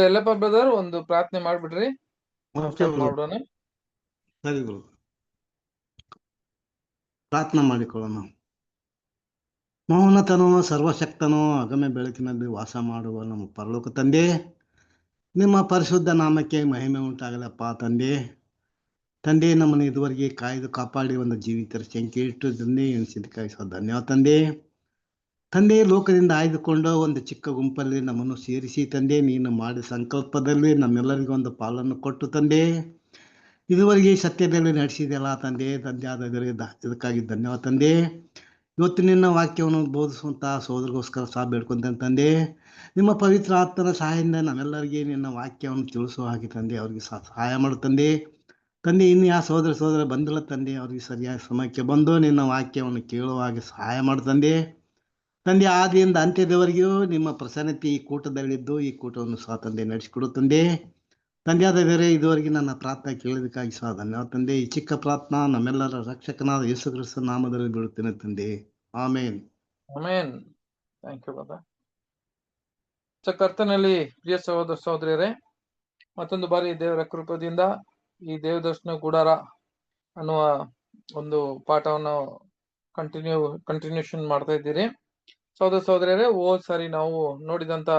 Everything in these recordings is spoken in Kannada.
ಎಲ್ಲಪ್ಪ ಬ್ರದರ್ ಒಂದು ಪ್ರಾರ್ಥನೆ ಮಾಡ್ಬಿಡ್ರಿ, ಸ್ಟಾರ್ಟ್ ಮಾಡೋಣ. ಸರಿ ಗುರು, ಪ್ರಾರ್ಥನೆ ಮಾಡಿಕೊಳ್ಳೋಣ. ಮೌನತನೋ ಸರ್ವಶಕ್ತನೋ ಅಗಮ್ಯ ಬೆಳಕಿನಲ್ಲಿ ವಾಸ ಮಾಡುವ ನಮ್ಮ ಪರಲೋಕ ತಂದೆ, ನಿಮ್ಮ ಪರಿಶುದ್ಧ ನಾಮಕ್ಕೆ ಮಹಿಮೆ ಉಂಟಾಗಲಪ್ಪ ತಂದೆ. ತಂದೆ, ನಮ್ಮನ್ನು ಇದುವರೆಗೆ ಕಾಯ್ದು ಕಾಪಾಡಿ ಒಂದು ಜೀವಿತರ ಸಂಖ್ಯೆ ಇಟ್ಟು ತಂದೆ ಎನಿಸಿದಕ್ಕಾಗಿ ಧನ್ಯವಾದ ತಂದೆ. ತಂದೆ, ಲೋಕದಿಂದ ಆಯ್ದುಕೊಂಡು ಒಂದು ಚಿಕ್ಕ ಗುಂಪಲ್ಲಿ ನಮ್ಮನ್ನು ಸೇರಿಸಿ ತಂದೆ, ನೀನು ಮಾಡಿದ ಸಂಕಲ್ಪದಲ್ಲಿ ನಮ್ಮೆಲ್ಲರಿಗೂ ಒಂದು ಪಾಲನ್ನು ಕೊಟ್ಟು ತಂದೆ, ಇದುವರೆಗೆ ಸತ್ಯದಲ್ಲಿ ನಡೆಸಿದೆಯಲ್ಲ ತಂದೆ. ತಂದೆ ಇದಕ್ಕಾಗಿ ಧನ್ಯವಾದ ತಂದೆ. ಇವತ್ತು ನಿನ್ನ ವಾಕ್ಯವನ್ನು ಬೋಧಿಸುವಂತಹ ಸೋದರಿಗೋಸ್ಕರ ಸಹ ಬೇಡ್ಕೊಂತೇನೆ ತಂದೆ. ನಿಮ್ಮ ಪವಿತ್ರ ಆತ್ಮನ ಸಹಾಯದಿಂದ ನಮ್ಮೆಲ್ಲರಿಗೆ ನಿನ್ನ ವಾಕ್ಯವನ್ನು ತಿಳಿಸುವ ಹಾಗೆ ತಂದೆ ಅವ್ರಿಗೆ ಸಹಾಯ ಮಾಡು ತಂದೆ. ತಂದೆ, ಇನ್ನು ಯಾವ ಸೋದರ ಬಂದಿಲ್ಲ ತಂದೆ, ಅವ್ರಿಗೆ ಸರಿಯಾದ ಸಮಯಕ್ಕೆ ಬಂದು ನಿನ್ನ ವಾಕ್ಯವನ್ನು ಕೇಳುವ ಹಾಗೆ ಸಹಾಯ ಮಾಡು ತಂದೆ. ತಂದೆ, ಆದಿಯಿಂದ ಅಂತ್ಯದವರೆಗೂ ನಿಮ್ಮ ಪ್ರಸನ್ನತೆ ಈ ಕೂಟದಲ್ಲಿದ್ದು ಈ ಕೂಟವನ್ನು ಸಹ ತಂದೆ ನಡೆಸಿಕೊಡು ತಂದೆ. ತಂದೆಯಾದ ಬೇರೆ ಇದುವರೆಗೆ ನನ್ನ ಪ್ರಾರ್ಥನೆ ಕೇಳೋದಕ್ಕಾಗಿ ಸಹ ಧನ್ಯವಾದ ತಂದೆ. ಈ ಚಿಕ್ಕ ಪ್ರಾರ್ಥನಾ ನಮ್ಮೆಲ್ಲರ ರಕ್ಷಕನಾದ ಯೇಸು ಕ್ರಿಸ್ತ ನಾಮದಲ್ಲಿ ಬಿಡುತ್ತೇನೆ ತಂದೆ. ಆಮೇನ್. ಆಮೇನ್. ಥ್ಯಾಂಕ್ ಯು ಬಾಬಾ. ಕರ್ತನಲ್ಲಿ ಪ್ರಿಯ ಸಹೋದರ ಸಹೋದರಿಯರೇ, ಮತ್ತೊಂದು ಬಾರಿ ದೇವರ ಕೃಪದಿಂದ ಈ ದೇವದರ್ಶನ ಗುಡಾರ ಅನ್ನುವ ಒಂದು ಪಾಠವನ್ನು ಕಂಟಿನ್ಯೂಷನ್ ಮಾಡ್ತಾ ಇದ್ದೀರಿ. ಸಹೋದರ ಸಹೋದರಿಯರೇ, ಹೋದ್ ಸಾರಿ ನಾವು ನೋಡಿದಂತ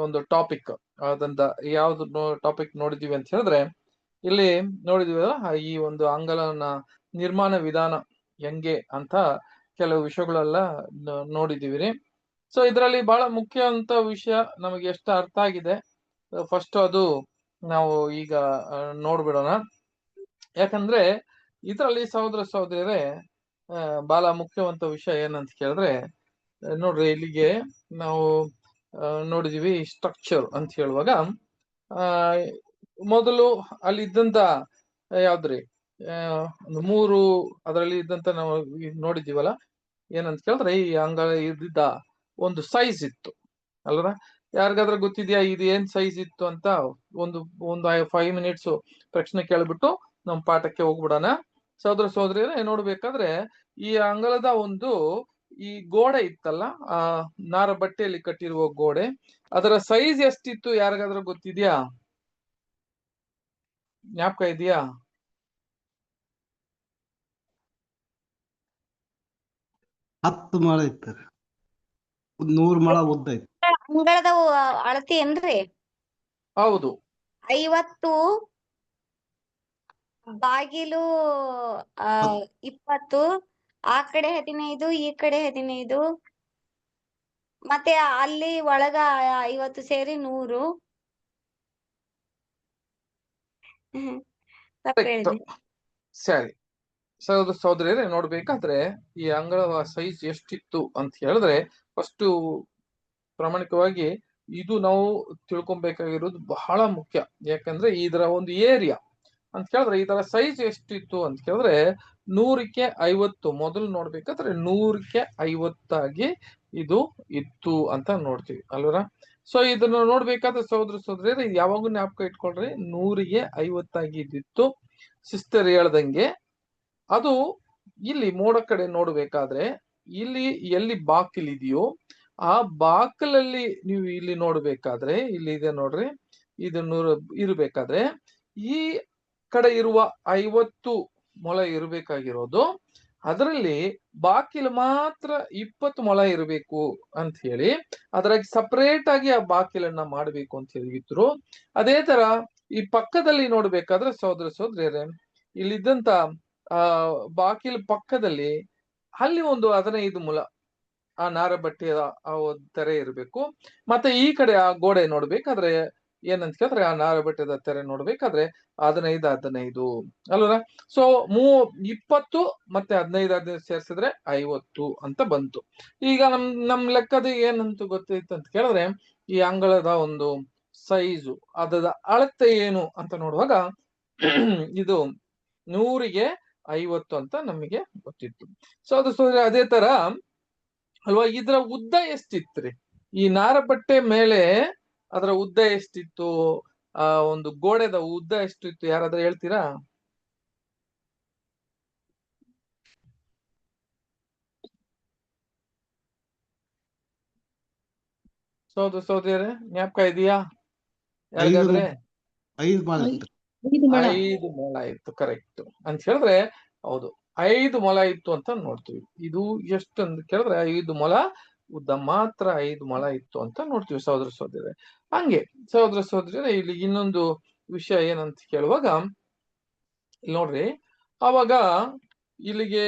ಒಂದು ಟಾಪಿಕ್ ಆದಂತ ಯಾವ್ದು ಟಾಪಿಕ್ ನೋಡಿದೀವಿ ಅಂತ ಹೇಳಿದ್ರೆ, ಇಲ್ಲಿ ನೋಡಿದೀವಲ್ಲ ಈ ಒಂದು ಅಂಗಳನ ನಿರ್ಮಾಣ ವಿಧಾನ ಹೆಂಗೆ ಅಂತ ಕೆಲವು ವಿಷಯಗಳೆಲ್ಲ ನೋಡಿದೀವಿ. ಸೊ ಇದರಲ್ಲಿ ಬಹಳ ಮುಖ್ಯ ಅಂತ ವಿಷಯ ನಮಗೆ ಎಷ್ಟು ಅರ್ಥ ಆಗಿದೆ, ಫಸ್ಟ್ ಅದು ನಾವು ಈಗ ನೋಡ್ಬಿಡೋಣ. ಯಾಕಂದ್ರೆ ಇದರಲ್ಲಿ ಸಹೋದರ ಸಹೋದರಿಯರೇ ಬಹಳ ಮುಖ್ಯವಂತ ವಿಷಯ ಏನಂತ ಕೇಳಿದ್ರೆ, ನೋಡ್ರಿ ಇಲ್ಲಿಗೆ ನಾವು ನೋಡಿದೀವಿ ಸ್ಟ್ರಕ್ಚರ್ ಅಂತ ಹೇಳುವಾಗ, ಮೊದಲು ಅಲ್ಲಿ ಇದ್ದಂತ ಯಾವ್ದ್ರಿ ಒಂದು 3 ಅದರಲ್ಲಿ ಇದ್ದಂತ ನಾವು ನೋಡಿದೀವಲ್ಲ, ಏನಂತ ಕೇಳಿದ್ರೆ ಈ ಅಂಗಳ ಇದ್ದಿದ್ದ ಒಂದು ಸೈಜ್ ಇತ್ತು ಅಲ್ರ. ಯಾರಿಗಾದ್ರೂ ಗೊತ್ತಿದ್ಯಾ ಇದು ಏನ್ ಸೈಜ್ ಇತ್ತು ಅಂತ? ಒಂದು 5 ಮಿನಿಟ್ಸ್ ಪ್ರಶ್ನೆ ಕೇಳ್ಬಿಟ್ಟು ನಮ್ ಪಾಠಕ್ಕೆ ಹೋಗ್ಬಿಡೋಣ. ಸಹೋದರ ಸಹೋದರಿಯರೇ, ನೋಡ್ಬೇಕಾದ್ರೆ ಈ ಅಂಗಳದ ಒಂದು ಈ ಗೋಡೆ ಇತ್ತಲ್ಲ, ಆ ನಾರ ಬಟ್ಟೆಯಲ್ಲಿ ಕಟ್ಟಿರುವ ಗೋಡೆ, ಅದರ ಸೈಜ್ ಎಷ್ಟಿತ್ತು ಯಾರಿಗಾದ್ರೂ ಗೊತ್ತಿದ್ಯಾ? ಜ್ಞಾಪಕ ಇದೆಯಾ? 10 ಮೊಳ ಇತ್ತು, 100 ಮೊಳ ಉದ್ದ ಇತ್ತು. ಅಂಗಳದ ಅಳತಿ ಏನ್ರಿ? ಹೌದು. 50, ಬಾಗಿಲು 20, ಆ ಕಡೆ 15, ಈ ಕಡೆ 15, ಮತ್ತೆ ಅಲ್ಲಿ ಒಳಗ 50 ಸೇರಿ 100. ಸರಿ ಸಹೋದರ ಸಹೋದರಿಯರೇ, ನೋಡ್ಬೇಕಾದ್ರೆ ಈ ಅಂಗಳದ ಸೈಜ್ ಎಷ್ಟಿತ್ತು ಅಂತ ಹೇಳಿದ್ರೆ, ಫಸ್ಟ್ ಪ್ರಾಮಾಣಿಕವಾಗಿ ಇದು ನಾವು ತಿಳ್ಕೊಬೇಕಾಗಿರೋದು ಬಹಳ ಮುಖ್ಯ. ಯಾಕಂದ್ರೆ ಇದರ ಒಂದು ಏರಿಯಾ ಅಂತ ಕೇಳಿದ್ರೆ, ಇದರ ಸೈಜ್ ಎಷ್ಟಿತ್ತು ಅಂತ ಕೇಳಿದ್ರೆ 100ಕ್ಕೆ 50. ಮೊದಲು ನೋಡ್ಬೇಕಾದ್ರೆ 100ಕ್ಕೆ 50 ಇದು ಇತ್ತು ಅಂತ ನೋಡ್ತೀವಿ ಅಲ್ವರ. ಸೊ ಇದನ್ನ ನೋಡ್ಬೇಕಾದ್ರೆ ಸಹೋದರ ಸಹೋದರಿಯರೇ ಯಾವಾಗೂ ಜ್ಞಾಪಕ ಇಟ್ಕೊಳ್ರಿ, 100ಗೆ 50 ಇದ್ದಿತ್ತು. ಸಿಸ್ಟರ್ ಹೇಳ್ದಂಗೆ ಅದು ಇಲ್ಲಿ ಮೋಡ ಕಡೆ ನೋಡ್ಬೇಕಾದ್ರೆ ಇಲ್ಲಿ ಎಲ್ಲಿ ಬಾಕಿಲ್ ಇದೆಯೋ ಆ ಬಾಕಲಲ್ಲಿ ನೀವು ಇಲ್ಲಿ ನೋಡ್ಬೇಕಾದ್ರೆ, ಇಲ್ಲಿ ಇದೆ ನೋಡ್ರಿ, ಇದು 100 ಇರ್ಬೇಕಾದ್ರೆ ಈ ಕಡೆ ಇರುವ 50 ಮೊಳ ಇರಬೇಕಾಗಿರೋದು, ಅದರಲ್ಲಿ ಬಾಕಿಲು ಮಾತ್ರ 20 ಮೊಳ ಇರಬೇಕು ಅಂತ ಹೇಳಿ ಅದ್ರಾಗ ಸಪರೇಟ್ ಆಗಿ ಆ ಬಾಕಿಲನ್ನ ಮಾಡ್ಬೇಕು ಅಂತ ಹೇಳಿದ್ರು. ಅದೇ ತರ ಈ ಪಕ್ಕದಲ್ಲಿ ನೋಡ್ಬೇಕಾದ್ರೆ ಸಹೋದರ ಸಹೋದರಿಯರೇ, ಇಲ್ಲಿದ್ದಂತ ಬಾಕಿಲು ಪಕ್ಕದಲ್ಲಿ ಅಲ್ಲಿ ಒಂದು 15 ಮೊಳ ಆ ನಾರ ಬಟ್ಟೆಯ ತೆರೆ ಇರಬೇಕು. ಮತ್ತೆ ಈ ಕಡೆ ಆ ಗೋಡೆ ನೋಡ್ಬೇಕಾದ್ರೆ ಏನಂತ ಕೇಳಿದ್ರೆ, ಆ ನಾರ ಬಟ್ಟೆದ ತೆರೆ ನೋಡ್ಬೇಕಾದ್ರೆ 15 ಅಲ್ವರ. ಸೊ 20 ಮತ್ತೆ 15 ಸೇರಿಸಿದ್ರೆ 50 ಅಂತ ಬಂತು. ಈಗ ನಮ್ ಲೆಕ್ಕದ ಏನಂತ ಗೊತ್ತೈತೆ ಅಂತ ಕೇಳಿದ್ರೆ, ಈ ಅಂಗಳದ ಒಂದು ಸೈಜು ಅದರ ಅಳತೆ ಏನು ಅಂತ ನೋಡುವಾಗ ಇದು 100ಗೆ 50 ಅಂತ ನಮಗೆ ಗೊತ್ತಿತ್ತು. ಸೊ ಅದು ಅದೇ ತರ ಅಲ್ವಾ, ಇದ್ರ ಉದ್ದ ಎಷ್ಟಿತ್ರಿ? ಈ ನಾರ ಬಟ್ಟೆ ಮೇಲೆ ಅದರ ಉದ್ದ ಎಷ್ಟಿತ್ತು? ಒಂದು ಗೋಡೆದ ಉದ್ದ ಎಷ್ಟಿತ್ತು? ಯಾರಾದ್ರೂ ಹೇಳ್ತೀರಾ? ಸಹೋದರಿಯರೇ ಜ್ಞಾಪಕ ಇದೆಯಾ ಐದು ಯಾರಿಗಾದ್ರೆ? 5 ಮೊಳ ಇತ್ತು. 5 ಮೊಳ ಇತ್ತು, ಕರೆಕ್ಟ್ ಅಂತ ಹೇಳಿದ್ರೆ ಹೌದು 5 ಮೊಳ ಇತ್ತು ಅಂತ ನೋಡ್ತೀವಿ. ಇದು ಎಷ್ಟು ಅಂತ ಕೇಳಿದ್ರೆ 5 ಮೊಳ ಉದ್ದ ಮಾತ್ರ 5 ಮೊಳ ಇತ್ತು ಅಂತ ನೋಡ್ತೀವಿ ಸಹೋದರರೇ. ಹಂಗೆ ಸಹೋದರರೇ ಇಲ್ಲಿ ಇನ್ನೊಂದು ವಿಷಯ ಏನಂತ ಕೇಳುವಾಗ ಇಲ್ಲಿ ನೋಡ್ರಿ, ಅವಾಗ ಇಲ್ಲಿಗೆ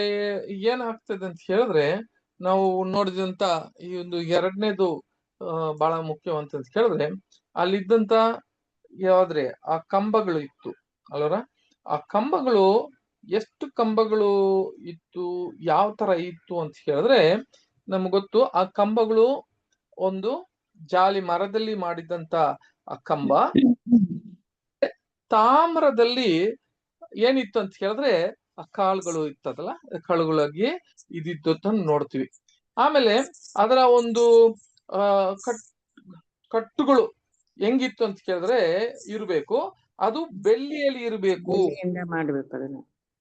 ಏನಾಗ್ತದೆ ಅಂತ ಹೇಳಿದ್ರೆ ನಾವು ನೋಡಿದಂತ ಈ ಒಂದು ಎರಡನೇದು ಬಹಳ ಮುಖ್ಯವಂತ ಕೇಳಿದ್ರೆ ಅಲ್ಲಿದ್ದಂತ ಯಾವ್ದ್ರೆ ಆ ಕಂಬಗಳು ಇತ್ತು ಅಲ್ವರ, ಆ ಕಂಬಗಳು ಎಷ್ಟು ಕಂಬಗಳು ಇತ್ತು, ಯಾವ ತರ ಇತ್ತು ಅಂತ ಹೇಳಿದ್ರೆ ನಮ್ಗೆ ಗೊತ್ತು. ಆ ಕಂಬಗಳು ಒಂದು ಜಾಲಿ ಮರದಲ್ಲಿ ಮಾಡಿದಂತ ಆ ಕಂಬ, ತಾಮ್ರದಲ್ಲಿ ಏನಿತ್ತು ಅಂತ ಹೇಳಿದ್ರೆ ಆ ಕಾಳುಗಳು ಇತ್ತದಲ್ಲ, ಕಾಳುಗಳಾಗಿ ಇದಿತ್ತು ಅಂತ ನೋಡ್ತೀವಿ. ಆಮೇಲೆ ಅದರ ಒಂದು ಕಟ್ಟುಗಳು ಹೆಂಗಿತ್ತು ಅಂತ ಕೇಳಿದ್ರೆ ಇರ್ಬೇಕು, ಅದು ಬೆಳ್ಳಿಯಲ್ಲಿ ಇರ್ಬೇಕು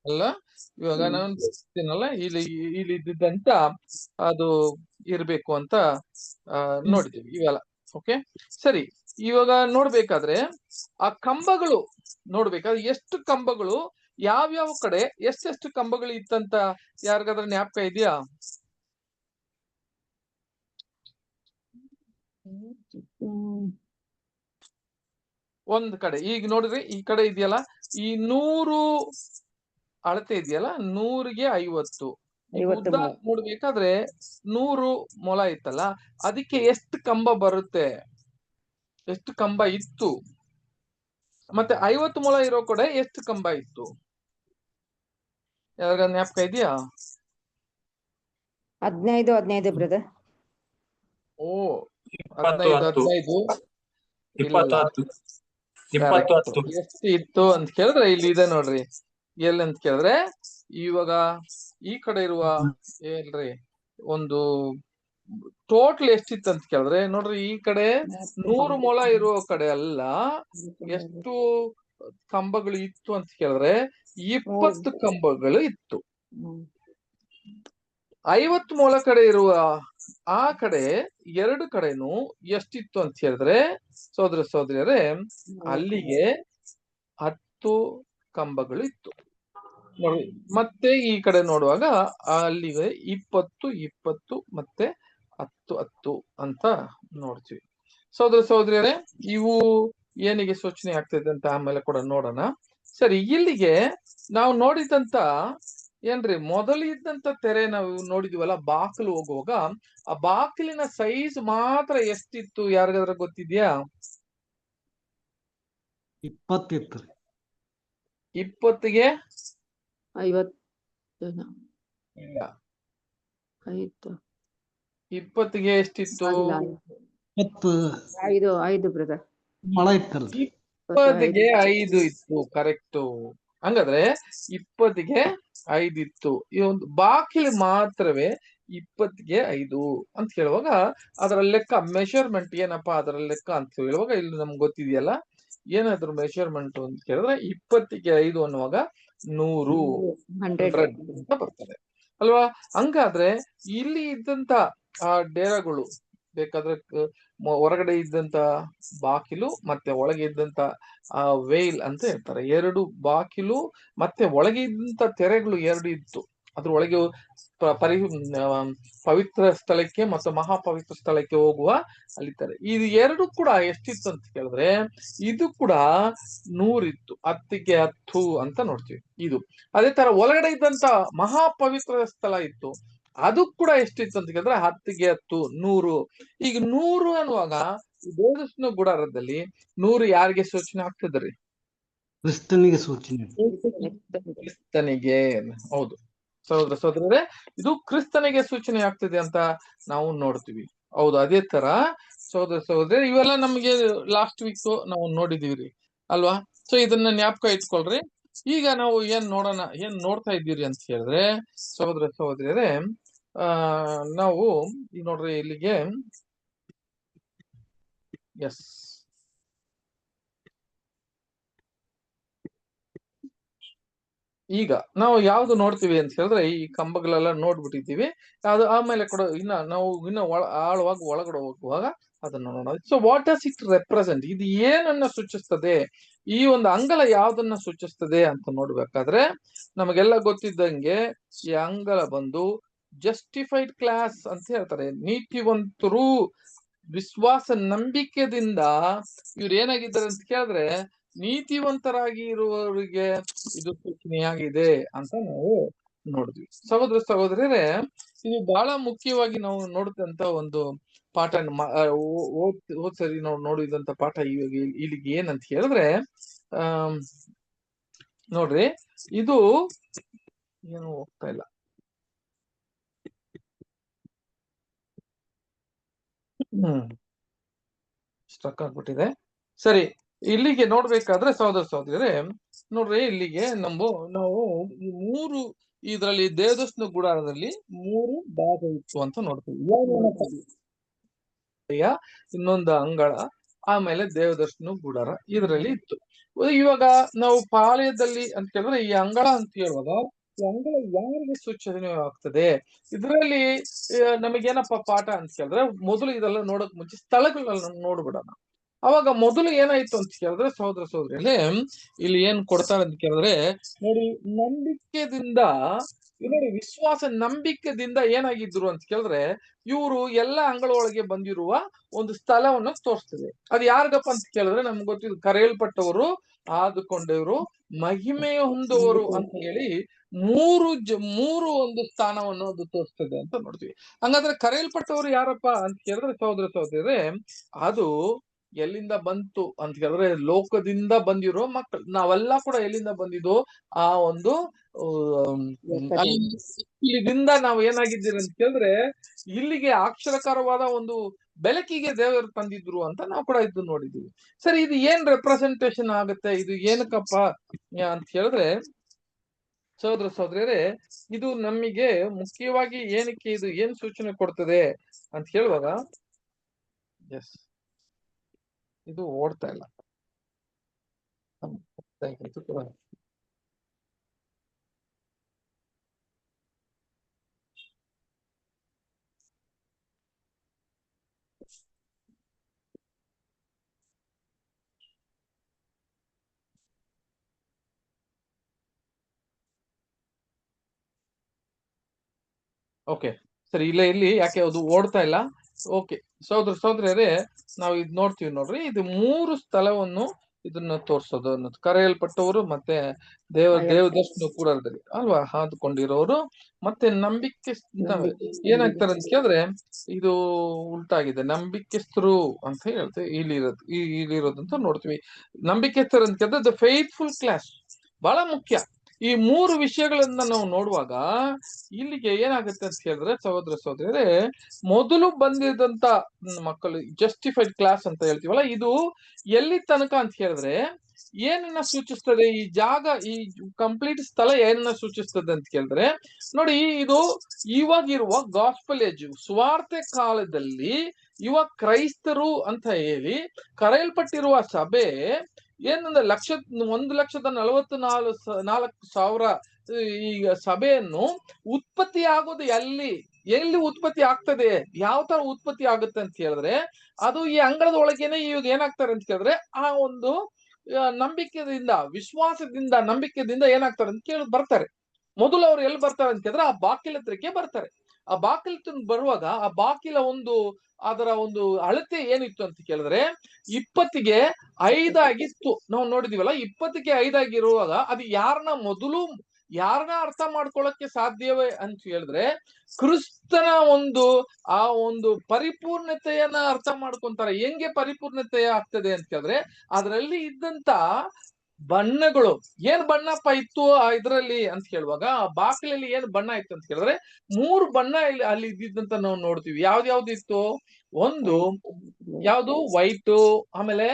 ಅಲ್ಲ. ಇವಾಗ ನಾನು ಹೇಳ್ತೀನಲ್ಲ, ಇಲ್ಲಿ ಇದ್ದಿದ್ದಂತ ಅದು ಇರ್ಬೇಕು ಅಂತ ನೋಡಿದ್ದೀವಿ ಇವೆಲ್ಲ. ಓಕೆ ಸರಿ, ಇವಾಗ ನೋಡ್ಬೇಕಾದ್ರೆ ಆ ಕಂಬಗಳು ನೋಡ್ಬೇಕಾದ್ರೆ ಎಷ್ಟು ಕಂಬಗಳು ಯಾವ್ಯಾವ ಕಡೆ ಎಷ್ಟೆಷ್ಟು ಕಂಬಗಳು ಇತ್ತಂತ ಯಾರಿಗಾದ್ರ ಜ್ಞಾಪಕ ಇದೆಯಾ? ಒಂದ್ ಕಡೆ ಈಗ ನೋಡಿದ್ರೆ ಈ ಕಡೆ ಇದೆಯಲ್ಲ, ಈ 100 ಅಳತೆ ಇದೆಯಲ್ಲ, 100ಗೆ 50 ಉದ್ದ ನೋಡ್ಬೇಕಾದ್ರೆ 100 ಮೊಳ ಇತ್ತಲ್ಲ, ಅದಕ್ಕೆ ಎಷ್ಟು ಕಂಬ ಬರುತ್ತೆ, ಎಷ್ಟು ಕಂಬ ಇತ್ತು? ಮತ್ತೆ 50 ಮೊಳ ಇರೋ ಕಡೆ ಎಷ್ಟು ಕಂಬ ಇತ್ತು? ಯಾವಾಗ ಜ್ಞಾಪಕ ಇದೆಯಾ? 15 ಬ್ರದರ್. ಓ 15 ಎಷ್ಟು ಇತ್ತು ಅಂತ ಕೇಳಿದ್ರೆ ಇಲ್ಲಿ ಇದೆ ನೋಡ್ರಿ. ಎಲ್ಲಿ ಅಂತ ಕೇಳಿದ್ರೆ ಇವಾಗ ಈ ಕಡೆ ಇರುವ ಏನ್ರಿ ಒಂದು ಟೋಟಲ್ ಎಷ್ಟಿತ್ತು ಅಂತ ಕೇಳಿದ್ರೆ ನೋಡ್ರಿ, ಈ ಕಡೆ 100 ಮೊಳ ಇರುವ ಕಡೆ ಅಲ್ಲ, ಎಷ್ಟು ಕಂಬಗಳು ಇತ್ತು ಅಂತ ಕೇಳಿದ್ರೆ 20 ಕಂಬಗಳು ಇತ್ತು. 50 ಮೊಳ ಕಡೆ ಇರುವ ಆ ಕಡೆ ಎರಡು ಕಡೆನು ಎಷ್ಟಿತ್ತು ಅಂತ ಹೇಳಿದ್ರೆ ಸಹೋದರಿಯರೇ ಅಲ್ಲಿಗೆ 10 ಕಂಬಗಳು ಇತ್ತು ನೋಡಿ. ಮತ್ತೆ ಈ ಕಡೆ ನೋಡುವಾಗ ಅಲ್ಲಿಗೆ 20 20 ಮತ್ತೆ 10 10 ಅಂತ ನೋಡ್ತೀವಿ. ಸಹೋದರಿಯರೇ ಇವು ಏನಿಗೆ ಸೂಚನೆ ಆಗ್ತದೆ ಅಂತ ಆಮೇಲೆ ಕೂಡ ನೋಡೋಣ. ಸರಿ, ಇಲ್ಲಿಗೆ ನಾವು ನೋಡಿದಂತ ಏನ್ರಿ ಮೊದಲಿದ್ದಂತ ತೆರೆ ನಾವು ನೋಡಿದ್ವಲ್ಲ, ಬಾಗಿಲು ಹೋಗುವಾಗ ಆ ಬಾಗಿಲಿನ ಸೈಜ್ ಮಾತ್ರ ಎಷ್ಟಿತ್ತು ಯಾರಿಗಾದ್ರ ಗೊತ್ತಿದ್ಯಾ? 20 ಇತ್ತು. 20ಗೆ 50 ಇಲ್ಲ, 20ಗೆ ಎಷ್ಟಿತ್ತು? 5 ಬ್ರದರ್. ಮೊಳ ಇತ್ತಲ್ಲ. 20ಗೆ 5 ಇತ್ತು, ಕರೆಕ್ಟ್. ಹಂಗಾದ್ರೆ 20ಗೆ 5 ಇತ್ತು. ಈ ಒಂದು ಬಾಗಿಲು ಮಾತ್ರವೇ 20ಗೆ 5 ಅಂತ ಹೇಳುವಾಗ ಅದರ ಲೆಕ್ಕ ಮೆಷರ್ಮೆಂಟ್ ಏನಪ್ಪಾ ಅದರ ಲೆಕ್ಕ ಅಂತ ಹೇಳುವಾಗ ಇಲ್ಲಿ ನಮ್ಗೆ ಗೊತ್ತಿದೆಯಲ್ಲ, ಏನಾದ್ರು ಮೆಷರ್ಮೆಂಟ್ ಅಂತ ಕೇಳಿದ್ರೆ 20ಗೆ 5 ಅನ್ನುವಾಗ 100 ಅಂತ ಬರ್ತದೆ ಅಲ್ವಾ? ಹಂಗಾದ್ರೆ ಇಲ್ಲಿ ಇದ್ದಂತ ಆ ಡೇರಾಗಳು ಬೇಕಾದ್ರೆ ಹೊರಗಡೆ ಇದ್ದಂತ ಬಾಕಿಲು ಮತ್ತೆ ಒಳಗೆ ಇದ್ದಂತ ಆ ವೇಲ್ ಅಂತ ಹೇಳ್ತಾರೆ, 2 ಬಾಕಿಲು ಮತ್ತೆ ಒಳಗೆ ಇದ್ದಂತ ತೆರೆಗಳು 2 ಇತ್ತು. ಅದ್ರ ಒಳಗೆ ಪವಿತ್ರ ಸ್ಥಳಕ್ಕೆ ಮತ್ತು ಮಹಾಪವಿತ್ರ ಸ್ಥಳಕ್ಕೆ ಹೋಗುವ ಅಲ್ಲಿದ್ದಾರೆ. ಇದು 2 ಕೂಡ ಎಷ್ಟಿತ್ತು ಅಂತ ಕೇಳಿದ್ರೆ ಇದು ಕೂಡ 100 ಇತ್ತು, 10ಗೆ 10 ಅಂತ ನೋಡ್ತೀವಿ. ಇದು ಅದೇ ತರ ಒಳಗಡೆ ಇದ್ದಂತ ಮಹಾಪವಿತ್ರ ಸ್ಥಳ ಇತ್ತು, ಅದು ಕೂಡ ಎಷ್ಟಿತ್ತು ಅಂತ ಕೇಳಿದ್ರೆ 10ಗೆ 10 100. ಈಗ 100 ಅನ್ನುವಾಗ ದೇವದರ್ಶನ ಗುಡಾರದಲ್ಲಿ 100 ಯಾರಿಗೆ ಸೂಚನೆ ಆಗ್ತದ್ರಿ? ಕ್ರಿಸ್ತನಿಗೆ ಸೂಚನೆ. ಕ್ರಿಸ್ತನಿಗೆ. ಹೌದು ಸಹೋದರರೇ, ಇದು ಕ್ರಿಸ್ತನಿಗೆ ಸೂಚನೆ ಆಗ್ತದೆ ಅಂತ ನಾವು ನೋಡ್ತೀವಿ. ಹೌದು, ಅದೇ ತರ ಸಹೋದರರೇ ಇವೆಲ್ಲ ನಮ್ಗೆ ಲಾಸ್ಟ್ ವೀಕ್ ನಾವು ನೋಡಿದೀವ್ರಿ ಅಲ್ವಾ? ಸೊ ಇದನ್ನ ಜ್ಞಾಪಕ ಇಟ್ಕೊಳ್ರಿ. ಈಗ ನಾವು ಏನ್ ನೋಡ್ತಾ ಇದ್ದೀರಿ ಅಂತ ಹೇಳಿದ್ರೆ ಸಹೋದರಿಯರೇ ನಾವು ಈಗ ನೋಡ್ರಿ ಇಲ್ಲಿಗೆ ಎಸ್ ಈಗ ನಾವು ಯಾವ್ದು ನೋಡ್ತೀವಿ ಅಂತ ಹೇಳಿದ್ರೆ ಈ ಕಂಬಗಳೆಲ್ಲ ನೋಡ್ಬಿಟ್ಟಿದ್ದೀವಿ. ಅದು ಆಮೇಲೆ ಕೂಡ ಇನ್ನ ನಾವು ಆಳವಾಗಿ ಒಳಗಡೆ ಹೋಗುವಾಗ ಅದನ್ನ ನೋಡೋಣ. So what does it represent? ಇದು ಏನನ್ನ ಸೂಚಿಸ್ತದೆ, ಈ ಒಂದು ಅಂಗಳ ಯಾವ್ದನ್ನ ಸೂಚಿಸ್ತದೆ ಅಂತ ನೋಡ್ಬೇಕಾದ್ರೆ ನಮಗೆಲ್ಲ ಗೊತ್ತಿದ್ದಂಗೆ ಈ ಅಂಗಳ ಬಂದು ಜಸ್ಟಿಫೈಡ್ ಕ್ಲಾಸ್ ಅಂತ ಹೇಳ್ತಾರೆ. ನೀತಿವಂತರು, ವಿಶ್ವಾಸ ನಂಬಿಕೆದಿಂದ ಇವ್ರು ಏನಾಗಿದ್ದಾರೆ ಅಂತ ಕೇಳಿದ್ರೆ ನೀತಿವಂತರಾಗಿ ಇರುವವರಿಗೆ ಇದು ಸೂಚನೆಯಾಗಿದೆ ಅಂತ ನಾವು ನೋಡಿದ್ವಿ. ಸಹೋದರ ಸಹೋದರರೇ, ಇದು ಬಹಳ ಮುಖ್ಯವಾಗಿ ನಾವು ನೋಡಿದಂತ ಒಂದು ಪಾಠ. ಹೋದ್ ಸರಿ ನಾವು ನೋಡಿದಂತ ಪಾಠ ಇವಾಗ ಇಲ್ಲಿಗೆ ಏನಂತ ಹೇಳಿದ್ರೆ ನೋಡ್ರಿ, ಇದು ಏನು ಹೋಗ್ತಾ ಇಲ್ಲ. ಸ್ಟ್ರಕ್ ಆಗ್ಬಿಟ್ಟಿದೆ. ಸರಿ, ಇಲ್ಲಿಗೆ ನೋಡ್ಬೇಕಾದ್ರೆ ಸಹೋದರ ಸಹೋದರರೇ ನೋಡ್ರಿ, ಇಲ್ಲಿಗೆ ನಾವು ಈ 3 ಇದರಲ್ಲಿ ದೇವದರ್ಶನ ಗುಡಾರದಲ್ಲಿ 3 ಭಾಗ ಇತ್ತು ಅಂತ ನೋಡ್ತೀವಿ. ಇನ್ನೊಂದು ಅಂಗಳ, ಆಮೇಲೆ ದೇವದರ್ಶನ ಗುಡಾರ ಇದರಲ್ಲಿ ಇತ್ತು. ಇವಾಗ ನಾವು ಪಾಳ್ಯದಲ್ಲಿ ಅಂತ ಹೇಳಿದ್ರೆ ಈ ಅಂಗಳ ಅಂತ ಹೇಳುವಾಗ ಈ ಅಂಗಳ ಯಾರಿಗೆ ಸೂಚನೆ ಆಗ್ತದೆ? ಇದರಲ್ಲಿ ನಮಗೇನಪ್ಪ ಪಾಠ ಅಂತ ಹೇಳಿದ್ರೆ, ಮೊದಲು ಇದೆಲ್ಲ ನೋಡಕ್ ಮುಂಚೆ ಸ್ಥಳಗಳನ್ನ ನೋಡ್ಬಿಡೋಣ. ಅವಾಗ ಮೊದಲು ಏನಾಯ್ತು ಅಂತ ಕೇಳಿದ್ರೆ ಸಹೋದರ ಸಹೋದರಿಯಲ್ಲಿ ಇಲ್ಲಿ ಏನ್ ಕೊಡ್ತಾರೆ ಅಂತ ಕೇಳಿದ್ರೆ ನೋಡಿ, ನಂಬಿಕೆದಿಂದ ನೋಡಿ, ವಿಶ್ವಾಸ ನಂಬಿಕೆದಿಂದ ಏನಾಗಿದ್ರು ಅಂತ ಕೇಳಿದ್ರೆ ಇವರು ಎಲ್ಲ ಅಂಗಳ ಒಳಗೆ ಬಂದಿರುವ ಒಂದು ಸ್ಥಳವನ್ನು ತೋರಿಸ್ತದೆ. ಅದು ಯಾರಿಗಪ್ಪ ಅಂತ ಕೇಳಿದ್ರೆ ನಮ್ಗೆ ಗೊತ್ತಿದ್ದು ಕರೆಯಲ್ಪಟ್ಟವರು, ಆದುಕೊಂಡವರು, ಮಹಿಮೆ ಹೊಂದುವರು ಅಂತ ಹೇಳಿ ಮೂರು ಒಂದು ಸ್ಥಾನವನ್ನು ಅದು ತೋರಿಸ್ತದೆ ಅಂತ ನೋಡ್ತೀವಿ. ಹಂಗಾದ್ರೆ ಕರೆಯಲ್ಪಟ್ಟವರು ಯಾರಪ್ಪ ಅಂತ ಕೇಳಿದ್ರೆ ಸಹೋದರ ಸಹೋದರರೇ, ಅದು ಎಲ್ಲಿಂದ ಬಂತು ಅಂತ ಕೇಳಿದ್ರೆ ಲೋಕದಿಂದ ಬಂದಿರೋ ಮಕ್ಕಳು. ನಾವೆಲ್ಲ ಕೂಡ ಎಲ್ಲಿಂದ ಬಂದಿದ್ದು? ಆ ಒಂದು ಇಲ್ಲಿಂದ ನಾವು ಏನಾಗಿದ್ದೀರಿ ಅಂತ ಕೇಳಿದ್ರೆ ಇಲ್ಲಿಗೆ ಅಕ್ಷರಕರವಾದ ಒಂದು ಬೆಳಕಿಗೆ ದೇವರು ತಂದಿದ್ರು ಅಂತ ನಾವು ಕೂಡ ಇದು ನೋಡಿದ್ದೀವಿ. ಸರಿ, ಇದು ಏನ್ ರೆಪ್ರೆಸೆಂಟೇಷನ್ ಆಗುತ್ತೆ? ಇದು ಏನಕ್ಕಪ್ಪ ಅಂತ ಹೇಳಿದ್ರೆ ಸಹೋದರ ಸಹೋದರಿಯರೇ, ಇದು ನಮಗೆ ಮುಖ್ಯವಾಗಿ ಏನಕ್ಕೆ ಇದು ಏನ್ ಸೂಚನೆ ಕೊಡ್ತದೆ ಅಂತ ಹೇಳುವಾಗ, ಎಸ್ ಇದು ಓಡ್ತಾ ಇಲ್ಲ. ಓಕೆ, ಸರಿ, ಇಲ್ಲಿ ಯಾಕೆ ಅದು ಓಡ್ತಾ ಇಲ್ಲ? ಓಕೆ ಸಹೋದರ ಸಹೋದರಿಯರೇ, ನಾವು ಇದು ನೋಡ್ತೀವಿ ನೋಡ್ರಿ, ಇದು 3 ಸ್ಥಳವನ್ನು ಇದನ್ನ ತೋರ್ಸೋದು ಅನ್ನೋದು. ಕರೆಯಲ್ಪಟ್ಟವರು, ಮತ್ತೆ ದೇವದರ್ಶನ ಕೂಡ ಅಲ್ವಾ, ಹಾದುಕೊಂಡಿರೋರು, ಮತ್ತೆ ನಂಬಿಕೆ ಏನಾಗ್ತಾರೆ ಅಂತ ಕೇಳಿದ್ರೆ ಇದು ಉಲ್ಟಾಗಿದೆ, ನಂಬಿಕೆಸ್ಥರು ಅಂತ ಹೇಳ್ತೇವೆ. ಇಲ್ಲಿರೋದಂತ ನೋಡ್ತೀವಿ. ನಂಬಿಕೆಸ್ಥರು ಅಂತ ಕೇಳಿದ್ರೆ ದ ಫೇತ್ಫುಲ್ ಕ್ಲಾಸ್ ಬಹಳ ಮುಖ್ಯ. ಈ 3 ವಿಷಯಗಳನ್ನ ನಾವು ನೋಡುವಾಗ ಇಲ್ಲಿಗೆ ಏನಾಗುತ್ತೆ ಅಂತ ಹೇಳಿದ್ರೆ ಸಹೋದರ ಸಹೋದರರೇ, ಮೊದಲು ಬಂದಿದ್ದಂತ ಮಕ್ಕಳು ಜಸ್ಟಿಫೈಡ್ ಕ್ಲಾಸ್ ಅಂತ ಹೇಳ್ತೀವಲ್ಲ, ಇದು ಎಲ್ಲಿ ತನಕ ಅಂತ ಹೇಳಿದ್ರೆ ಏನನ್ನ ಸೂಚಿಸ್ತದೆ? ಈ ಜಾಗ, ಈ ಕಂಪ್ಲೀಟ್ ಸ್ಥಳ ಏನನ್ನ ಸೂಚಿಸ್ತದೆ ಅಂತ ಕೇಳಿದ್ರೆ ನೋಡಿ, ಇದು ಇವಾಗಿರುವ ಗಾಸ್ಪಲ್ ಏಜ್, ಸ್ವಾರ್ಥ ಕಾಲದಲ್ಲಿ ಯುವ ಕ್ರೈಸ್ತರು ಅಂತ ಹೇಳಿ ಕರೆಯಲ್ಪಟ್ಟಿರುವ ಸಭೆ ಏನಂದ್ರೆ 1,44,000 ಈಗ ಸಭೆಯನ್ನು ಉತ್ಪತ್ತಿ ಆಗೋದು ಎಲ್ಲಿ ಉತ್ಪತ್ತಿ ಆಗ್ತದೆ, ಯಾವ ತರ ಉತ್ಪತ್ತಿ ಆಗುತ್ತೆ ಅಂತ ಹೇಳಿದ್ರೆ ಅದು ಈ ಅಂಗಳದ ಒಳಗೇನೆ ಇವಾಗ ಏನಾಗ್ತಾರೆ ಅಂತ ಕೇಳಿದ್ರೆ ಆ ಒಂದು ನಂಬಿಕೆಯಿಂದ, ವಿಶ್ವಾಸದಿಂದ, ನಂಬಿಕೆದಿಂದ ಏನಾಗ್ತಾರೆ ಅಂತ ಬರ್ತಾರೆ. ಮೊದಲು ಅವ್ರು ಎಲ್ಲಿ ಬರ್ತಾರೆ ಅಂತ ಕೇಳಿದ್ರೆ ಆ ಬಾಕಿಲ ಹತ್ರಕ್ಕೆ ಬರ್ತಾರೆ. ಆ ಬಾಕಿಲ ಬರುವಾಗ ಆ ಬಾಕಿಲ ಅದರ ಒಂದು ಅಳತೆ ಏನಿತ್ತು ಅಂತ ಕೇಳಿದ್ರೆ 20ಗೆ 5 ಆಗಿತ್ತು. ನಾವು ನೋಡಿದೀವಲ್ಲ, 20ಗೆ 5 ಆಗಿರುವಾಗ ಅದು ಯಾರನ್ನ ಅರ್ಥ ಮಾಡ್ಕೊಳ್ಳಕ್ಕೆ ಸಾಧ್ಯವೇ ಅಂತ ಹೇಳಿದ್ರೆ ಕ್ರಿಸ್ತನ ಆ ಒಂದು ಪರಿಪೂರ್ಣತೆಯನ್ನ ಅರ್ಥ ಮಾಡ್ಕೊಂತಾರೆ. ಹೆಂಗೆ ಪರಿಪೂರ್ಣತೆ ಆಗ್ತದೆ ಅಂತ ಕೇಳಿದ್ರೆ ಅದರಲ್ಲಿ ಇದ್ದಂತ ಬಣ್ಣಗಳು, ಏನ್ ಬಣ್ಣಪ್ಪ ಇತ್ತು ಇದ್ರಲ್ಲಿ ಅಂತ ಹೇಳುವಾಗ ಆ ಬಾಕಿಲಲ್ಲಿ ಏನ್ ಬಣ್ಣ ಇತ್ತು ಅಂತ ಕೇಳಿದ್ರೆ 3 ಬಣ್ಣ ಅಲ್ಲಿ ಇದ್ದಿದ್ದಂತ ನಾವು ನೋಡ್ತೀವಿ. ಯಾವ್ದು ಇತ್ತು? ಒಂದು ಯಾವ್ದು ವೈಟ್, ಆಮೇಲೆ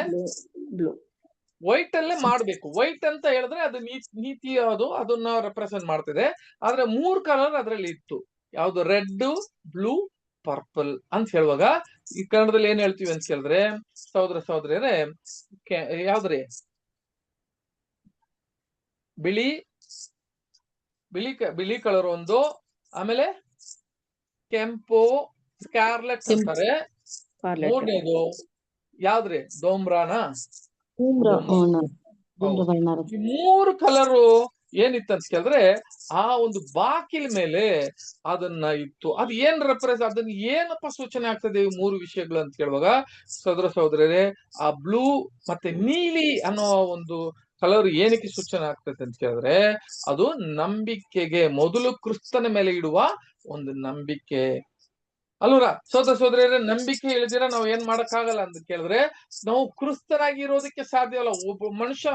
ವೈಟ್ ಅಲ್ಲೇ ಮಾಡ್ಬೇಕು. ವೈಟ್ ಅಂತ ಹೇಳಿದ್ರೆ ಅದು ನೀತಿ, ಅದನ್ನ ರೆಪ್ರೆಸೆಂಟ್ ಮಾಡ್ತಿದೆ. ಆದ್ರೆ 3 ಕಲರ್ ಅದ್ರಲ್ಲಿ ಇತ್ತು. ಯಾವ್ದು? ರೆಡ್, ಬ್ಲೂ, ಪರ್ಪಲ್ ಅಂತ ಹೇಳುವಾಗ ಈ ಕನ್ನಡದಲ್ಲಿ ಏನ್ ಹೇಳ್ತೀವಿ ಅಂತ ಕೇಳಿದ್ರೆ ಸಹೋದರ ಸಹೋದರಿಯರೇ, ಯಾವ್ದ್ರಿ? ಬಿಳಿ ಕಲರ್ ಒಂದು, ಆಮೇಲೆ ಕೆಂಪು, ಸ್ಕಾರ್ಲೆಟ್ ಅಂತಾರೆ, ಪಾರ್ಲೆಟ್ ಮೂರನೇದು ಯಾವ್ದ್ರಿ? ಡೋಮ್ರಾನ? ಹೌದು. ಈ 3 ಕಲರು ಏನಿತ್ತಂತ ಕೇಳಿದ್ರೆ ಆ ಒಂದು ಬಾಕಿಲ ಮೇಲೆ ಅದನ್ನ ಇತ್ತು. ಅದು ಏನ್ ಅದನ್ನ ಏನಪ್ಪ ಸೂಚನೆ ಆಗ್ತದೆ ಈ 3 ವಿಷಯಗಳು ಅಂತ ಕೇಳುವಾಗ ಸಹೋದರ ಸಹೋದರರೇ, ಆ ಬ್ಲೂ ಮತ್ತೆ ನೀಲಿ ಅನ್ನೋ ಒಂದು ಕಲರ್ ಏನಕ್ಕೆ ಸೂಚನೆ ಆಗ್ತದೆ ಅಂತ ಕೇಳಿದ್ರೆ ಅದು ನಂಬಿಕೆಗೆ, ಮೊದಲು ಕ್ರಿಸ್ತನ ಮೇಲೆ ಇಡುವ ಒಂದು ನಂಬಿಕೆ ಅಲ್ವರ. ಸಹೋದರ ಸಹೋದರಿಯರೇ, ನಂಬಿಕೆ ಇಳಿದಿರ ನಾವ್ ಏನ್ ಮಾಡಕ್ಕಾಗಲ್ಲ ಅಂತ ಕೇಳಿದ್ರೆ ನಾವು ಕ್ರಿಸ್ತರಾಗಿ ಇರೋದಕ್ಕೆ ಸಾಧ್ಯವಿಲ್ಲ. ಒಬ್ಬ ಮನುಷ್ಯ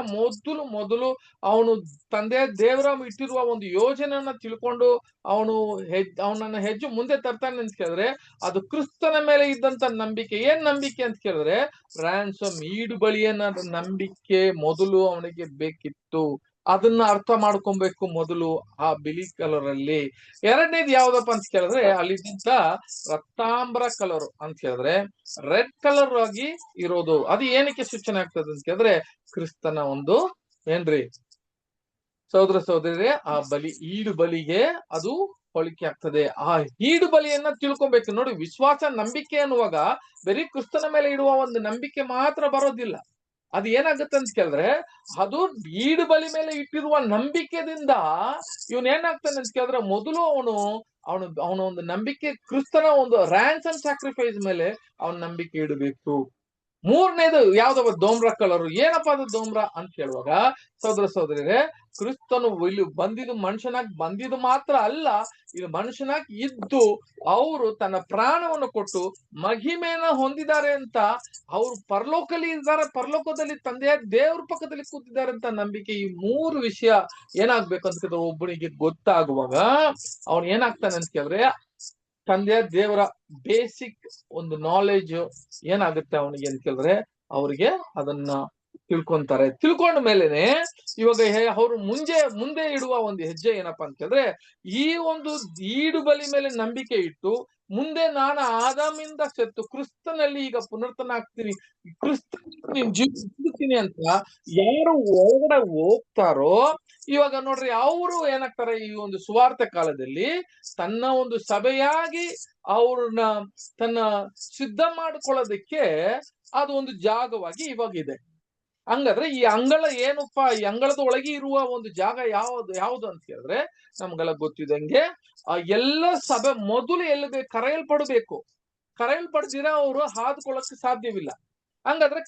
ಮೊದಲು ಅವನು ತಂದೆ ದೇವರ ಇಟ್ಟಿರುವ ಒಂದು ಯೋಜನೆಯನ್ನ ತಿಳ್ಕೊಂಡು ಅವನನ್ನ ಹೆಜ್ಜೆ ಮುಂದೆ ತರ್ತಾನೆ ಅಂತ ಕೇಳಿದ್ರೆ ಅದು ಕ್ರಿಸ್ತನ ಮೇಲೆ ಇದ್ದಂತ ನಂಬಿಕೆ. ಏನ್ ನಂಬಿಕೆ ಅಂತ ಕೇಳಿದ್ರೆ ರ್ಯಾನ್ಸಮ್, ಈಡು ಬಲಿಯನ್ನ ನಂಬಿಕೆ ಮೊದಲು ಅವನಿಗೆ ಬೇಕಿತ್ತು. ಅದನ್ನ ಅರ್ಥ ಮಾಡ್ಕೊಬೇಕು ಮೊದಲು ಆ ಬಿಳಿ ಕಲರ್ ಅಲ್ಲಿ. ಎರಡನೇದು ಯಾವ್ದಪ್ಪ ಅಂತ ಕೇಳಿದ್ರೆ ಅಲ್ಲಿದ್ದಂತ ರಕ್ತಾಂಬರ ಕಲರ್ ಅಂತ ಹೇಳಿದ್ರೆ ರೆಡ್ ಕಲರ್ ಆಗಿ ಇರೋದು. ಅದು ಏನಕ್ಕೆ ಸೂಚನೆ ಆಗ್ತದೆ ಅಂತ ಕೇಳಿದ್ರೆ ಕ್ರಿಸ್ತನ ಒಂದು ಏನ್ರಿ ಸಹೋದರ ಸಹೋದರಿಯರೇ, ಆ ಈಡು ಬಲಿಗೆ ಅದು ಹೋಲಿಕೆ ಆಗ್ತದೆ. ಆ ಈಡು ಬಲಿಯನ್ನ ತಿಳ್ಕೊಬೇಕು ನೋಡಿ. ವಿಶ್ವಾಸ ನಂಬಿಕೆ ಅನ್ನುವಾಗ ಬರೀ ಕ್ರಿಸ್ತನ ಮೇಲೆ ಇಡುವ ಒಂದು ನಂಬಿಕೆ ಮಾತ್ರ ಬರೋದಿಲ್ಲ. ಅದು ಏನಾಗುತ್ತೆ ಅಂತ ಕೇಳಿದ್ರೆ ಅದು ಈಡು ಬಲಿ ಮೇಲೆ ಇಟ್ಟಿರುವ ನಂಬಿಕೆದಿಂದ ಇವನ್ ಏನಾಗ್ತಾನೆ ಅಂತ ಕೇಳಿದ್ರೆ ಮೊದಲು ಅವನ ಒಂದು ನಂಬಿಕೆ ಕ್ರಿಸ್ತನ ಒಂದು ರ್ಯಾನ್ಸಮ್ ಸ್ಯಾಕ್ರಿಫೈಸ್ ಮೇಲೆ ಅವನ ನಂಬಿಕೆ ಇಡಬೇಕು. ಮೂರನೇದು ಯಾವ್ದಪ್ಪ? ಡೋಮ್ರ ಕಲರ್. ಏನಪ್ಪ ಅದು ಡೋಮ್ರ ಅಂತ ಹೇಳುವಾಗ ಸಹೋದರ ಸಹೋದರಿಯರೇ, ಕ್ರಿಸ್ತನು ಇಲ್ಲಿ ಮನುಷ್ಯನಾಗಿ ಬಂದಿದ್ದು ಮಾತ್ರ ಅಲ್ಲ, ಇದು ಮನುಷ್ಯನಾಗಿ ಇದ್ದು ಅವರು ತನ್ನ ಪ್ರಾಣವನ್ನು ಕೊಟ್ಟು ಮಹಿಮೆಯನ್ನ ಹೊಂದಿದ್ದಾರೆ ಅಂತ ಅವರು ಪರಲೋಕದಲ್ಲಿ ತಂದೆಯ ದೇವ್ರ ಪಕ್ಕದಲ್ಲಿ ಕೂತಿದ್ದಾರೆ ಅಂತ ನಂಬಿಕೆ. ಈ 3 ವಿಷಯ ಏನಾಗ್ಬೇಕು ಅಂತ ಕೇಳಿದ್ರೆ ಒಬ್ಬನಿಗೆ ಗೊತ್ತಾಗುವಾಗ ಅವನ್ ಏನಾಗ್ತಾನೆ ಅಂತ ಕೇಳಿದ್ರೆ ತಂದೆಯ ದೇವರ ಬೇಸಿಕ್ ಒಂದು ನಾಲೆಜ್ ಏನಾಗುತ್ತೆ ಅವನಿಗೆ ಅಂತ ಕೇಳಿದ್ರೆ ಅವ್ರಿಗೆ ಅದನ್ನ ತಿಳ್ಕೊಂತಾರೆ. ತಿಳ್ಕೊಂಡ ಮೇಲೆನೆ ಇವಾಗ ಅವರು ಮುಂದೆ ಇಡುವ ಒಂದು ಹೆಜ್ಜೆ ಏನಪ್ಪಾ ಅಂತ ಕೇಳಿದ್ರೆ ಈ ಒಂದು ಈಡು ಬಲಿ ಮೇಲೆ ನಂಬಿಕೆ ಇಟ್ಟು ಮುಂದೆ ನಾನು ಆದಾಮಿಂದ ಸತ್ತು ಕ್ರಿಸ್ತನಲ್ಲಿ ಈಗ ಪುನರ್ತನ ಆಗ್ತೀನಿ, ಕ್ರಿಸ್ತನಲ್ಲಿ ಜೀವಿಸ್ತೀನಿ ಅಂತ ಯಾರು ಒಳಗಡೆ ಹೋಗ್ತಾರೋ ಇವಾಗ ನೋಡ್ರಿ ಅವರು ಏನಾಗ್ತಾರೆ ಈ ಒಂದು ಸುವಾರ್ತೆ ಕಾಲದಲ್ಲಿ ತನ್ನ ಒಂದು ಸಭೆಯಾಗಿ ಅವ್ರನ್ನ ತನ್ನ ಸಿದ್ಧ ಮಾಡ್ಕೊಳ್ಳೋದಕ್ಕೆ ಅದು ಒಂದು ಜಾಗವಾಗಿ ಇವಾಗ ಇದೆ. ಹಂಗಾದ್ರೆ ಈ ಅಂಗಳ ಏನಪ್ಪಾ? ಈ ಅಂಗಳದ ಒಳಗೆ ಇರುವ ಒಂದು ಜಾಗ ಯಾವ್ದು ಅಂತ ಹೇಳಿದ್ರೆ ನಮ್ಗೆಲ್ಲ ಗೊತ್ತಿದಂಗೆ ಎಲ್ಲ ಸಭೆ ಮೊದಲು ಎಲ್ಲಿ ಕರೆಯಲ್ಪಡಬೇಕು. ಕರೆಯಲ್ಪಡ್ದಿರ ಅವರು ಹಾದ್ಕೊಳ್ಳಕ್ಕೆ ಸಾಧ್ಯವಿಲ್ಲ. ಹಂಗಾದ್ರೆ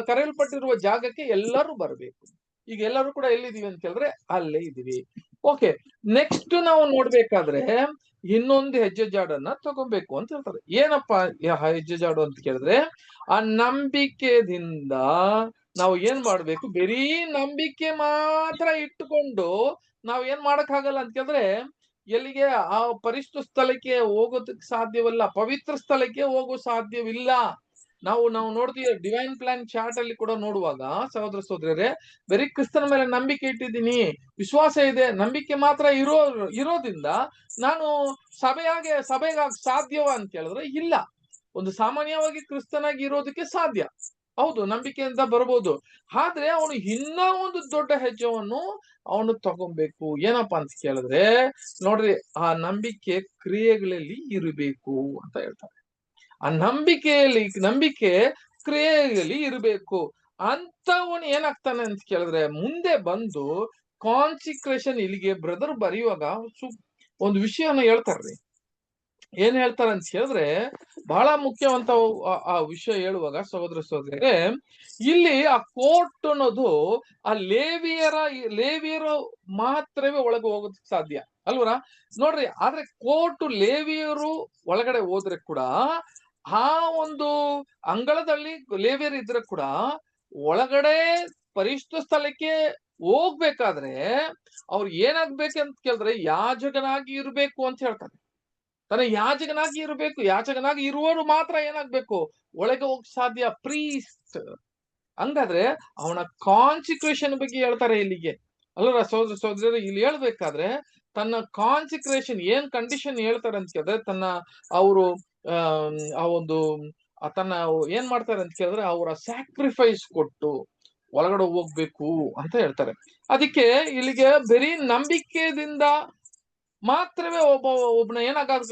ಕರೆಯಲ್ಪಟ್ಟಿರುವ ಜಾಗಕ್ಕೆ ಎಲ್ಲರೂ ಬರಬೇಕು. ಈಗ ಎಲ್ಲರೂ ಕೂಡ ಎಲ್ಲಿದೀವಿ ಅಂತ ಹೇಳಿದ್ರೆ ಅಲ್ಲೇ ಇದೀವಿ. ಓಕೆ, ನೆಕ್ಸ್ಟ್ ನಾವು ನೋಡ್ಬೇಕಾದ್ರೆ ಇನ್ನೊಂದು ಹೆಜ್ಜೆ ಜಾಡನ್ನ ತಗೋಬೇಕು ಅಂತ ಹೇಳ್ತಾರೆ. ಏನಪ್ಪಾ ಹೆಜ್ಜೆ ಜಾಡು ಅಂತ ಕೇಳಿದ್ರೆ ಆ ನಂಬಿಕೆದಿಂದ ನಾವು ಏನ್ ಮಾಡ್ಬೇಕು? ಬರೀ ನಂಬಿಕೆ ಮಾತ್ರ ಇಟ್ಟುಕೊಂಡು ನಾವ್ ಏನ್ ಮಾಡಕ್ ಆಗಲ್ಲ ಅಂತ ಕೇಳಿದ್ರೆ ಎಲ್ಲಿಗೆ ಆ ಪರಿಶುದ್ಧ ಸ್ಥಳಕ್ಕೆ ಹೋಗೋದಕ್ಕೆ ಸಾಧ್ಯವಿಲ್ಲ, ಪವಿತ್ರ ಸ್ಥಳಕ್ಕೆ ಹೋಗೋ ಸಾಧ್ಯವಿಲ್ಲ. ನಾವು ನೋಡ್ತೀವಿ ಡಿವೈನ್ ಪ್ಲಾನ್ ಚಾರ್ಟ್ ಅಲ್ಲಿ ಕೂಡ ನೋಡುವಾಗ ಸಹೋದರ ಸಹೋದರರೇ, ಬರೀ ಕ್ರಿಸ್ತನ ಮೇಲೆ ನಂಬಿಕೆ ಇಟ್ಟಿದ್ದೀನಿ, ವಿಶ್ವಾಸ ಇದೆ, ನಂಬಿಕೆ ಮಾತ್ರ ಇರೋದ್ರಿಂದ ನಾನು ಸಭೆಗೆ ಸಾಧ್ಯವ ಅಂತ ಕೇಳಿದ್ರೆ ಇಲ್ಲ. ಒಂದು ಸಾಮಾನ್ಯವಾಗಿ ಕ್ರಿಸ್ತನಾಗಿ ಇರೋದಕ್ಕೆ ಸಾಧ್ಯ, ಹೌದು, ನಂಬಿಕೆಯಿಂದ ಬರ್ಬೋದು. ಆದ್ರೆ ಅವನು ಇನ್ನ ಒಂದು ದೊಡ್ಡ ಹೆಜ್ಜೆಯನ್ನು ಅವನು ತಗೊಬೇಕು. ಏನಪ್ಪಾ ಅಂತ ಕೇಳಿದ್ರೆ ನೋಡ್ರಿ, ಆ ನಂಬಿಕೆ ಕ್ರಿಯೆಗಳಲ್ಲಿ ಇರಬೇಕು ಅಂತ ಹೇಳ್ತಾರೆ. ಆ ನಂಬಿಕೆ ಕ್ರಿಯೆಯಲ್ಲಿ ಇರಬೇಕು. ಅಂತವನು ಏನಾಗ್ತಾನೆ ಅಂತ ಕೇಳಿದ್ರೆ ಮುಂದೆ ಬಂದು ಕಾನ್ಸಿಕ್ರೇಷನ್, ಇಲ್ಲಿಗೆ ಬ್ರದರ್ ಬರೆಯುವಾಗ ಒಂದು ವಿಷಯನ ಹೇಳ್ತಾರ್ರಿ. ಏನ್ ಹೇಳ್ತಾರೆ ಅಂತ ಹೇಳಿದ್ರೆ ಬಹಳ ಮುಖ್ಯವಂತ ಆ ವಿಷಯ ಹೇಳುವಾಗ ಸಹೋದರ ಸಹೋದರಿಯರೇ, ಇಲ್ಲಿ ಆ ಕೋರ್ಟ್ ಅನ್ನೋದು ಆ ಲೇವಿಯರು ಮಾತ್ರವೇ ಒಳಗೆ ಹೋಗೋದಕ್ಕೆ ಸಾಧ್ಯ ಅಲ್ವರ ನೋಡ್ರಿ. ಆದ್ರೆ ಕೋರ್ಟ್ ಲೇವಿಯರು ಒಳಗಡೆ ಹೋದ್ರೆ ಕೂಡ ಆ ಒಂದು ಅಂಗಳದಲ್ಲಿ ಲೇವಿಯರ್ ಇದ್ರೆ ಕೂಡ ಒಳಗಡೆ ಪರಿಶುದ್ಧ ಸ್ಥಳಕ್ಕೆ ಹೋಗ್ಬೇಕಾದ್ರೆ ಅವ್ರು ಏನಾಗ್ಬೇಕಂತ ಕೇಳಿದ್ರೆ ಯಾಜಕನಾಗಿ ಇರ್ಬೇಕು ಅಂತ ಹೇಳ್ತಾರೆ. ತನ್ನ ಯಾಜಕನಾಗಿ ಇರಬೇಕು. ಯಾಜಕನಾಗಿ ಇರುವವರು ಮಾತ್ರ ಏನಾಗ್ಬೇಕು? ಒಳಗೆ ಹೋಗ್ ಸಾಧ್ಯ, ಪ್ರೀಸ್ಟ್. ಹಂಗಾದ್ರೆ ಅವನ ಕಾನ್ಸಿಕ್ರೇಷನ್ ಬಗ್ಗೆ ಹೇಳ್ತಾರೆ ಇಲ್ಲಿಗೆ ಅಲ್ವರ ಸಹೋದರ ಸಹೋದರರು. ಇಲ್ಲಿ ಹೇಳ್ಬೇಕಾದ್ರೆ ತನ್ನ ಕಾನ್ಸಿಕ್ರೇಷನ್ ಏನ್ ಕಂಡೀಷನ್ ಹೇಳ್ತಾರೆ ಅಂತ ಕೇಳಿದ್ರೆ ತನ್ನ ಅವರು ಆ ಒಂದು ತನ್ನ ಏನ್ ಮಾಡ್ತಾರೆ ಅಂತ ಕೇಳಿದ್ರೆ ಅವರ ಸ್ಯಾಕ್ರಿಫೈಸ್ ಕೊಟ್ಟು ಒಳಗಡೆ ಹೋಗ್ಬೇಕು ಅಂತ ಹೇಳ್ತಾರೆ. ಅದಕ್ಕೆ ಇಲ್ಲಿಗೆ ಬರೀ ನಂಬಿಕೆದಿಂದ ಮಾತ್ರವೇ ಒಬ್ಬನ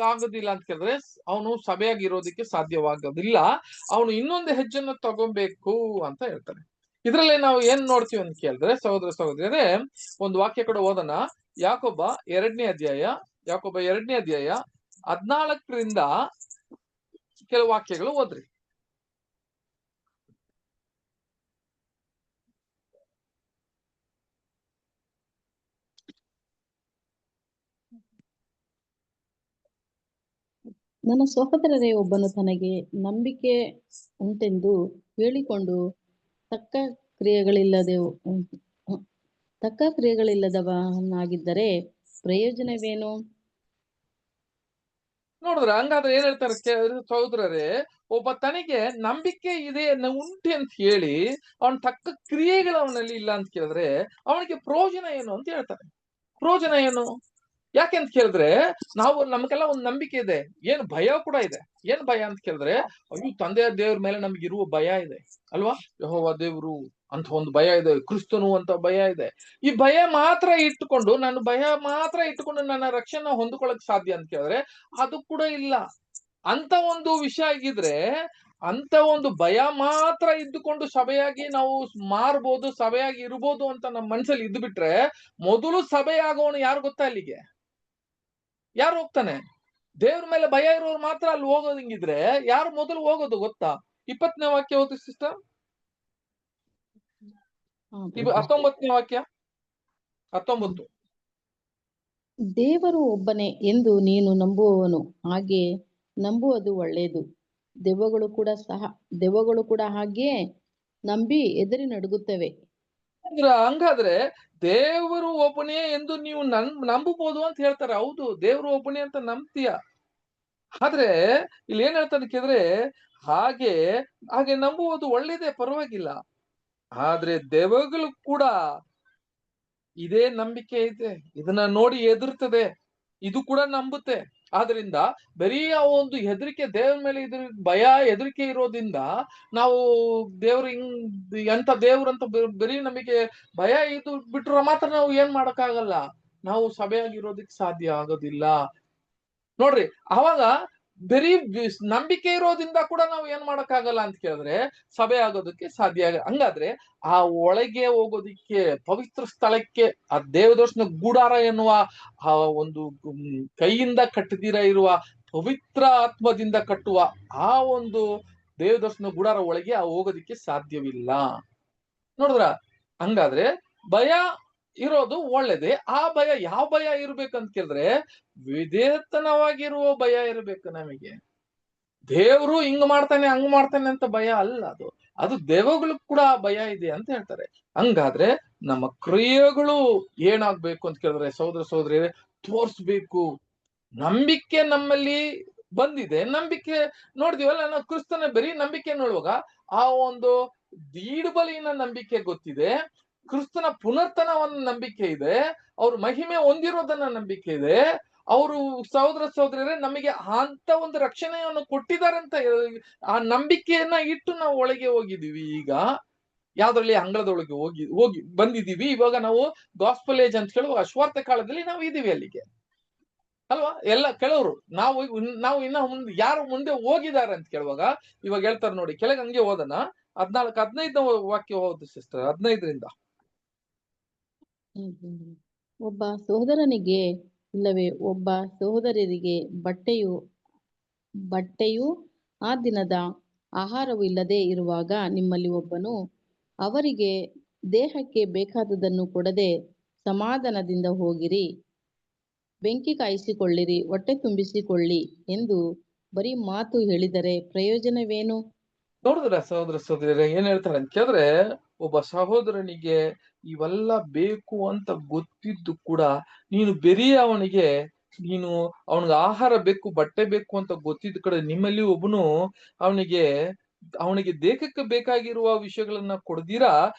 ಆಗೋದಿಲ್ಲ ಅಂತ ಕೇಳಿದ್ರೆ ಅವನು ಸಭೆಯಾಗಿ ಇರೋದಕ್ಕೆ ಸಾಧ್ಯವಾಗೋದಿಲ್ಲ. ಅವನು ಇನ್ನೊಂದು ಹೆಜ್ಜೆಯನ್ನು ತಗೊಬೇಕು ಅಂತ ಹೇಳ್ತಾರೆ. ಇದ್ರಲ್ಲಿ ನಾವು ಏನ್ ನೋಡ್ತೀವಿ ಅಂತ ಕೇಳಿದ್ರೆ ಸಹೋದರ ಸಹೋದರಿಯರೇ, ಒಂದು ವಾಕ್ಯ ಕೂಡ ಓದೋಣ. ಯಾಕೊಬ್ಬ 2ನೇ ಅಧ್ಯಾಯ 14ರಿಂದ ಕೆಲವು ವಾಕ್ಯಗಳು ಓದ್ರಿ. ನನ್ನ ಸಹೋದರರೇ, ಒಬ್ಬನು ತನಗೆ ನಂಬಿಕೆ ಉಂಟೆಂದು ಹೇಳಿಕೊಂಡು ತಕ್ಕ ಕ್ರಿಯೆಗಳಿಲ್ಲದವನಾಗಿದ್ದರೆ ಪ್ರಯೋಜನವೇನು? ನೋಡಿದ್ರ ಹಂಗಾದ್ರೆ ಏನ್ ಹೇಳ್ತಾರೆ ಸಹೋದರರೇ, ಒಬ್ಬ ತನಗೆ ನಂಬಿಕೆ ಇದೆ ಉಂಟು ಅಂತ ಹೇಳಿ ಅವನ ತಕ್ಕ ಕ್ರಿಯೆಗಳು ಅವನಲ್ಲಿ ಇಲ್ಲ ಅಂತ ಕೇಳಿದ್ರೆ ಅವನಿಗೆ ಪ್ರಯೋಜನ ಏನು ಅಂತ ಹೇಳ್ತಾರೆ. ಪ್ರಯೋಜನ ಏನು? ಯಾಕೆ ಅಂತ ಕೇಳಿದ್ರೆ ನಮ್ಗೆಲ್ಲ ಒಂದು ನಂಬಿಕೆ ಇದೆ, ಏನ್ ಭಯ ಕೂಡ ಇದೆ. ಏನ್ ಭಯ ಅಂತ ಕೇಳಿದ್ರೆ, ಅಯ್ಯೋ ತಂದೆಯ ದೇವ್ರ ಮೇಲೆ ನಮ್ಗೆ ಇರುವ ಭಯ ಇದೆ ಅಲ್ವಾ, ಯೆಹೋವ ದೇವ್ರು ಅಂತ ಒಂದು ಭಯ ಇದೆ, ಕ್ರಿಸ್ತನು ಅಂತ ಭಯ ಇದೆ. ಈ ಭಯ ಮಾತ್ರ ಇಟ್ಟುಕೊಂಡು ನನ್ನ ರಕ್ಷಣೆ ಹೊಂದ್ಕೊಳಕ್ ಸಾಧ್ಯ ಅಂತ ಕೇಳಿದ್ರೆ ಅದು ಕೂಡ ಇಲ್ಲ. ಅಂತ ಒಂದು ವಿಷಯ ಆಗಿದ್ರೆ, ಅಂತ ಒಂದು ಭಯ ಮಾತ್ರ ಇದ್ದುಕೊಂಡು ಸಭೆಯಾಗಿ ನಾವು ಮಾರ್ಬೋದು, ಸಭೆಯಾಗಿ ಇರ್ಬೋದು ಅಂತ ನಮ್ಮ ಮನ್ಸಲ್ಲಿ ಇದ್ದು ಬಿಟ್ರೆ, ಮೊದಲು ಸಭೆಯಾಗೋನು ಯಾರು ಗೊತ್ತಾ? ಅಲ್ಲಿಗೆ ಯಾರು ಹೋಗ್ತಾನೆ? ದೇವ್ರ ಮೇಲೆ ಭಯ ಇರೋರು ಮಾತ್ರ ಅಲ್ಲಿ ಹೋಗೋದಂಗಿದ್ರೆ ಯಾರು ಮೊದಲು ಹೋಗೋದು ಗೊತ್ತಾ? 20ನೇ ವಾಕ್ಯ ಓದಿ ಸಿಸ್ಟರ್. 19ನೇ ವಾಕ್ಯ 19. ದೇವರು ಒಬ್ಬನೇ ಎಂದು ನೀನು ನಂಬುವವನು ಹಾಗೆ ನಂಬುವುದು ಒಳ್ಳೆಯದು. ದೆವ್ವಗಳು ಕೂಡ ಹಾಗೆಯೇ ನಂಬಿ ಹೆದರಿ ನಡುಗುತ್ತವೆ. ಹಂಗಾದ್ರೆ ದೇವರು ಒಬ್ಬನೇ ಎಂದು ನೀವು ನಂಬಬಹುದು ಅಂತ ಹೇಳ್ತಾರೆ. ಹೌದು, ದೇವರು ಒಬ್ಬನೇ ಅಂತ ನಂಬ್ತೀಯ. ಆದ್ರೆ ಇಲ್ಲಿ ಏನ್ ಹೇಳ್ತಾನೆ ಕೇಳಿದ್ರೆ, ಹಾಗೆ ನಂಬುವುದು ಒಳ್ಳೇದೇ, ಪರವಾಗಿಲ್ಲ. ಆದ್ರೆ ದೆವ್ವಗಳು ಕೂಡ ಇದೇ ನಂಬಿಕೆ ಇದೆ, ಇದನ್ನ ನೋಡಿ ಹೆದರ್ತದೆ, ಇದು ಕೂಡ ನಂಬುತ್ತೆ. ಆದ್ರಿಂದ ಬರೀ ಆ ಒಂದು ಹೆದರಿಕೆ, ದೇವ್ರ ಮೇಲೆ ಭಯ ಹೆದರಿಕೆ ಇರೋದ್ರಿಂದ ನಾವು ದೇವ್ರ ಎಂತ ದೇವ್ರಂತ ಬರೀ ನಮಗೆ ಭಯ ಇದು ಬಿಟ್ರೆ ಮಾತ್ರ ನಾವು ಏನ್ ಮಾಡಕ್ಕಾಗಲ್ಲ, ನಾವು ಸಭೆಯಾಗಿರೋದಕ್ಕೆ ಸಾಧ್ಯ ಆಗೋದಿಲ್ಲ. ನೋಡ್ರಿ, ಅವಾಗ ಬರೀ ನಂಬಿಕೆ ಇರೋದ್ರಿಂದ ಕೂಡ ನಾವು ಏನ್ ಮಾಡಕ್ಕಾಗಲ್ಲ ಅಂತ ಕೇಳಿದ್ರೆ ಸಭೆ ಆಗೋದಕ್ಕೆ ಸಾಧ್ಯ ಹಂಗಾದ್ರೆ ಆ ಒಳಗೆ ಹೋಗೋದಿಕ್ಕೆ, ಪವಿತ್ರ ಸ್ಥಳಕ್ಕೆ, ಆ ದೇವದರ್ಶನ ಗೂಡಾರ ಎನ್ನುವ ಆ ಒಂದು ಕೈಯಿಂದ ಕಟ್ಟದಿರ ಇರುವ ಪವಿತ್ರ ಆತ್ಮದಿಂದ ಕಟ್ಟುವ ಆ ಒಂದು ದೇವದರ್ಶನ ಗೂಡಾರ ಒಳಗೆ ಹೋಗೋದಿಕ್ಕೆ ಸಾಧ್ಯವಿಲ್ಲ. ನೋಡಿದ್ರ? ಹಂಗಾದ್ರೆ ಭಯ ಇರೋದು ಒಳ್ಳೇದೇ. ಆ ಭಯ ಯಾವ ಭಯ ಇರ್ಬೇಕಂತ ಕೇಳಿದ್ರೆ ವಿಧೇಯತನವಾಗಿರುವ ಭಯ ಇರಬೇಕು ನಮಗೆ. ದೇವ್ರು ಹಿಂಗ್ ಮಾಡ್ತಾನೆ ಹಂಗ್ ಮಾಡ್ತಾನೆ ಅಂತ ಭಯ ಅಲ್ಲ, ಅದು ದೆವ್ವಗಳು ಕೂಡ ಭಯ ಇದೆ ಅಂತ ಹೇಳ್ತಾರೆ. ಹಂಗಾದ್ರೆ ನಮ್ಮ ಕ್ರಿಯೆಗಳು ಏನಾಗ್ಬೇಕು ಅಂತ ಕೇಳಿದ್ರೆ ಸಹೋದರ ಸಹೋದರಿ ತೋರ್ಸ್ಬೇಕು. ನಂಬಿಕೆ ನಮ್ಮಲ್ಲಿ ಬಂದಿದೆ, ನಂಬಿಕೆ ನೋಡಿದಿವಲ್ಲ, ನಾವು ಕ್ರಿಸ್ತನ ಬರೀ ನಂಬಿಕೆ ನೋಡುವಾಗ ಆ ಒಂದು ದೀಡುಬಲಿನ ನಂಬಿಕೆ ಗೊತ್ತಿದೆ, ಕ್ರಿಸ್ತನ ಪುನರ್ತನವನ್ನ ನಂಬಿಕೆ ಇದೆ, ಅವ್ರ ಮಹಿಮೆ ಹೊಂದಿರೋದನ್ನ ನಂಬಿಕೆ ಇದೆ, ಅವರು ಸಹೋದರ ಸಹೋದರಿಯರೇ ನಮಗೆ ಅಂತ ಒಂದು ರಕ್ಷಣೆಯನ್ನು ಕೊಟ್ಟಿದಾರಂತ ಆ ನಂಬಿಕೆಯನ್ನ ಇಟ್ಟು ನಾವು ಒಳಗೆ ಹೋಗಿದೀವಿ. ಈಗ ಯಾವ್ದ್ರಲ್ಲಿ ಅಂಗಳದೊಳಗೆ ಹೋಗಿ ಬಂದಿದೀವಿ. ಇವಾಗ ನಾವು ಗಾಸ್ಪಲ್ ಏಜ್ ಅಂತ ಹೇಳುವ ಸ್ವಾರ್ಥ ಕಾಲದಲ್ಲಿ ನಾವು ಇದೀವಿ ಅಲ್ಲಿಗೆ ಅಲ್ವಾ? ಎಲ್ಲ ಕೆಲವರು ನಾವು ಇನ್ನ ಮುಂದೆ ಯಾರು ಮುಂದೆ ಹೋಗಿದ್ದಾರೆ ಅಂತ ಕೇಳುವಾಗ ಇವಾಗ ಹೇಳ್ತಾರೆ ನೋಡಿ, ಕೆಳಗೆ ಹಂಗೆ ಓದೋಣ. 14-15 ವಾಕ್ಯ ಓದು ಸಿಸ್ಟರ್. 15ರಿಂದ. ಒಬ್ಬ ಸಹೋದರನಿಗೆ ಇಲ್ಲವೇ ಒಬ್ಬ ಸಹೋದರರಿಗೆ ಬಟ್ಟೆಯು ಆ ದಿನದ ಆಹಾರವು ಇಲ್ಲದೆ ಇರುವಾಗ ನಿಮ್ಮಲ್ಲಿ ಒಬ್ಬನು ಅವರಿಗೆ ದೇಹಕ್ಕೆ ಬೇಕಾದುದನ್ನು ಕೊಡದೆ ಸಮಾಧಾನದಿಂದ ಹೋಗಿರಿ, ಬೆಂಕಿ ಕಾಯಿಸಿಕೊಳ್ಳಿರಿ, ಹೊಟ್ಟೆ ತುಂಬಿಸಿಕೊಳ್ಳಿ ಎಂದು ಬರೀ ಮಾತು ಹೇಳಿದರೆ ಪ್ರಯೋಜನವೇನು? ನೋಡಿದ್ರ ಸಹೋದರ ಸಹೋದರಿಯರೇ ಏನ್ ಹೇಳ್ತಾರೆ ಅಂತ ಕೇಳಿದ್ರೆ, ಒಬ್ಬ ಸಹೋದರನಿಗೆ ಇವೆಲ್ಲ ಬೇಕು ಅಂತ ಗೊತ್ತಿದ್ದು ಕೂಡ ನೀನು ಬರೀ ಅವನಿಗೆ ಆಹಾರ ಬೇಕು, ಬಟ್ಟೆ ಬೇಕು ಅಂತ ಗೊತ್ತಿದ್ದ ಕಡೆ ನಿಮ್ಮಲ್ಲಿ ಒಬ್ಬನು ಅವನಿಗೆ ದೇಹಕ್ಕೆ ಬೇಕಾಗಿರುವ ವಿಷಯಗಳನ್ನ ಕೊಡ್ದಿರಾ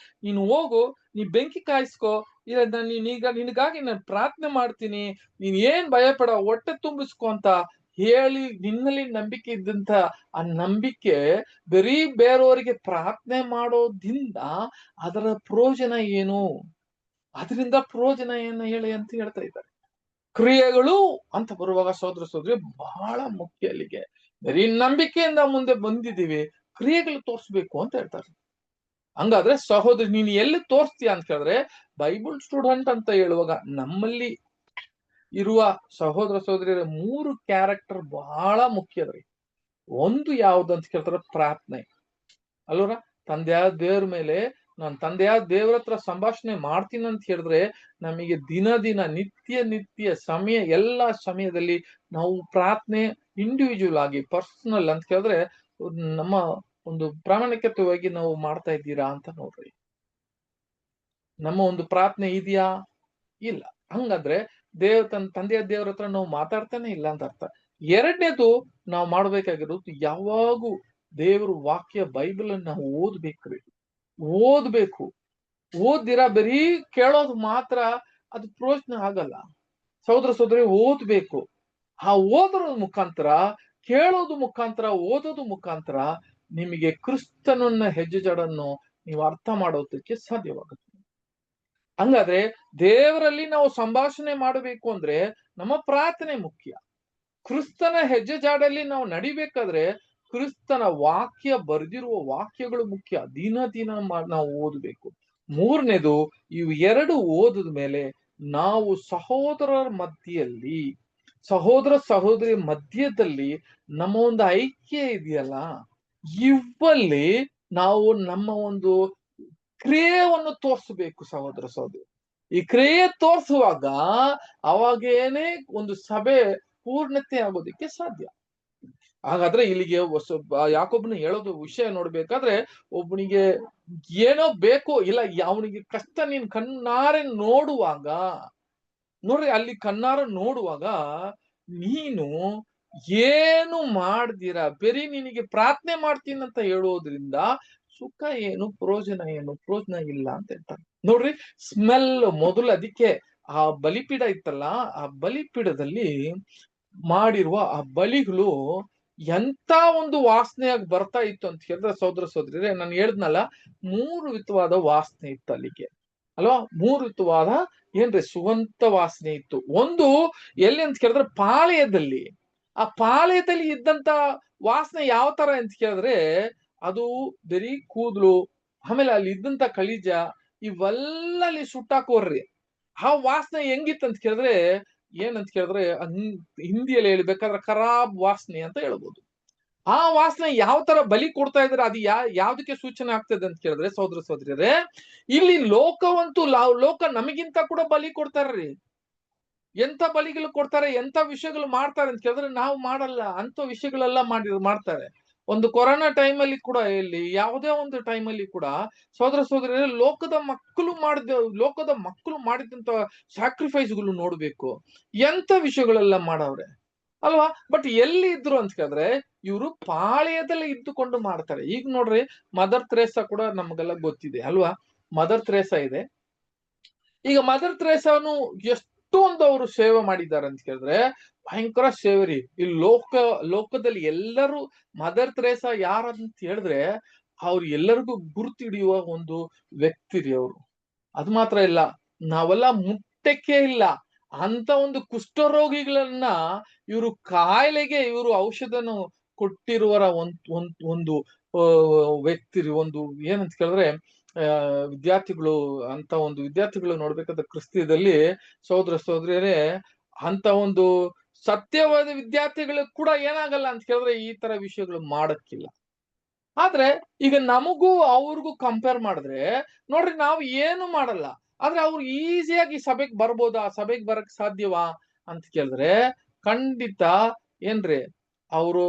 ನೀನು ಹೋಗು, ನೀ ಬೆಂಕಿ ಕಾಯಿಸ್ಕೋ, ನಿನಗಾಗಿ ನಾನು ಪ್ರಾರ್ಥನೆ ಮಾಡ್ತೀನಿ, ನೀನ್ ಏನ್ ಭಯಪಡ, ಹೊಟ್ಟೆ ತುಂಬಿಸ್ಕೊ ಅಂತ ಹೇಳಿ ನಿನ್ನಲ್ಲಿ ನಂಬಿಕೆ ಇದ್ದಂತ ಆ ನಂಬಿಕೆ ಬರೀ ಬೇರೆಯವರಿಗೆ ಪ್ರಾರ್ಥನೆ ಮಾಡೋದ್ರಿಂದ ಅದರ ಪ್ರಯೋಜನ ಏನು? ಅದರಿಂದ ಪ್ರಯೋಜನ ಏನು ಹೇಳಿ ಅಂತ ಹೇಳ್ತಾ ಇದ್ದಾರೆ. ಕ್ರಿಯೆಗಳು ಅಂತ ಬರುವಾಗ ಸಹೋದರ ಸಹೋದರಿ ಬಹಳ ಮುಖ್ಯ. ಅಲ್ಲಿಗೆ ಬರೀ ನಂಬಿಕೆಯಿಂದ ಮುಂದೆ ಬಂದಿದ್ದೀವಿ, ಕ್ರಿಯೆಗಳು ತೋರಿಸ್ಬೇಕು ಅಂತ ಹೇಳ್ತಾರೆ. ಹಂಗಾದ್ರೆ ಸಹೋದರಿ ನೀನು ಎಲ್ಲಿ ತೋರಿಸ್ತೀಯ ಅಂತ ಕೇಳಿದ್ರೆ, ಬೈಬಲ್ ಸ್ಟೂಡೆಂಟ್ ಅಂತ ಹೇಳುವಾಗ ನಮ್ಮಲ್ಲಿ ಇರುವ ಸಹೋದರ ಸಹೋದರಿಯರ 3 ಕ್ಯಾರೆಕ್ಟರ್ ಬಹಳ ಮುಖ್ಯದ್ರಿ. ಒಂದು ಯಾವ್ದು ಅಂತ ಕೇಳ್ತಾರೆ, ಪ್ರಾರ್ಥನೆ ಅಲ್ವರ. ತಂದೆಯಾದ ದೇವ್ರ ಮೇಲೆ ನಾನು ತಂದೆಯಾದ ದೇವ್ರ ಹತ್ರ ಸಂಭಾಷಣೆ ಮಾಡ್ತೀನಿ ಅಂತ ಹೇಳಿದ್ರೆ, ನಮಗೆ ದಿನ ನಿತ್ಯ ಸಮಯ, ಎಲ್ಲಾ ಸಮಯದಲ್ಲಿ ನಾವು ಪ್ರಾರ್ಥನೆ ಇಂಡಿವಿಜುವಲ್ ಆಗಿ ಪರ್ಸನಲ್ ಅಂತ ಕೇಳಿದ್ರೆ ನಮ್ಮ ಒಂದು ಪ್ರಾಮಾಣಿಕತೆಯಾಗಿ ನಾವು ಮಾಡ್ತಾ ಇದ್ದೀರಾ ಅಂತ ನೋಡ್ರಿ. ನಮ್ಮ ಒಂದು ಪ್ರಾರ್ಥನೆ ಇದೆಯಾ? ಇಲ್ಲ. ಹಂಗಂದ್ರೆ ತಂದೆಯ ದೇವ್ರ ಹತ್ರ ನಾವು ಮಾತಾಡ್ತಾನೆ ಇಲ್ಲ ಅಂತ ಅರ್ಥ. ಎರಡನೇದು ನಾವು ಮಾಡ್ಬೇಕಾಗಿರೋದು, ಯಾವಾಗೂ ದೇವ್ರ ವಾಕ್ಯ ಬೈಬಲ್ ಅನ್ನ ನಾವು ಓದ್ಬೇಕು. ಓದಿರ ಬರೀ ಕೇಳೋದು ಮಾತ್ರ ಅದು ಪ್ರಯೋಜನ ಆಗಲ್ಲ ಸಹೋದರ ಸಹೋದರಿ. ಓದ್ಬೇಕು. ಆ ಓದೋದ್ರ ಮುಖಾಂತರ, ಕೇಳೋದು ಮುಖಾಂತರ, ಓದೋದು ಮುಖಾಂತರ ನಿಮಗೆ ಕ್ರಿಸ್ತನನ್ನ ಹೆಜ್ಜೆಜಡನ್ನು ನೀವು ಅರ್ಥ ಮಾಡೋದಕ್ಕೆ ಸಾಧ್ಯವಾಗುತ್ತೆ. ಹಂಗಾದ್ರೆ ದೇವರಲ್ಲಿ ನಾವು ಸಂಭಾಷಣೆ ಮಾಡಬೇಕು ಅಂದ್ರೆ ನಮ್ಮ ಪ್ರಾರ್ಥನೆ ಮುಖ್ಯ. ಕ್ರಿಸ್ತನ ಹೆಜ್ಜೆ ಜಾಡಲ್ಲಿ ನಾವು ನಡಿಬೇಕಾದ್ರೆ ಕ್ರಿಸ್ತನ ವಾಕ್ಯ, ಬರೆದಿರುವ ವಾಕ್ಯಗಳು ಮುಖ್ಯ. ದಿನ ನಾವು ಓದಬೇಕು. ಮೂರನೇದು, ಇವು ಎರಡು ಓದಿದ ಮೇಲೆ ನಾವು ಸಹೋದರ ಸಹೋದರಿ ಮಧ್ಯದಲ್ಲಿ ನಮ್ಮ ಒಂದು ಐಕ್ಯ ಇದೆಯಲ್ಲ, ಇವಲ್ಲಿ ನಾವು ನಮ್ಮ ಒಂದು ಕ್ರಿಯೆಯನ್ನು ತೋರಿಸಬೇಕು ಸಹೋದರ ಸಹೋದರಿ. ಈ ಕ್ರಿಯೆ ತೋರಿಸುವಾಗ ಅವಾಗೇನೆ ಒಂದು ಸಭೆ ಪೂರ್ಣತೆ ಆಗೋದಿಕ್ಕೆ ಸಾಧ್ಯ. ಹಾಗಾದ್ರೆ ಇಲ್ಲಿಗೆ ಯಾಕೊಬ್ಬನ ಹೇಳೋದು ವಿಷಯ ನೋಡ್ಬೇಕಾದ್ರೆ, ಒಬ್ಬನಿಗೆ ಏನೋ ಬೇಕು ಇಲ್ಲ, ಅವನಿಗೆ ಕಷ್ಟ ನೀನ್ ಕಣ್ಣಾರೆ ನೋಡುವಾಗ ನೋಡ್ರಿ, ಅಲ್ಲಿ ಕಣ್ಣಾರ ನೋಡುವಾಗ ನೀನು ಏನು ಮಾಡ್ದಿರ ಬರೀ ನಿನಗೆ ಪ್ರಾರ್ಥನೆ ಮಾಡ್ತೀನಿ ಅಂತ ಹೇಳೋದ್ರಿಂದ ಸುಖ ಏನು, ಪ್ರಯೋಜನ ಇಲ್ಲ ಅಂತ ಹೇಳ್ತಾರೆ ನೋಡ್ರಿ. ಸ್ಮೆಲ್ ಮೊದಲು, ಅದಕ್ಕೆ ಆ ಬಲಿಪೀಡ ಇತ್ತಲ್ಲ, ಆ ಬಲಿಪೀಡದಲ್ಲಿ ಮಾಡಿರುವ ಆ ಬಲಿಗಳು ಎಂತ ಒಂದು ವಾಸನೆಯಾಗಿ ಬರ್ತಾ ಇತ್ತು ಅಂತ ಹೇಳಿದ್ರೆ ಸಹೋದರ ಸಹೋದರಿ, ನಾನು ಹೇಳಿದ್ನಲ್ಲ 3 ವಿಧವಾದ ವಾಸನೆ ಇತ್ತು ಅಲ್ಲಿಗೆ ಅಲ್ವಾ. 3 ವಿಧವಾದ ಏನ್ರಿ ಸುಗಂಧ ವಾಸನೆ ಇತ್ತು. ಒಂದು ಎಲ್ಲಿ ಅಂತ ಕೇಳಿದ್ರೆ ಪಾಳೆಯದಲ್ಲಿ. ಆ ಪಾಳೆಯದಲ್ಲಿ ಇದ್ದಂತ ವಾಸನೆ ಯಾವ ತರ ಅಂತ ಕೇಳಿದ್ರೆ, ಅದು ಬರೀ ಕೂದಲು, ಆಮೇಲೆ ಅಲ್ಲಿ ಇದ್ದಂತ ಕಳಿಜ, ಇವೆಲ್ಲ ಅಲ್ಲಿ ಸುಟ್ಟಾಕೋರ್ರಿ. ಆ ವಾಸನೆ ಹೆಂಗಿತ್ತು ಅಂತ ಕೇಳಿದ್ರೆ, ಏನಂತ ಕೇಳಿದ್ರೆ ಹಿಂದಿಯಲ್ಲಿ ಹೇಳ್ಬೇಕಾದ್ರೆ ಖರಾಬ್ ವಾಸನೆ ಅಂತ ಹೇಳ್ಬೋದು. ಆ ವಾಸನೆ ಯಾವ ತರ ಬಲಿ ಕೊಡ್ತಾ ಇದ್ರೆ ಅದು ಯಾವ್ದಕ್ಕೆ ಸೂಚನೆ ಆಗ್ತದೆ ಅಂತ ಕೇಳಿದ್ರೆ ಸಹೋದರ ಸಹೋದರಿಯರೇ, ಇಲ್ಲಿ ಲೋಕವಂತೂ ಲೋಕ ನಮಗಿಂತ ಕೂಡ ಬಲಿ ಕೊಡ್ತಾರ್ರಿ. ಎಂತ ಬಲಿಗಳು ಕೊಡ್ತಾರೆ, ಎಂತ ವಿಷಯಗಳು ಮಾಡ್ತಾರೆ ಅಂತ ಕೇಳಿದ್ರೆ ನಾವು ಮಾಡಲ್ಲ. ಅಂತ ವಿಷಯಗಳೆಲ್ಲ ಮಾಡ್ತಾರೆ. ಒಂದು ಕೊರೋನಾ ಟೈಮಲ್ಲಿ ಕೂಡ, ಇಲ್ಲಿ ಯಾವುದೇ ಒಂದು ಟೈಮಲ್ಲಿ ಕೂಡ ಸಹೋದರ ಸಹೋದರಿಯರೇ, ಲೋಕದ ಮಕ್ಕಳು ಮಾಡಿದಂತ ಸ್ಯಾಕ್ರಿಫೈಸ್ಗಳು ನೋಡ್ಬೇಕು. ಎಂತ ವಿಷಯಗಳೆಲ್ಲ ಮಾಡವ್ರೆ ಅಲ್ವಾ. ಬಟ್ ಎಲ್ಲಿ ಇದ್ರು ಅಂತ ಕೇಳಿದ್ರೆ ಇವರು ಪಾಳ್ಯದಲ್ಲಿ ಇದ್ದುಕೊಂಡು ಮಾಡ್ತಾರೆ. ಈಗ ನೋಡ್ರಿ, ಮದರ್ ತೆರೇಸಾ ಕೂಡ ನಮ್ಗೆಲ್ಲ ಗೊತ್ತಿದೆ ಅಲ್ವಾ. ಮದರ್ ತೆರೇಸಾ ಇದೆ. ಈಗ ಮದರ್ ತೆರೇಸಾನು ಎಷ್ಟೊಂದು ಅವರು ಸೇವೆ ಮಾಡಿದ್ದಾರೆ ಅಂತ ಕೇಳಿದ್ರೆ ಭಯಂಕರ ಸೇವೆ ರೀ. ಈ ಲೋಕದಲ್ಲಿ ಎಲ್ಲರೂ ಮದರ್ ತೆರೇಸಾ ಯಾರಂತ ಹೇಳಿದ್ರೆ ಅವ್ರು ಎಲ್ಲರಿಗೂ ಗುರುತು ಹಿಡಿಯುವ ಒಂದು ವ್ಯಕ್ತಿ ರೀ ಅವರು. ಅದು ಮಾತ್ರ ಇಲ್ಲ, ನಾವೆಲ್ಲ ಮುಟ್ಟಕ್ಕೆ ಇಲ್ಲ ಅಂತ ಒಂದು ಕುಷ್ಠರೋಗಿಗಳನ್ನ ಇವರು ಕಾಯಿಲೆಗೆ ಇವರು ಔಷಧನ ಕೊಟ್ಟಿರುವರ ಒಂದು ವ್ಯಕ್ತಿ ರೀ. ಒಂದು ಏನಂತ ಕೇಳಿದ್ರೆ ವಿದ್ಯಾರ್ಥಿಗಳು ಅಂತ ಒಂದು ವಿದ್ಯಾರ್ಥಿಗಳು ನೋಡ್ಬೇಕಾದ್ರೆ ಕ್ರಿಸ್ತಿಯದಲ್ಲಿ ಸಹೋದರ ಸಹೋದರಿಯರೇ, ಅಂತ ಒಂದು ಸತ್ಯವಾದ ವಿದ್ಯಾರ್ಥಿಗಳು ಕೂಡ ಏನಾಗಲ್ಲ ಅಂತ ಕೇಳಿದ್ರೆ ಈ ತರ ವಿಷಯಗಳು ಮಾಡಕ್ಕಿಲ್ಲ. ಆದ್ರೆ ಈಗ ನಮಗೂ ಅವ್ರಿಗೂ ಕಂಪೇರ್ ಮಾಡಿದ್ರೆ ನೋಡ್ರಿ, ನಾವು ಏನು ಮಾಡಲ್ಲ. ಆದ್ರೆ ಅವ್ರು ಈಸಿಯಾಗಿ ಸಭೆಗೆ ಬರ್ಬೋದಾ, ಸಭೆಗೆ ಬರಕ್ ಸಾಧ್ಯವಾ ಅಂತ ಕೇಳಿದ್ರೆ ಖಂಡಿತ ಏನ್ರಿ, ಅವರು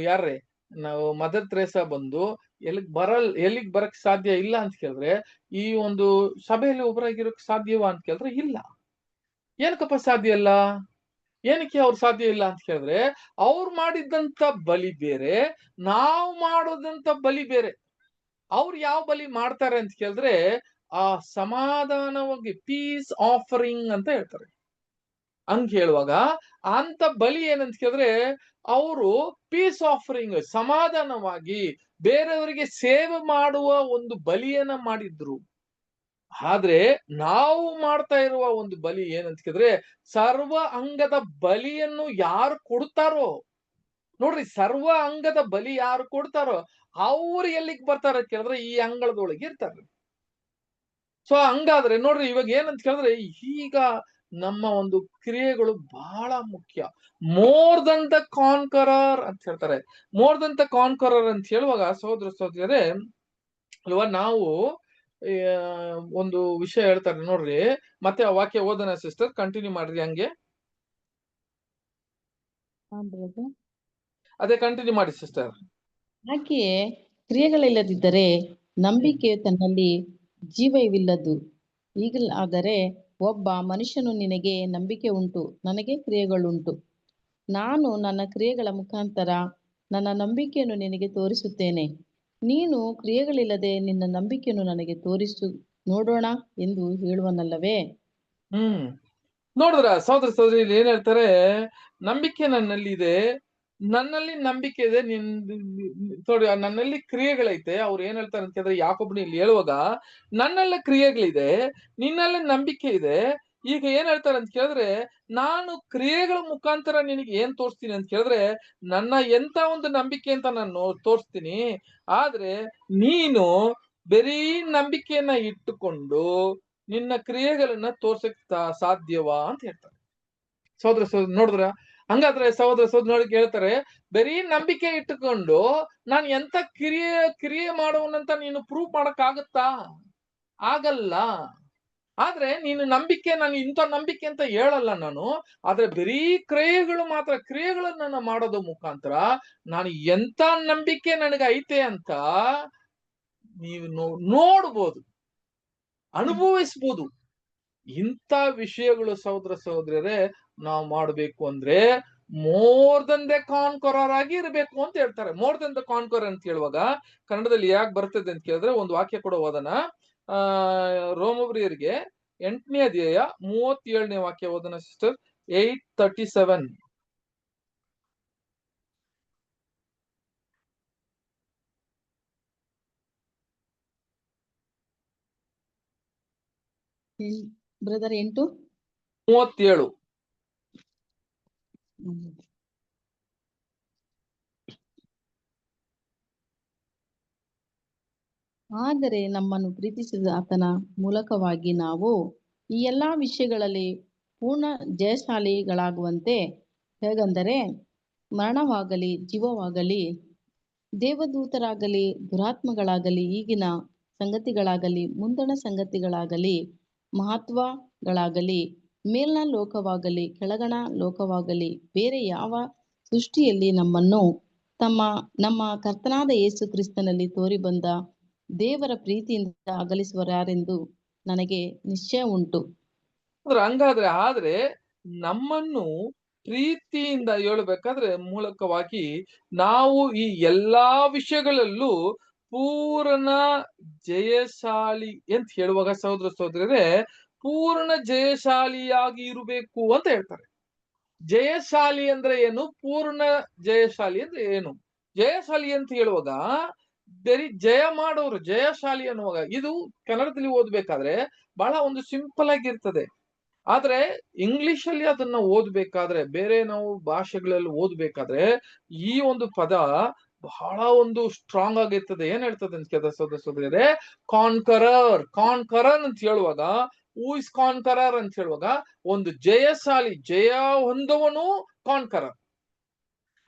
ಯಾರ್ರಿ, ನಾವು ಮದರ್ ತೆರೇಸಾ ಬಂದು ಎಲ್ಲಿಗ್ ಬರಕ್ ಸಾಧ್ಯ ಇಲ್ಲ ಅಂತ ಕೇಳಿದ್ರೆ, ಈ ಒಂದು ಸಭೆಯಲ್ಲಿ ಒಬ್ಬರಾಗಿರೋಕ್ ಸಾಧ್ಯವಾ ಅಂತ ಕೇಳಿದ್ರೆ ಇಲ್ಲ. ಏನಕ್ಕಪ್ಪ ಸಾಧ್ಯ ಇಲ್ಲ? ಏನಕ್ಕೆ ಅವ್ರು ಸಾಧ್ಯ ಇಲ್ಲ ಅಂತ ಕೇಳಿದ್ರೆ, ಅವ್ರು ಮಾಡಿದಂತ ಬಲಿ ಬೇರೆ, ನಾವು ಮಾಡೋದಂತ ಬಲಿ ಬೇರೆ. ಅವ್ರು ಯಾವ ಬಲಿ ಮಾಡ್ತಾರೆ ಅಂತ ಕೇಳಿದ್ರೆ ಆ ಸಮಾಧಾನವಾಗಿ ಪೀಸ್ ಆಫರಿಂಗ್ ಅಂತ ಹೇಳ್ತಾರೆ. ಹಂಗ ಹೇಳುವಾಗ ಅಂತ ಬಲಿ ಏನಂತ ಕೇಳಿದ್ರೆ ಅವರು ಪೀಸ್ ಆಫರಿಂಗ್, ಸಮಾಧಾನವಾಗಿ ಬೇರೆಯವರಿಗೆ ಸೇವೆ ಮಾಡುವ ಒಂದು ಬಲಿಯನ್ನ ಮಾಡಿದ್ರು. ಆದ್ರೆ ನಾವು ಮಾಡ್ತಾ ಇರುವ ಒಂದು ಬಲಿ ಏನಂತ ಕೇಳಿದ್ರೆ, ಸರ್ವ ಅಂಗದ ಬಲಿಯನ್ನು ಯಾರು ಕೊಡ್ತಾರೋ ನೋಡ್ರಿ, ಸರ್ವ ಅಂಗದ ಬಲಿ ಯಾರು ಕೊಡ್ತಾರೋ ಅವ್ರು ಎಲ್ಲಿಗೆ ಬರ್ತಾರ ಕೇಳಿದ್ರೆ ಈ ಅಂಗಳದೊಳಗೆ ಇರ್ತಾರೆ. ಸೊ ಹಂಗಾದ್ರೆ ನೋಡ್ರಿ, ಇವಾಗ ಏನಂತ ಕೇಳಿದ್ರೆ, ಈಗ ನಮ್ಮ ಒಂದು ಕ್ರಿಯೆಗಳು ಬಹಳ ಮುಖ್ಯ. ಮೋರ್ ದನ್ ದ ಕಾನ್ಕರರ್ ಅಂತ ಹೇಳ್ತಾರೆ. ಮೋರ್ ದನ್ ದ ಕಾನ್ಕರರ್ ಅಂತ ಹೇಳುವಾಗ ಸಹೋದರ ಸಹೋದರಿಯರೇ ಅಲ್ವಾ, ನಾವು ಒಂದು ವಿಷಯ ಹೇಳ್ತಾರೆ ನೋಡ್ರಿ. ಮತ್ತೆ ಆ ವಾಕ್ಯ ಓದನ ಸಿಸ್ಟರ್, ಕಂಟಿನ್ಯೂ ಮಾಡ್ರಿ ಹಂಗೆ. ಅದೇ ಕಂಟಿನ್ಯೂ ಮಾಡಿ ಸಿಸ್ಟರ್. ಹಾಗೆಯೇ ಕ್ರಿಯೆಗಳಿಲ್ಲದಿದ್ದರೆ ನಂಬಿಕೆ ತನ್ನಲ್ಲಿ ಜೀವವಿಲ್ಲದು. ಈಗಲಾದರೆ ಒಬ್ಬ ಮನುಷ್ಯನು ನಿನಗೆ ನಂಬಿಕೆ ಉಂಟು, ನನಗೆ ಕ್ರಿಯೆಗಳುಂಟು. ನಾನು ನನ್ನ ಕ್ರಿಯೆಗಳ ಮುಖಾಂತರ ನನ್ನ ನಂಬಿಕೆಯನ್ನು ನಿನಗೆ ತೋರಿಸುತ್ತೇನೆ. ನೀನು ಕ್ರಿಯೆಗಳಿಲ್ಲದೆ ನಿನ್ನ ನಂಬಿಕೆಯನ್ನು ನನಗೆ ತೋರಿಸು ನೋಡೋಣ ಎಂದು ಹೇಳುವನಲ್ಲವೇ? ನೋಡಿದ್ರ ಸಹೋದರ ಸಹೋದರಿ, ಇಲ್ಲಿ ಏನ್ ಹೇಳ್ತಾರೆ, ನಂಬಿಕೆ ನನ್ನಲ್ಲಿ ಇದೆ, ನನ್ನಲ್ಲಿ ನಂಬಿಕೆ ಇದೆ, ನೋಡಿ ನನ್ನಲ್ಲಿ ಕ್ರಿಯೆಗಳೈತೆ. ಅವ್ರು ಏನ್ ಹೇಳ್ತಾರೆ ಅಂತ ಕೇಳಿದ್ರೆ, ಯಾಕೊಬ್ಬನು ಇಲ್ಲಿ ಹೇಳುವಾಗ ನನ್ನೆಲ್ಲ ಕ್ರಿಯೆಗಳಿದೆ, ನಿನ್ನಲ್ಲಿ ನಂಬಿಕೆ ಇದೆ. ಈಗ ಏನ್ ಹೇಳ್ತಾರೆ ಅಂತ ಕೇಳಿದ್ರೆ, ನಾನು ಕ್ರಿಯೆಗಳ ಮುಖಾಂತರ ನಿನಗೆ ಏನ್ ತೋರಿಸ್ತೀನಿ ಅಂತ ಕೇಳಿದ್ರೆ, ನನ್ನ ಎಂತ ಒಂದು ನಂಬಿಕೆ ಅಂತ ನಾನು ತೋರಿಸ್ತೀನಿ. ಆದ್ರೆ ನೀನು ಬರೀ ನಂಬಿಕೆಯನ್ನ ಇಟ್ಟುಕೊಂಡು ನಿನ್ನ ಕ್ರಿಯೆಗಳನ್ನ ತೋರ್ಸಕ್ ಸಾಧ್ಯವಾ ಅಂತ ಹೇಳ್ತಾರೆ. ಸಹೋದರ ಸಹೋದರ ನೋಡಿದ್ರ, ಹಂಗಾದ್ರೆ ಸಹೋದರ ಸಹೋದರ ನೋಡಿ ಹೇಳ್ತಾರೆ, ಬರೀ ನಂಬಿಕೆ ಇಟ್ಟುಕೊಂಡು ನಾನು ಎಂತ ಕ್ರಿಯೆ ಮಾಡುವನಂತ ನೀನು ಪ್ರೂವ್ ಮಾಡಕ್ ಆಗುತ್ತಾ? ಆಗಲ್ಲ. ಆದ್ರೆ ನೀನು ನಂಬಿಕೆ, ನಾನು ಇಂಥ ನಂಬಿಕೆ ಅಂತ ಹೇಳಲ್ಲ ನಾನು. ಆದ್ರೆ ಬರೀ ಕ್ರಿಯೆಗಳನ್ನ ಮಾಡೋದು ಮುಖಾಂತರ ನಾನು ಎಂತ ನಂಬಿಕೆ ನನಗೆ ಐತೆ ಅಂತ ನೀವು ನೋಡ್ಬೋದು, ಅನುಭವಿಸ್ಬೋದು. ಇಂಥ ವಿಷಯಗಳು ಸಹೋದರ ಸಹೋದರರೇ ನಾವು ಮಾಡ್ಬೇಕು ಅಂದ್ರೆ ಮೋರ್ ದನ್ ದ ಕಾನ್ಕರರ್ ಆಗಿ ಇರಬೇಕು ಅಂತ ಹೇಳ್ತಾರೆ. ಮೋರ್ ದನ್ ದ ಕಾನ್ಕರರ್ ಅಂತ ಹೇಳುವಾಗ ಕನ್ನಡದಲ್ಲಿ ಯಾಕೆ ಬರ್ತದೆ ಅಂತ ಕೇಳಿದ್ರೆ, ಒಂದು ವಾಕ್ಯ ಕೂಡ ಓದನ. ರೋಮಬ್ರಿಯರಿಗೆ 8ನೇ ಅಧ್ಯಾಯ 37ನೇ ವಾಕ್ಯ ಓದನ ಸಿಸ್ಟರ್. 8:37. ಬ್ರದರ್ 8:37. ಆದರೆ ನಮ್ಮನ್ನು ಪ್ರೀತಿಸಿದ ಆತನ ಮೂಲಕವಾಗಿ ನಾವು ಈ ಎಲ್ಲಾ ವಿಷಯಗಳಲ್ಲಿ ಪೂರ್ಣ ಜಯಶಾಲಿಗಳಾಗುವಂತೆ, ಹೇಗೆಂದರೆ ಮರಣವಾಗಲಿ ಜೀವವಾಗಲಿ, ದೇವದೂತರಾಗಲಿ ದುರಾತ್ಮಗಳಾಗಲಿ, ಈಗಿನ ಸಂಗತಿಗಳಾಗಲಿ ಮುಂದಣ ಸಂಗತಿಗಳಾಗಲಿ, ಮಹತ್ವಗಳಾಗಲಿ, ಮೇಲ್ನ ಲೋಕವಾಗಲಿ ಕೆಳಗಣ ಲೋಕವಾಗಲಿ, ಬೇರೆ ಯಾವ ಸೃಷ್ಟಿಯಲ್ಲಿ ನಮ್ಮನ್ನು ನಮ್ಮ ಕರ್ತನಾದ ಯೇಸು ಕ್ರಿಸ್ತನಲ್ಲಿ ತೋರಿ ಬಂದ ದೇವರ ಪ್ರೀತಿಯಿಂದ ಅಗಲಿಸುವರಾರೆಂದು ನನಗೆ ನಿಶ್ಚಯ ಉಂಟು. ಹಂಗಾದ್ರೆ ಆದ್ರೆ ನಮ್ಮನ್ನು ಪ್ರೀತಿಯಿಂದ ಹೇಳ್ಬೇಕಾದ್ರೆ ಮೂಲಕವಾಗಿ ನಾವು ಈ ಎಲ್ಲಾ ವಿಷಯಗಳಲ್ಲೂ ಪೂರ್ಣ ಜಯಶಾಲಿ ಅಂತ ಹೇಳುವಾಗ ಸಹೋದರ ಸಹೋದರರೇ, ಪೂರ್ಣ ಜಯಶಾಲಿಯಾಗಿ ಇರಬೇಕು ಅಂತ ಹೇಳ್ತಾರೆ. ಜಯಶಾಲಿ ಅಂದ್ರೆ ಏನು? ಪೂರ್ಣ ಜಯಶಾಲಿ ಅಂದ್ರೆ ಏನು? ಜಯಶಾಲಿ ಅಂತ ಹೇಳುವಾಗ ಬರೀ ಜಯ ಮಾಡೋರು, ಜಯಶಾಲಿ ಅನ್ನುವಾಗ ಇದು ಕನ್ನಡದಲ್ಲಿ ಓದ್ಬೇಕಾದ್ರೆ ಬಹಳ ಒಂದು ಸಿಂಪಲ್ ಆಗಿರ್ತದೆ. ಆದ್ರೆ ಇಂಗ್ಲಿಷ್ ಅಲ್ಲಿ ಅದನ್ನ ಓದ್ಬೇಕಾದ್ರೆ, ಬೇರೆ ನಾವು ಭಾಷೆಗಳಲ್ಲಿ ಓದ್ಬೇಕಾದ್ರೆ ಈ ಒಂದು ಪದ ಬಹಳ ಒಂದು ಸ್ಟ್ರಾಂಗ್ ಆಗಿರ್ತದೆ. ಏನ್ ಹೇಳ್ತದೆ ಅಂತ ಕೇಳಿದ್ರೆ ಸಹೋದರ ಸಹೋದರಿಯರೇ, ಕಾನ್ಕರರ್ ಅಂತ ಹೇಳುವಾಗ, ಹೂ ಇಸ್ ಕಾನ್ಕರರ್ ಅಂತ ಹೇಳುವಾಗ ಒಂದು ಜಯಶಾಲಿ, ಜಯ ಹೊಂದವನು ಕಾನ್ಕರರ್.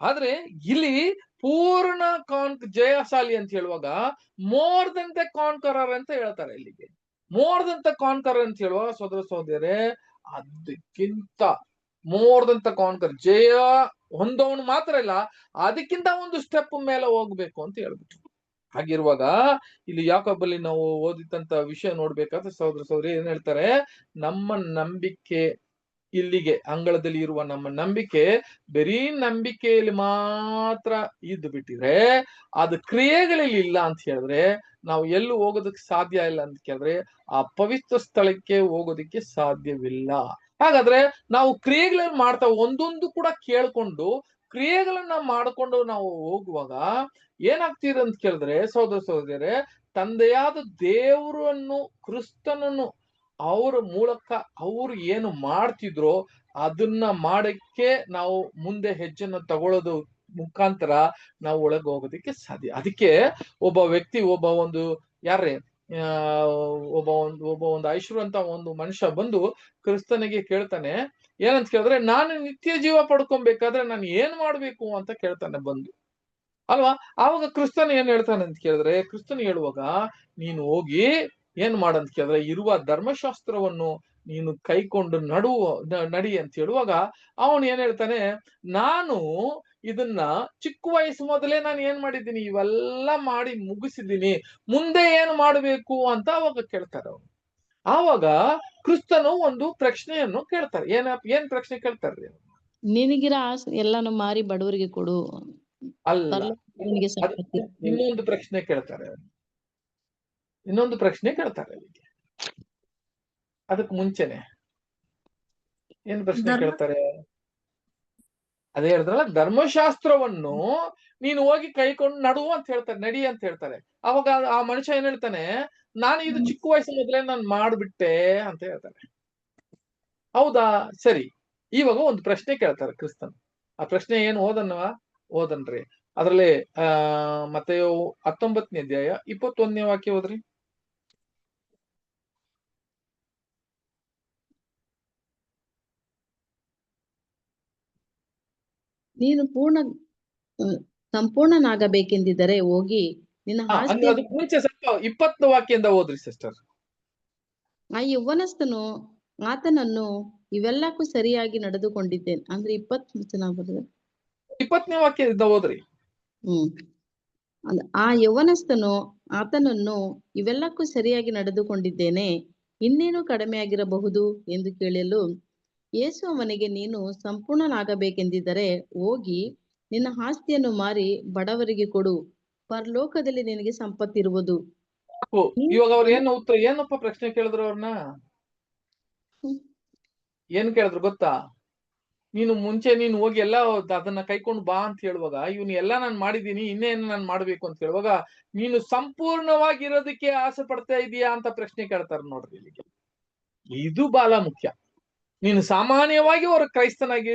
ಆದ್ರೆ ಇಲ್ಲಿ ಪೂರ್ಣ ಜಯಶಾಲಿ ಅಂತ ಹೇಳುವಾಗ ಮೋರ್ ದನ್ ದ ಕಾನ್ಕರರ್ ಅಂತ ಹೇಳ್ತಾರೆ. ಇಲ್ಲಿಗೆ ಮೋರ್ ದನ್ ದ ಕಾನ್ಕರರ್ ಅಂತ ಹೇಳುವಾಗ ಸಹೋದರ ಸಹೋದರಿಯರೇ, ಅದಕ್ಕಿಂತ ಮೋರ್ ದನ್ ದ ಕಾನ್ಕರರ್, ಜಯ ಹೊಂದವನು ಮಾತ್ರ ಇಲ್ಲ, ಅದಕ್ಕಿಂತ ಒಂದು ಸ್ಟೆಪ್ ಮೇಲೆ ಹೋಗ್ಬೇಕು ಅಂತ ಹೇಳ್ಬಿಟ್ಟು. ಹಾಗಿರುವಾಗ ಇಲ್ಲಿ ಯಾಕೋಬಲ್ಲಿ ನಾವು ಓದಿದಂತ ವಿಷಯ ನೋಡ್ಬೇಕಾದ್ರೆ ಸಹೋದರ ಸಹೋದರಿ ಏನ್ ಹೇಳ್ತಾರೆ, ನಮ್ಮ ನಂಬಿಕೆ ಇಲ್ಲಿಗೆ ಅಂಗಳದಲ್ಲಿ ಇರುವ ನಮ್ಮ ನಂಬಿಕೆ ಬರೀ ನಂಬಿಕೆಯಲ್ಲಿ ಮಾತ್ರ ಇದ್ದು ಬಿಟ್ಟಿದ್ರೆ, ಅದು ಕ್ರಿಯೆಗಳಲ್ಲಿ ಇಲ್ಲ ಅಂತ ಹೇಳಿದ್ರೆ ನಾವು ಎಲ್ಲೂ ಹೋಗೋದಕ್ಕೆ ಸಾಧ್ಯ ಇಲ್ಲ ಅಂತ ಕೇಳಿದ್ರೆ ಆ ಪವಿತ್ರ ಸ್ಥಳಕ್ಕೆ ಹೋಗೋದಕ್ಕೆ ಸಾಧ್ಯವಿಲ್ಲ. ಹಾಗಾದ್ರೆ ನಾವು ಕ್ರಿಯೆಗಳನ್ನು ಮಾಡ್ತಾ ಒಂದೊಂದು ಕೂಡ ಕೇಳ್ಕೊಂಡು ಕ್ರಿಯೆಗಳನ್ನ ಮಾಡ್ಕೊಂಡು ನಾವು ಹೋಗುವಾಗ ಏನಾಗ್ತೀರ ಅಂತ ಕೇಳಿದ್ರೆ ಸಹೋದರ ಸಹೋದರಿಯರೇ, ತಂದೆಯಾದ ದೇವರನ್ನು ಕ್ರಿಸ್ತನನ್ನು ಅವರ ಮೂಲಕ ಅವರು ಏನು ಮಾಡ್ತಿದ್ರೋ ಅದನ್ನ ಮಾಡಕ್ಕೆ ನಾವು ಮುಂದೆ ಹೆಜ್ಜೆನ ತಗೊಳ್ಳೋದು ಮುಖಾಂತರ ನಾವು ಒಳಗೆ ಹೋಗೋದಕ್ಕೆ ಸಾಧ್ಯ. ಅದಕ್ಕೆ ಒಬ್ಬ ವ್ಯಕ್ತಿ ಯಾರೇ ಒಬ್ಬ ಒಂದು ಐಶ್ವರ್ಯವಂತ ಒಂದು ಮನುಷ್ಯ ಬಂದು ಕ್ರಿಸ್ತನಿಗೆ ಕೇಳ್ತಾನೆ, ಏನಂತ ಕೇಳಿದ್ರೆ, ನಾನು ನಿತ್ಯ ಜೀವ ಪಡ್ಕೊಬೇಕಾದ್ರೆ ನಾನು ಏನ್ ಮಾಡ್ಬೇಕು ಅಂತ ಕೇಳ್ತಾನೆ ಬಂದು, ಅಲ್ವಾ? ಆವಾಗ ಕ್ರಿಸ್ತನ್ ಏನ್ ಹೇಳ್ತಾನೆ ಅಂತ ಕೇಳಿದ್ರೆ, ಕ್ರಿಸ್ತನ್ ಹೇಳುವಾಗ ನೀನು ಹೋಗಿ ಏನ್ ಮಾಡಂತ ಕೇಳಿದ್ರೆ, ಇರುವ ಧರ್ಮಶಾಸ್ತ್ರವನ್ನು ನೀನು ಕೈಕೊಂಡು ನಡಿ ಅಂತ ಹೇಳುವಾಗ ಅವನು ಏನ್ ಹೇಳ್ತಾನೆ, ನಾನು ಇದನ್ನ ಚಿಕ್ಕ ವಯಸ್ಸು ಮೊದಲೇ ನಾನು ಏನ್ ಮಾಡಿದ್ದೀನಿ, ಇವೆಲ್ಲ ಮಾಡಿ ಮುಗಿಸಿದ್ದೀನಿ, ಮುಂದೆ ಏನು ಮಾಡಬೇಕು ಅಂತ ಅವಾಗ ಕೇಳ್ತಾರೆ ಅವನು. ಆವಾಗ ಕ್ರಿಸ್ತನು ಒಂದು ಪ್ರಶ್ನೆಯನ್ನು ಕೇಳ್ತಾರೆ. ಏನ್ ಪ್ರಶ್ನೆ ಕೇಳ್ತಾರೆ? ನಿನಗಿರ ಎಲ್ಲಾನು ಮಾರಿ ಬಡವರಿಗೆ ಕೊಡು, ಅಲ್ಲ, ನಿನಗೆ ಸಂಪತ್ತಿ. ಇನ್ನೊಂದು ಪ್ರಶ್ನೆ ಕೇಳ್ತಾರೆ ಅಲ್ಲಿಗೆ. ಅದಕ್ಕೆ ಮುಂಚೆನೆ ಏನ್ ಪ್ರಶ್ನೆ ಕೇಳ್ತಾರೆ? ಅದೇ ಹೇಳಿದ್ರಲ್ಲ, ಧರ್ಮಶಾಸ್ತ್ರವನ್ನು ನೀನು ಹೋಗಿ ಕೈಕೊಂಡು ನಡಿ ಅಂತ ಹೇಳ್ತಾರೆ. ಅವಾಗ ಆ ಮನುಷ್ಯ ಏನ್ ಹೇಳ್ತಾನೆ, ನಾನು ಇದು ಚಿಕ್ಕ ವಯಸ್ಸು ಮೊದಲೇ ನಾನು ಮಾಡ್ಬಿಟ್ಟೆ ಅಂತ ಹೇಳ್ತಾನೆ. ಹೌದಾ, ಸರಿ. ಇವಾಗ ಒಂದು ಪ್ರಶ್ನೆ ಕೇಳ್ತಾರೆ ಕ್ರಿಸ್ತನ್. ಆ ಪ್ರಶ್ನೆ ಏನು ಓದನ್ರಿ. ಅದ್ರಲ್ಲಿ ಮತ್ತೆಯೋ 19ನೇ ಅಧ್ಯಾಯ 21ನೇ ವಾಕ್ಯ ಓದ್ರಿ. ನೀನು ಸಂಪೂರ್ಣನಾಗಬೇಕೆಂದಿದ್ದರೆ ಹೋಗಿ ನಿನ್ನ ಆಸ್ತಿ. ಅದಕ್ಕೆ ಮುಂಚೆ ಸ್ವಲ್ಪ 20ನೇ ವಾಕ್ಯದಿಂದ ಓದ್ರಿ ಸಿಸ್ಟರ್. ಆ ಯೌವನಸ್ಥನು ಆತನನ್ನು ಇವೆಲ್ಲಕ್ಕೂ ಸರಿಯಾಗಿ ನಡೆದುಕೊಂಡಿದ್ದೇನೆ ಅಂದ್ರೆ 20ನೇ ವಾಕ್ಯದಿಂದ ಓದ್ರಿ. ಆ ಯೌವನಸ್ಥನು ಆತನನ್ನು ಇವೆಲ್ಲಕ್ಕೂ ಸರಿಯಾಗಿ ನಡೆದುಕೊಂಡಿದ್ದೇನೆ, ಇನ್ನೇನು ಕಡಿಮೆಯಾಗಿರಬಹುದು ಎಂದು ಕೇಳಲು ಯೇಸು ಅವನಿಗೆ, ನೀನು ಸಂಪೂರ್ಣನಾಗಬೇಕೆಂದಿದ್ದರೆ ಹೋಗಿ ನಿನ್ನ ಆಸ್ತಿಯನ್ನು ಮಾರಿ ಬಡವರಿಗೆ ಕೊಡು, ಪರಲೋಕದಲ್ಲಿ ನಿನಗೆ ಸಂಪತ್ತಿರುವುದು. ಇವಾಗ ಅವ್ರು ಏನಪ್ಪ ಪ್ರಶ್ನೆ ಕೇಳಿದ್ರು ಅವ್ರನ್ನ? ಏನ್ ಕೇಳಿದ್ರು ಗೊತ್ತಾ? ನೀನು ಹೋಗಿ ಎಲ್ಲ ಅದನ್ನ ಕೈಕೊಂಡು ಬಾ ಅಂತ ಹೇಳುವಾಗ, ಎಲ್ಲ ನಾನು ಮಾಡಿದೀನಿ, ಇನ್ನೇನು ನಾನು ಮಾಡ್ಬೇಕು ಅಂತ ಹೇಳುವಾಗ, ನೀನು ಸಂಪೂರ್ಣವಾಗಿರೋದಕ್ಕೆ ಆಸೆ ಪಡ್ತಾ ಇದೀಯಾ ಅಂತ ಪ್ರಶ್ನೆ ಕೇಳ್ತಾರೆ ನೋಡ್ರಿ. ಇಲ್ಲಿಗೆ ಇದು ಬಹಳ ಮುಖ್ಯ. ನೀನು ಸಾಮಾನ್ಯವಾಗಿ ಅವ್ರ ಕ್ರೈಸ್ತನಾಗಿ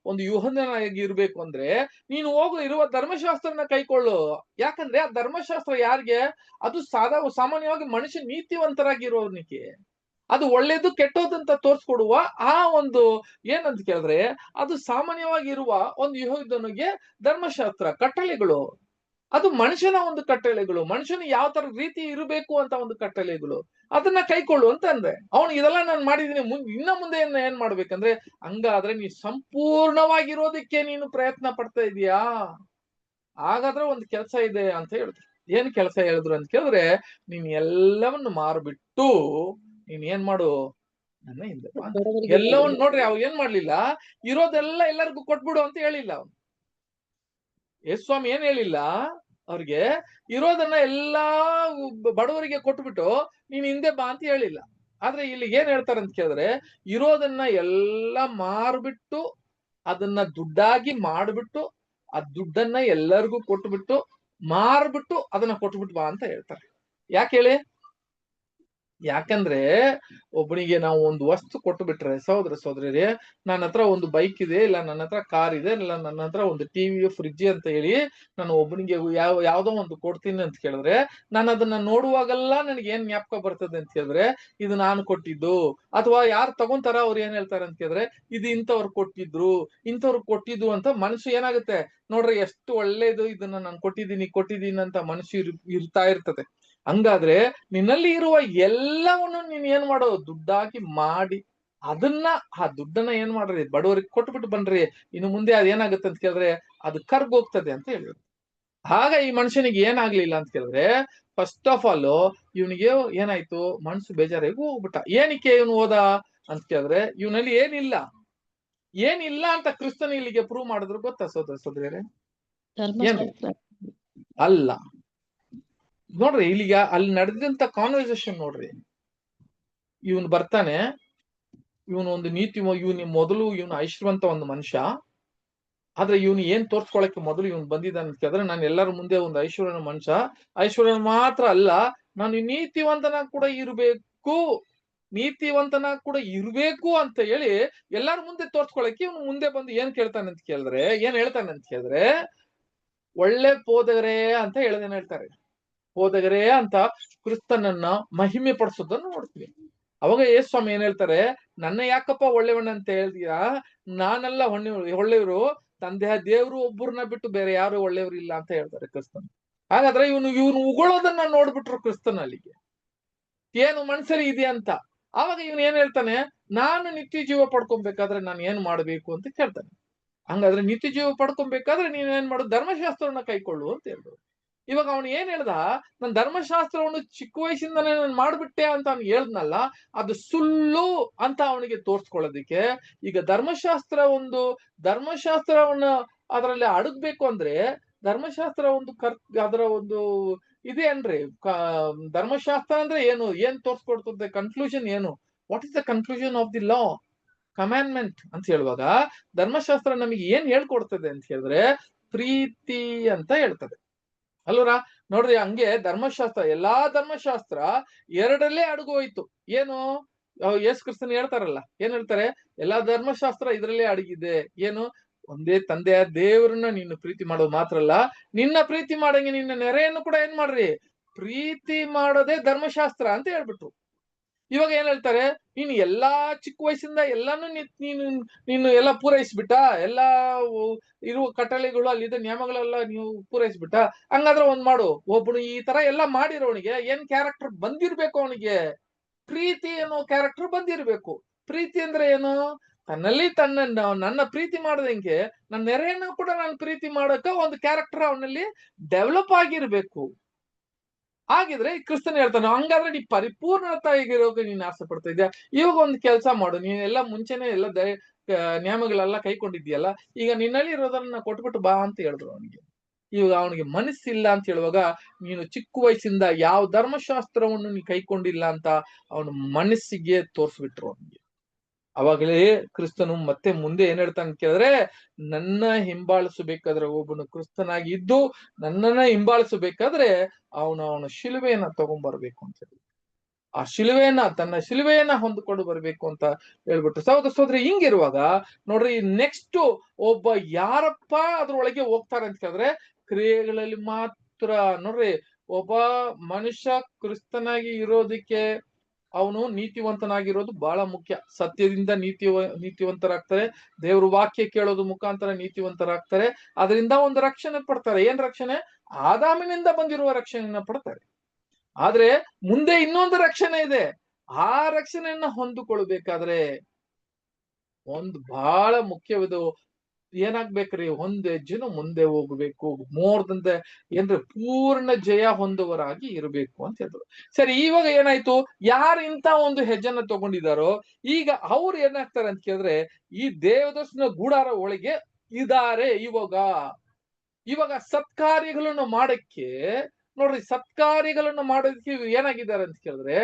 ಒಂದು ಯುಹಂದನಾಗಿ ಇರ್ಬೇಕು ಅಂದ್ರೆ ನೀನು ಇರುವ ಧರ್ಮಶಾಸ್ತ್ರನ ಕೈಕೊಳ್ಳು. ಯಾಕಂದ್ರೆ ಆ ಧರ್ಮಶಾಸ್ತ್ರ ಯಾರಿಗೆ? ಅದು ಸಾಮಾನ್ಯವಾಗಿ ಮನುಷ್ಯ ನೀತಿವಂತರಾಗಿರೋನಿಗೆ, ಅದು ಒಳ್ಳೇದು ಕೆಟ್ಟೋದಂತ ತೋರ್ಸ್ಕೊಡುವ ಆ ಒಂದು ಏನಂತ ಕೇಳಿದ್ರೆ, ಅದು ಸಾಮಾನ್ಯವಾಗಿ ಇರುವ ಒಂದು ಯೆಹೂದನಿಗೆ ಧರ್ಮಶಾಸ್ತ್ರ ಕಟ್ಟಳೆಗಳು, ಅದು ಮನುಷ್ಯನ ಒಂದು ಕಟ್ಟಳೆಗಳು, ಮನುಷ್ಯನ ಯಾವ ತರ ರೀತಿ ಇರಬೇಕು ಅಂತ ಒಂದು ಕಟ್ಟಳೆಗಳು, ಅದನ್ನ ಕೈಕೊಳ್ಳು ಅಂತ ಅಂದ್ರೆ ಅವನು ಇದೆಲ್ಲ ನಾನು ಮಾಡಿದೀನಿ, ಇನ್ನ ಮುಂದೆ ಏನ್ ಮಾಡ್ಬೇಕಂದ್ರೆ, ಹಂಗಾದ್ರೆ ನೀ ಸಂಪೂರ್ಣವಾಗಿರೋದಕ್ಕೆ ನೀನು ಪ್ರಯತ್ನ ಪಡ್ತಾ ಇದೀಯಾ? ಹಾಗಾದ್ರೆ ಒಂದು ಕೆಲಸ ಇದೆ ಅಂತ ಹೇಳಿದ್ರು. ಏನ್ ಕೆಲಸ ಹೇಳಿದ್ರು ಅಂತ ಕೇಳಿದ್ರೆ, ನೀನ್ ಎಲ್ಲವನ್ನು ಮಾರ್ಬಿಟ್ಟು ನೀನ್ ಏನ್ ಮಾಡು, ನನ್ನ ಹಿಂದೆ ಎಲ್ಲವನ್ನು. ನೋಡ್ರಿ, ಅವ್ರು ಏನ್ ಮಾಡ್ಲಿಲ್ಲ, ಇರೋದೆಲ್ಲ ಎಲ್ಲರಿಗೂ ಕೊಟ್ಬಿಡು ಅಂತ ಹೇಳಿಲ್ಲ ಅವನು. ಯೇಸುಸ್ವಾಮಿ ಏನ್ ಹೇಳಿಲ್ಲ ಅವ್ರಿಗೆ, ಇರೋದನ್ನ ಎಲ್ಲಾ ಬಡವರಿಗೆ ಕೊಟ್ಬಿಟ್ಟು ನೀನ್ ಹಿಂದೆ ಬಾ ಅಂತ ಹೇಳಿಲ್ಲ. ಆದ್ರೆ ಇಲ್ಲಿ ಏನ್ ಹೇಳ್ತಾರೆ ಅಂತ ಕೇಳಿದ್ರೆ, ಇರೋದನ್ನ ಎಲ್ಲಾ ಮಾರ್ಬಿಟ್ಟು ಅದನ್ನ ದುಡ್ಡಾಗಿ ಮಾಡ್ಬಿಟ್ಟು ಆ ದುಡ್ಡನ್ನ ಎಲ್ಲರಿಗೂ ಕೊಟ್ಬಿಟ್ಟು ಮಾರ್ಬಿಟ್ಟು ಅದನ್ನ ಕೊಟ್ಬಿಟ್ಟು ಬಾ ಅಂತ ಹೇಳ್ತಾರೆ. ಯಾಕೆ ಹೇಳಿ? ಯಾಕಂದ್ರೆ ಒಬ್ಬನಿಗೆ ನಾವು ಒಂದು ವಸ್ತು ಕೊಟ್ಟು ಬಿಟ್ರೆ, ಸಹೋದರರೇ, ನನ್ನ ಹತ್ರ ಒಂದು ಬೈಕ್ ಇದೆ, ಇಲ್ಲ ನನ್ನ ಹತ್ರ ಕಾರ್ ಇದೆ, ಇಲ್ಲ ನನ್ನ ಹತ್ರ ಒಂದು ಟಿವಿ, ಫ್ರಿಡ್ಜ್ ಅಂತ ಹೇಳಿ ನಾನು ಒಬ್ಬನಿಗೆ ಯಾವ್ದೋ ಒಂದು ಕೊಡ್ತೀನಿ ಅಂತ ಕೇಳಿದ್ರೆ, ನಾನು ಅದನ್ನ ನೋಡುವಾಗೆಲ್ಲ ನನಗೆ ಏನ್ ಜ್ಞಾಪಕ ಬರ್ತದೆ ಅಂತ ಕೇಳಿದ್ರೆ, ಇದು ನಾನು ಕೊಟ್ಟಿದ್ದು. ಅಥವಾ ಯಾರು ತಗೊಂತಾರ ಅವ್ರು ಏನ್ ಹೇಳ್ತಾರೆ ಅಂತ ಕೇಳಿದ್ರೆ, ಇದು ಇಂಥವ್ರು ಕೊಟ್ಟಿದ್ದು ಅಂತ ಮನಸ್ಸು ಏನಾಗುತ್ತೆ ನೋಡ್ರಿ, ಎಷ್ಟು ಒಳ್ಳೇದು, ಇದನ್ನ ನಾನು ಕೊಟ್ಟಿದ್ದೀನಿ ಅಂತ ಮನಸ್ಸು ಇರ್ತಾ ಇರ್ತದೆ. ಹಂಗಾದ್ರೆ ನಿನ್ನಲ್ಲಿ ಇರುವ ಎಲ್ಲವನ್ನು ನೀನ್ ಏನ್ ಮಾಡೋ, ದುಡ್ಡಾಗಿ ಮಾಡಿ ಆ ದುಡ್ಡನ್ನ ಏನ್ ಮಾಡ್ರಿ, ಬಡವರಿಗೆ ಕೊಟ್ಬಿಟ್ಟು ಬನ್ರಿ. ಇನ್ನು ಮುಂದೆ ಅದೇನಾಗುತ್ತೆ ಅಂತ ಕೇಳಿದ್ರೆ, ಅದು ಕರ್ಗೋಗ್ತದೆ ಅಂತ ಹೇಳಿದ್ರು. ಆಗ ಈ ಮನುಷ್ಯನಿಗೆ ಏನಾಗ್ಲಿಲ್ಲ ಅಂತ ಕೇಳಿದ್ರೆ, ಫಸ್ಟ್ ಆಫ್ ಆಲ್ ಇವನಿಗೆ ಏನಾಯ್ತು, ಮನ್ಸು ಬೇಜಾರಾಗಿ ಹೋಗ್ಬಿಟ್ಟ. ಏನಕ್ಕೆ ಇವನು ಹೋದ ಅಂತ ಕೇಳಿದ್ರೆ, ಇವನಲ್ಲಿ ಏನಿಲ್ಲ ಅಂತ ಕ್ರಿಸ್ತನ ಇಲ್ಲಿಗೆ ಪ್ರೂವ್ ಮಾಡಿದ್ರು. ಗೊತ್ತಾ ಸೋದರರೇ? ಅಲ್ಲ, ನೋಡ್ರಿ, ಇಲ್ಲಿಗೆ ಅಲ್ಲಿ ನಡೆದಂತ ಕಾನ್ವರ್ಸೇಷನ್ ನೋಡ್ರಿ. ಇವನು ಬರ್ತಾನೆ, ಇವನು ಒಂದು ಇವನು ಮೊದಲು ಐಶ್ವರ್ಯವಂತ ಒಂದು ಮನುಷ್ಯ, ಆದ್ರೆ ಇವನು ಏನ್ ತೋರ್ಸ್ಕೊಳಕ್ಕೆ ಮೊದಲು ಇವನು ಬಂದಿದ್ದಾನೆ ಅಂತ ಕೇಳಿದ್ರೆ, ನಾನು ಎಲ್ಲರ ಮುಂದೆ ಒಂದು ಐಶ್ವರ್ಯನ ಮನುಷ್ಯ, ಐಶ್ವರ್ಯನ ಮಾತ್ರ ಅಲ್ಲ, ನಾನು ನೀತಿವಂತನ ಕೂಡ ಇರಬೇಕು, ನೀತಿವಂತನ ಕೂಡ ಇರ್ಬೇಕು ಅಂತ ಹೇಳಿ ಎಲ್ಲಾರ ಮುಂದೆ ತೋರ್ಸ್ಕೊಳಕ್ಕೆ ಇವನು ಮುಂದೆ ಬಂದು ಏನ್ ಹೇಳ್ತಾನೆ ಅಂತ ಕೇಳಿದ್ರೆ, ಒಳ್ಳೆ ಬೋಧಕರೇ ಅಂತ ಹೇಳ್ತಾರೆ. ಬೋಧಕರೇ ಅಂತ ಕ್ರಿಸ್ತನನ್ನ ಮಹಿಮೆ ಪಡಿಸೋದನ್ನು ನೋಡ್ತೀವಿ. ಅವಾಗ ಯೇಸು ಸ್ವಾಮಿ ಏನ್ ಹೇಳ್ತಾರೆ, ನನ್ನ ಯಾಕಪ್ಪ ಒಳ್ಳೆಯವನ ಅಂತ ಹೇಳ್ತೀರಾ, ನಾನೆಲ್ಲ ಒಳ್ಳೆಯವರು, ತಂದೆಯ ದೇವರು ಒಬ್ಬರನ್ನ ಬಿಟ್ಟು ಬೇರೆ ಯಾರು ಒಳ್ಳೆಯವರು ಇಲ್ಲ ಅಂತ ಹೇಳ್ತಾರೆ ಕ್ರಿಸ್ತನ್. ಹಾಗಾದ್ರೆ ಇವನು ಉಗುಳೋದನ್ನ ನೋಡ್ಬಿಟ್ರು ಕ್ರಿಸ್ತನ್ ಅಲ್ಲಿಗೆ, ಏನು ಮನ್ಸರಿ ಇದೆ ಅಂತ. ಆವಾಗ ಇವನು ಏನ್ ಹೇಳ್ತಾನೆ, ನಾನು ನಿತ್ಯ ಜೀವ ಪಡ್ಕೊಬೇಕಾದ್ರೆ ನಾನು ಏನ್ ಮಾಡ್ಬೇಕು ಅಂತ ಕೇಳ್ತಾನೆ. ಹಂಗಾದ್ರೆ ನಿತ್ಯ ಜೀವ ಪಡ್ಕೊಬೇಕಾದ್ರೆ ನೀನ್ ಏನ್ ಮಾಡು, ಧರ್ಮಶಾಸ್ತ್ರವನ್ನ ಕೈಕೊಳ್ಳು ಅಂತ ಹೇಳಿದ್ರು. ಇವಾಗ ಅವನು ಏನ್ ಹೇಳ್ದ, ನಾನು ಧರ್ಮಶಾಸ್ತ್ರವನ್ನು ಚಿಕ್ಕ ವಯಸ್ಸಿಂದಾನೇ ನಾನು ಮಾಡ್ಬಿಟ್ಟೆ ಅಂತ ಅವ್ನು ಹೇಳ್ದ್ನಲ್ಲ, ಅದು ಸುಳ್ಳು ಅಂತ ಅವನಿಗೆ ತೋರ್ಸ್ಕೊಳ್ಳೋದಿಕ್ಕೆ ಈಗ ಧರ್ಮಶಾಸ್ತ್ರವನ್ನ ಅದರಲ್ಲಿ ಅಡಗ್ಬೇಕು ಅಂದ್ರೆ ಧರ್ಮಶಾಸ್ತ್ರ ಒಂದು ಅದರ ಒಂದು ಇದೇನ್ರಿ, ಧರ್ಮಶಾಸ್ತ್ರ ಅಂದ್ರೆ ಏನ್ ತೋರ್ಸ್ಕೊಡ್ತದೆ, ಕನ್ಕ್ಲೂಷನ್ ಏನು, what is the conclusion of the law ಕಮ್ಯಾಂಡ್ಮೆಂಟ್ ಅಂತ ಹೇಳುವಾಗ ಧರ್ಮಶಾಸ್ತ್ರ ನಮಗೆ ಏನ್ ಹೇಳ್ಕೊಡ್ತದೆ ಅಂತ ಹೇಳಿದ್ರೆ ಪ್ರೀತಿ ಅಂತ ಹೇಳ್ತದೆ ಅಲ್ವರ. ನೋಡ್ರಿ, ಹಂಗೆ ಎಲ್ಲಾ ಧರ್ಮಶಾಸ್ತ್ರ ಎರಡಲ್ಲೇ ಅಡಗೋಯ್ತು. ಏನು ಯೇಸು ಕ್ರಿಸ್ತನ್ ಹೇಳ್ತಾರಲ್ಲ, ಏನ್ ಹೇಳ್ತಾರೆ, ಎಲ್ಲಾ ಧರ್ಮಶಾಸ್ತ್ರ ಇದ್ರಲ್ಲೇ ಅಡಗಿದೆ. ಏನು, ಒಂದೇ ತಂದೆಯ ದೇವರನ್ನ ನೀನು ಪ್ರೀತಿ ಮಾಡೋದು ಮಾತ್ರ ಅಲ್ಲ, ನಿನ್ನ ಪ್ರೀತಿ ಮಾಡಂಗೆ ನಿನ್ನ ನೆರೆಯನ್ನು ಕೂಡ ಏನ್ ಮಾಡ್ರಿ, ಪ್ರೀತಿ ಮಾಡೋದೇ ಧರ್ಮಶಾಸ್ತ್ರ ಅಂತ ಹೇಳ್ಬಿಟ್ರು. ಇವಾಗ ಏನ್ ಹೇಳ್ತಾರೆ, ನೀನು ಎಲ್ಲಾ ಚಿಕ್ಕ ವಯಸ್ಸಿಂದ ಎಲ್ಲಾನು ನೀನು ಎಲ್ಲ ಪೂರೈಸ್ಬಿಟ್ಟ, ಎಲ್ಲಾ ಇರುವ ಕಟ್ಟಳೆಗಳು ಅಲ್ಲಿದ್ದ ನಿಯಮಗಳೆಲ್ಲ ನೀವು ಪೂರೈಸ್ಬಿಟ್ಟ, ಹಂಗಾದ್ರೆ ಒಂದ್ ಮಾಡು, ಒಬ್ಬನು ಈ ತರ ಎಲ್ಲ ಮಾಡಿರೋನಿಗೆ ಏನ್ ಕ್ಯಾರೆಕ್ಟರ್ ಬಂದಿರ್ಬೇಕು, ಅವನಿಗೆ ಪ್ರೀತಿ ಅನ್ನೋ ಕ್ಯಾರೆಕ್ಟರ್ ಬಂದಿರ್ಬೇಕು. ಪ್ರೀತಿ ಅಂದ್ರೆ ಏನು, ತನ್ನಲ್ಲಿ ನನ್ನ ಪ್ರೀತಿ ಮಾಡದಂಗೆ ನನ್ನ ನೆರೆಯನ್ನು ಕೂಡ ನಾನು ಪ್ರೀತಿ ಮಾಡಕ ಒಂದು ಕ್ಯಾರೆಕ್ಟರ್ ಅವನಲ್ಲಿ ಡೆವಲಪ್ ಆಗಿರ್ಬೇಕು. ಹಾಗಿದ್ರೆ ಕ್ರಿಸ್ತನ್ ಹೇಳ್ತಾನೆ, ಹಂಗಾದ್ರೆ ನೀ ಪರಿಪೂರ್ಣತೆಯಾಗಿರೋಕೆ ನೀನ್ ಆಸೆ ಪಡ್ತಾ ಇದ್ಯಾ, ಇವಾಗ ಒಂದು ಕೆಲಸ ಮಾಡು, ನೀನೆಲ್ಲ ಮುಂಚೆನೆ ಎಲ್ಲ ನಿಯಮಗಳೆಲ್ಲ ಕೈಕೊಂಡಿದ್ಯಲ್ಲ, ಈಗ ನಿನ್ನಲ್ಲಿ ಇರೋದನ್ನ ಕೊಟ್ಬಿಟ್ಟು ಬಾ ಅಂತ ಹೇಳಿದ್ರು ಅವನಿಗೆ. ಇವಾಗ ಅವನಿಗೆ ಮನಸ್ಸಿಲ್ಲ ಅಂತ ಹೇಳುವಾಗ, ನೀನು ಚಿಕ್ಕ ವಯಸ್ಸಿಂದ ಯಾವ ಧರ್ಮಶಾಸ್ತ್ರವನ್ನು ನೀ ಕೈಕೊಂಡಿಲ್ಲ ಅಂತ ಅವನ ಮನಸ್ಸಿಗೆ ತೋರ್ಸ್ಬಿಟ್ರು ಅವನಿಗೆ. ಅವಾಗಲೇ ಕ್ರಿಸ್ತನು ಮತ್ತೆ ಮುಂದೆ ಏನ್ ಹೇಳ್ತಾನೆ ಕೇಳಿದ್ರೆ, ನನ್ನ ಹಿಂಬಾಲಿಸಬೇಕಾದ್ರೆ, ಒಬ್ಬನು ಕ್ರಿಸ್ತನಾಗಿ ಇದ್ದು ನನ್ನನ್ನ ಹಿಂಬಾಲಿಸಬೇಕಾದ್ರೆ ಅವನ ಶಿಲುವೆಯನ್ನ ತಗೊಂಡ್ಬರ್ಬೇಕು ಅಂತ ಹೇಳಿ, ಆ ತನ್ನ ಶಿಲುವೆಯನ್ನ ಹೊಂದ್ಕೊಂಡು ಬರ್ಬೇಕು ಅಂತ ಹೇಳ್ಬಿಟ್ಟು. ಸಹೋದರಿ, ಹಿಂಗಿರುವಾಗ ನೋಡ್ರಿ, ನೆಕ್ಸ್ಟ್ ಒಬ್ಬ ಯಾರಪ್ಪ ಅದ್ರೊಳಗೆ ಹೋಗ್ತಾರೆ ಅಂತ ಕೇಳಿದ್ರೆ ಕ್ರಿಯೆಗಳಲ್ಲಿ ಮಾತ್ರ. ನೋಡ್ರಿ, ಒಬ್ಬ ಮನುಷ್ಯ ಕ್ರಿಸ್ತನಾಗಿ ಇರೋದಕ್ಕೆ ಅವನು ನೀತಿವಂತನಾಗಿರೋದು ಬಹಳ ಮುಖ್ಯ. ಸತ್ಯದಿಂದ ನೀತಿವಂತರಾಗ್ತಾರೆ, ದೇವ್ರ ವಾಕ್ಯ ಕೇಳೋದು ಮುಖಾಂತರ ನೀತಿವಂತರಾಗ್ತಾರೆ, ಅದರಿಂದ ಒಂದು ರಕ್ಷಣೆ ಪಡ್ತಾರೆ. ಏನ್ ರಕ್ಷಣೆ, ಆದಾಮಿನಿಂದ ಬಂದಿರುವ ರಕ್ಷಣೆಯನ್ನ ಪಡ್ತಾರೆ. ಆದ್ರೆ ಮುಂದೆ ಇನ್ನೊಂದು ರಕ್ಷಣೆ ಇದೆ, ಆ ರಕ್ಷಣೆಯನ್ನ ಹೊಂದಿಕೊಳ್ಬೇಕಾದ್ರೆ ಒಂದು ಬಹಳ ಮುಖ್ಯವಿದು ಏನಾಗ್ಬೇಕ್ರಿ, ಒಂದ್ ಹೆಜ್ಜೆನು ಮುಂದೆ ಹೋಗ್ಬೇಕು, ಏನ್ರಿ ಪೂರ್ಣ ಜಯ ಹೊಂದುವರಾಗಿ ಇರಬೇಕು ಅಂತ ಹೇಳಿದ್ರು. ಸರಿ, ಇವಾಗ ಏನಾಯ್ತು, ಯಾರು ಇಂತ ಒಂದು ಹೆಜ್ಜೆನ ತಗೊಂಡಿದಾರೋ ಈಗ ಅವ್ರು ಏನಾಗ್ತಾರೆ ಅಂತ ಕೇಳಿದ್ರೆ ಈ ದೇವದರ್ಶನ ಗೂಡಾರ ಒಳಗೆ ಇದಾರೆ. ಇವಾಗ ಸತ್ಕಾರ್ಯಗಳನ್ನು ಮಾಡಕ್ಕೆ ನೋಡ್ರಿ, ಸತ್ಕಾರ್ಯಗಳನ್ನು ಮಾಡೋದಕ್ಕೆ ಏನಾಗಿದ್ದಾರೆ ಅಂತ ಕೇಳಿದ್ರೆ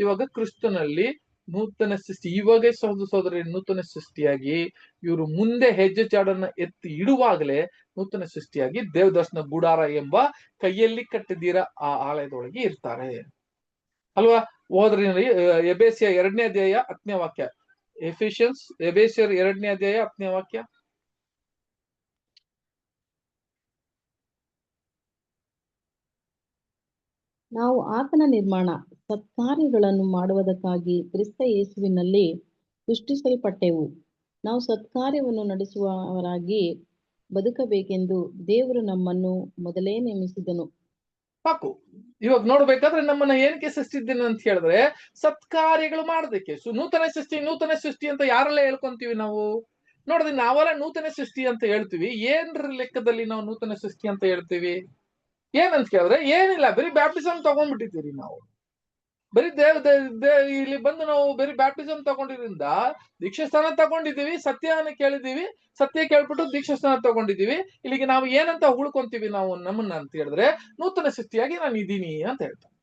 ಇವಾಗ ಕ್ರಿಸ್ತನಲ್ಲಿ ನೂತನ ಸೃಷ್ಟಿ. ಇವಾಗ ಸಹೋದರಿ ನೂತನ ಸೃಷ್ಟಿಯಾಗಿ ಇವರು ಮುಂದೆ ಹೆಜ್ಜೆ ಚಾಡನ್ನ ಎತ್ತಿ ಇಡುವಾಗಲೇ ನೂತನ ಸೃಷ್ಟಿಯಾಗಿ ದೇವದರ್ಶನ ಗುಡಾರ ಎಂಬ ಕೈಯಲ್ಲಿ ಕಟ್ಟಿದ್ದೀರ ಆ ಆಲಯದೊಳಗೆ ಇರ್ತಾರೆ ಅಲ್ವಾ. ಹೋದ್ರಿ, ಎಬೇಸಿಯ 2ನೇ ಅಧ್ಯಾಯ 10ನೇ ವಾಕ್ಯ. ಎಬೇಸಿಯರ್ 2ನೇ ಅಧ್ಯಾಯ 10ನೇ ವಾಕ್ಯ. ನಾವು ಆತನ ನಿರ್ಮಾಣ ಸತ್ಕಾರ್ಯಗಳನ್ನು ಮಾಡುವುದಕ್ಕಾಗಿ ಕ್ರಿಸ್ತ ಯೇಸುವಿನಲ್ಲಿ ಸೃಷ್ಟಿಸಲ್ಪಟ್ಟೆವು. ನಾವು ಸತ್ಕಾರ್ಯವನ್ನು ನಡೆಸುವವರಾಗಿ ಬದುಕಬೇಕೆಂದು ದೇವರು ನಮ್ಮನ್ನು ಮೊದಲೇ ನೇಮಿಸಿದನು. ಸಾಕು. ಇವಾಗ ನೋಡ್ಬೇಕಾದ್ರೆ ನಮ್ಮನ್ನ ಏನಕ್ಕೆ ಸೃಷ್ಟಿದ್ದೇನೆ ಅಂತ ಹೇಳಿದ್ರೆ ಸತ್ಕಾರ್ಯಗಳು ಮಾಡೋದಕ್ಕೆ. ನೂತನ ಸೃಷ್ಟಿ ಅಂತ ಯಾರೆಲ್ಲ ಹೇಳ್ಕೊಂತೀವಿ ನಾವು? ನೋಡಿದ್ರೆ ನಾವೆಲ್ಲ ನೂತನ ಸೃಷ್ಟಿ ಅಂತ ಹೇಳ್ತೀವಿ. ಏನ್ರ ಲೆಕ್ಕದಲ್ಲಿ ನಾವು ನೂತನ ಸೃಷ್ಟಿ ಅಂತ ಹೇಳ್ತೀವಿ? ಏನಂತ ಕೇಳಿದ್ರೆ ಏನಿಲ್ಲ, ಬರೀ ಬ್ಯಾಪ್ಟಿಸಮ್ ತಗೊಂಡ್ಬಿಟ್ಟಿದ್ದೀರಿ ನಾವು. ಬರೀ ಇಲ್ಲಿ ಬಂದು ನಾವು ಬರೀ ಬ್ಯಾಪ್ಟಿಸಮ್ ತಗೊಂಡಿದ್ರಿಂದ ದೀಕ್ಷಾಸ್ಥಾನ ತಗೊಂಡಿದ್ದೀವಿ, ಸತ್ಯನ ಕೇಳಿದೀವಿ, ಸತ್ಯ ಕೇಳ್ಬಿಟ್ಟು ದೀಕ್ಷಾಸ್ಥಾನ ತಗೊಂಡಿದ್ದೀವಿ. ಇಲ್ಲಿಗೆ ನಾವು ಏನಂತ ಉಳ್ಕೊಂತೀವಿ ನಾವು ನಮ್ಮನ್ನ ಅಂತ ಹೇಳಿದ್ರೆ ನೂತನ ಸೃಷ್ಟಿಯಾಗಿ ನಾನು ಇದ್ದೀನಿ ಅಂತ ಹೇಳ್ತಾನೆ.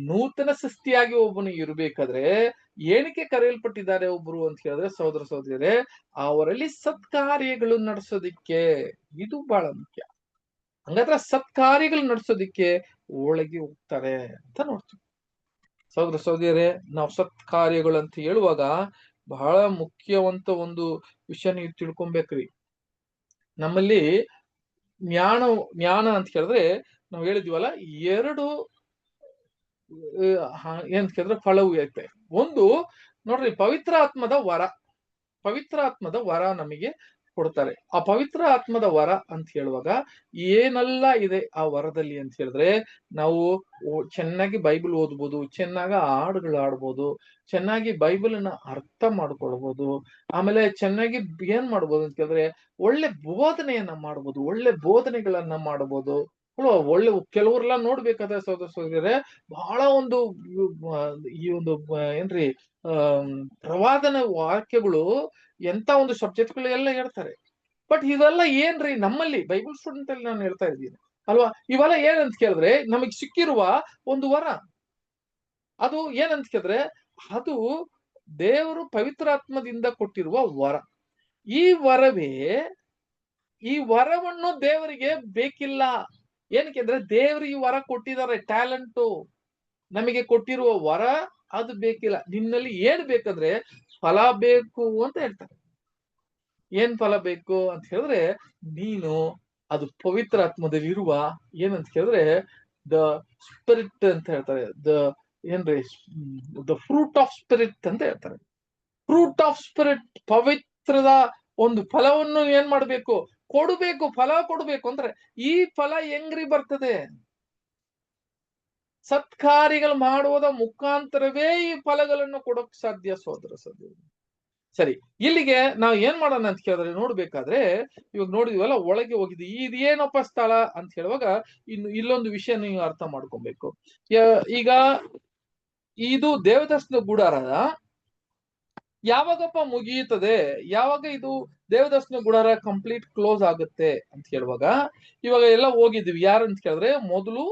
ನೂತನ ಸೃಷ್ಟಿಯಾಗಿ ಒಬ್ಬನು ಇರಬೇಕಾದ್ರೆ ಏನಕ್ಕೆ ಕರೆಯಲ್ಪಟ್ಟಿದ್ದಾರೆ ಒಬ್ರು ಅಂತ ಹೇಳಿದ್ರೆ ಸಹೋದರ ಸಹೋದರಿಯರೇ, ಅವರಲ್ಲಿ ಸತ್ಕಾರ್ಯಗಳು ನಡೆಸೋದಿಕ್ಕೆ. ಇದು ಬಹಳ ಮುಖ್ಯ. ಹಂಗಾದ್ರೆ ಸತ್ಕಾರ್ಯಗಳು ನಡೆಸೋದಿಕ್ಕೆ ಒಳಗೆ ಹೋಗ್ತಾರೆ ಅಂತ ನೋಡ್ತೀವಿ. ಸಹೋದರ ಸಹೋದರಿಯರೇ, ನಾವು ಸತ್ಕಾರ್ಯಗಳು ಅಂತ ಹೇಳುವಾಗ ಬಹಳ ಮುಖ್ಯವಂತ ಒಂದು ವಿಷಯ ನೀವು ತಿಳ್ಕೊಬೇಕ್ರಿ. ನಮ್ಮಲ್ಲಿ ಜ್ಞಾನ ಅಂತ ಹೇಳಿದ್ರೆ ನಾವು ಹೇಳಿದ್ವಲ್ಲ, ಎರಡು ಏನ್ ಕೇಳಿದ್ರೆ ಫಲವು ಐತೆ. ಒಂದು ನೋಡ್ರಿ, ಪವಿತ್ರ ಆತ್ಮದ ವರ ನಮಗೆ ಕೊಡ್ತಾರೆ. ಆ ಪವಿತ್ರ ಆತ್ಮದ ವರ ಅಂತ ಹೇಳುವಾಗ ಏನೆಲ್ಲ ಇದೆ ಆ ವರದಲ್ಲಿ ಅಂತ ಹೇಳಿದ್ರೆ, ನಾವು ಚೆನ್ನಾಗಿ ಬೈಬಲ್ ಓದ್ಬೋದು, ಚೆನ್ನಾಗಿ ಹಾಡುಗಳು ಆಡ್ಬೋದು, ಚೆನ್ನಾಗಿ ಬೈಬಲ್ನ ಅರ್ಥ ಮಾಡ್ಕೊಳ್ಬೋದು, ಆಮೇಲೆ ಚೆನ್ನಾಗಿ ಏನ್ ಮಾಡ್ಬೋದು ಅಂತ ಹೇಳಿದ್ರೆ ಒಳ್ಳೆ ಬೋಧನೆಯನ್ನ ಮಾಡ್ಬೋದು, ಒಳ್ಳೆ ಬೋಧನೆಗಳನ್ನ ಮಾಡ್ಬೋದು. ಒಳ್ಳೆ ಕೆಲವ್ರೆಲ್ಲ ನೋಡ್ಬೇಕಾದ್ರೆ ಸಹೋದರ ಸಹೋದರಿಯರೇ, ಬಹಳ ಒಂದು ಈ ಒಂದು ಏನ್ರಿ ಪ್ರವಾದನ ವಾಕ್ಯಗಳು ಎಂತ ಒಂದು ಸಬ್ಜೆಕ್ಟ್ಗಳು ಎಲ್ಲ ಹೇಳ್ತಾರೆ. ಬಟ್ ಇದೆಲ್ಲ ಏನ್ರಿ ನಮ್ಮಲ್ಲಿ ಬೈಬಲ್ ಸ್ಟೂಡೆಂಟ್ ಅಲ್ಲಿ ನಾನು ಹೇಳ್ತಾ ಇದ್ದೀನಿ ಅಲ್ವಾ, ಇವೆಲ್ಲ ಏನಂತ ಕೇಳಿದ್ರೆ ನಮಗ್ ಸಿಕ್ಕಿರುವ ಒಂದು ವರ. ಅದು ಏನಂತ ಕೇಳಿದ್ರೆ ಅದು ದೇವರು ಪವಿತ್ರಾತ್ಮದಿಂದ ಕೊಟ್ಟಿರುವ ವರ. ಈ ವರವನ್ನು ದೇವರಿಗೆ ಬೇಕಿಲ್ಲ. ಏನಕ್ಕೆ ಅಂದ್ರೆ ದೇವರು ಈ ವರ ಕೊಟ್ಟಿದ್ದಾರೆ, ಟ್ಯಾಲೆಂಟು ನಮಗೆ ಕೊಟ್ಟಿರುವ ವರ ಅದು ಬೇಕಿಲ್ಲ. ನಿನ್ನಲ್ಲಿ ಏನ್ ಬೇಕಂದ್ರೆ ಫಲ ಬೇಕು ಅಂತ ಹೇಳ್ತಾರೆ. ಏನ್ ಫಲ ಬೇಕು ಅಂತ ಹೇಳಿದ್ರೆ, ನೀನು ಅದು ಪವಿತ್ರ ಆತ್ಮದಲ್ಲಿರುವ ಏನಂತ ಕೇಳಿದ್ರೆ ದ ಸ್ಪಿರಿಟ್ ಅಂತ ಹೇಳ್ತಾರೆ. ದ ಫ್ರೂಟ್ ಆಫ್ ಸ್ಪಿರಿಟ್ ಅಂತ ಹೇಳ್ತಾರೆ. ಫ್ರೂಟ್ ಆಫ್ ಸ್ಪಿರಿಟ್, ಪವಿತ್ರದ ಒಂದು ಫಲವನ್ನು ಏನ್ ಮಾಡ್ಬೇಕು, ಕೊಡಬೇಕು. ಫಲ ಕೊಡ್ಬೇಕು ಅಂದ್ರೆ ಈ ಫಲ ಹೆಂಗ್ರಿ ಬರ್ತದೆ? ಸತ್ಕಾರ್ಯಗಳು ಮಾಡುವುದ ಮುಖಾಂತರವೇ ಈ ಫಲಗಳನ್ನು ಕೊಡೋಕ್ ಸಾಧ್ಯ ಸಹೋದರ ಸಹೋದರಿ. ಸರಿ, ಇಲ್ಲಿಗೆ ನಾವು ಏನ್ ಮಾಡೋಣ ಅಂತ ಕೇಳಿದ್ರೆ ನೋಡ್ಬೇಕಾದ್ರೆ ಇವಾಗ ನೋಡಿದ್ವಲ್ಲ, ಒಳಗೆ ಹೋಗಿದ್ವಿ. ಇದೇನಪ್ಪ ಸ್ಥಳ ಅಂತ ಹೇಳುವಾಗ ಇಲ್ಲೊಂದು ವಿಷಯ ನೀವು ಅರ್ಥ ಮಾಡ್ಕೊಬೇಕು. ಈಗ ಇದು ದೇವದರ್ಶನ ಗುಡಾರದ ಯಾವಾಗಪ್ಪ ಮುಗಿಯುತ್ತದೆ, ಯಾವಾಗ ಇದು ದೇವದರ್ಶನ ಗುಡಾರ ಕಂಪ್ಲೀಟ್ ಕ್ಲೋಸ್ ಆಗುತ್ತೆ ಅಂತ ಹೇಳುವಾಗ, ಇವಾಗ ಎಲ್ಲ ಹೋಗಿದ್ವಿ. ಯಾರು ಅಂತ ಕೇಳಿದ್ರೆ ಮೊದಲು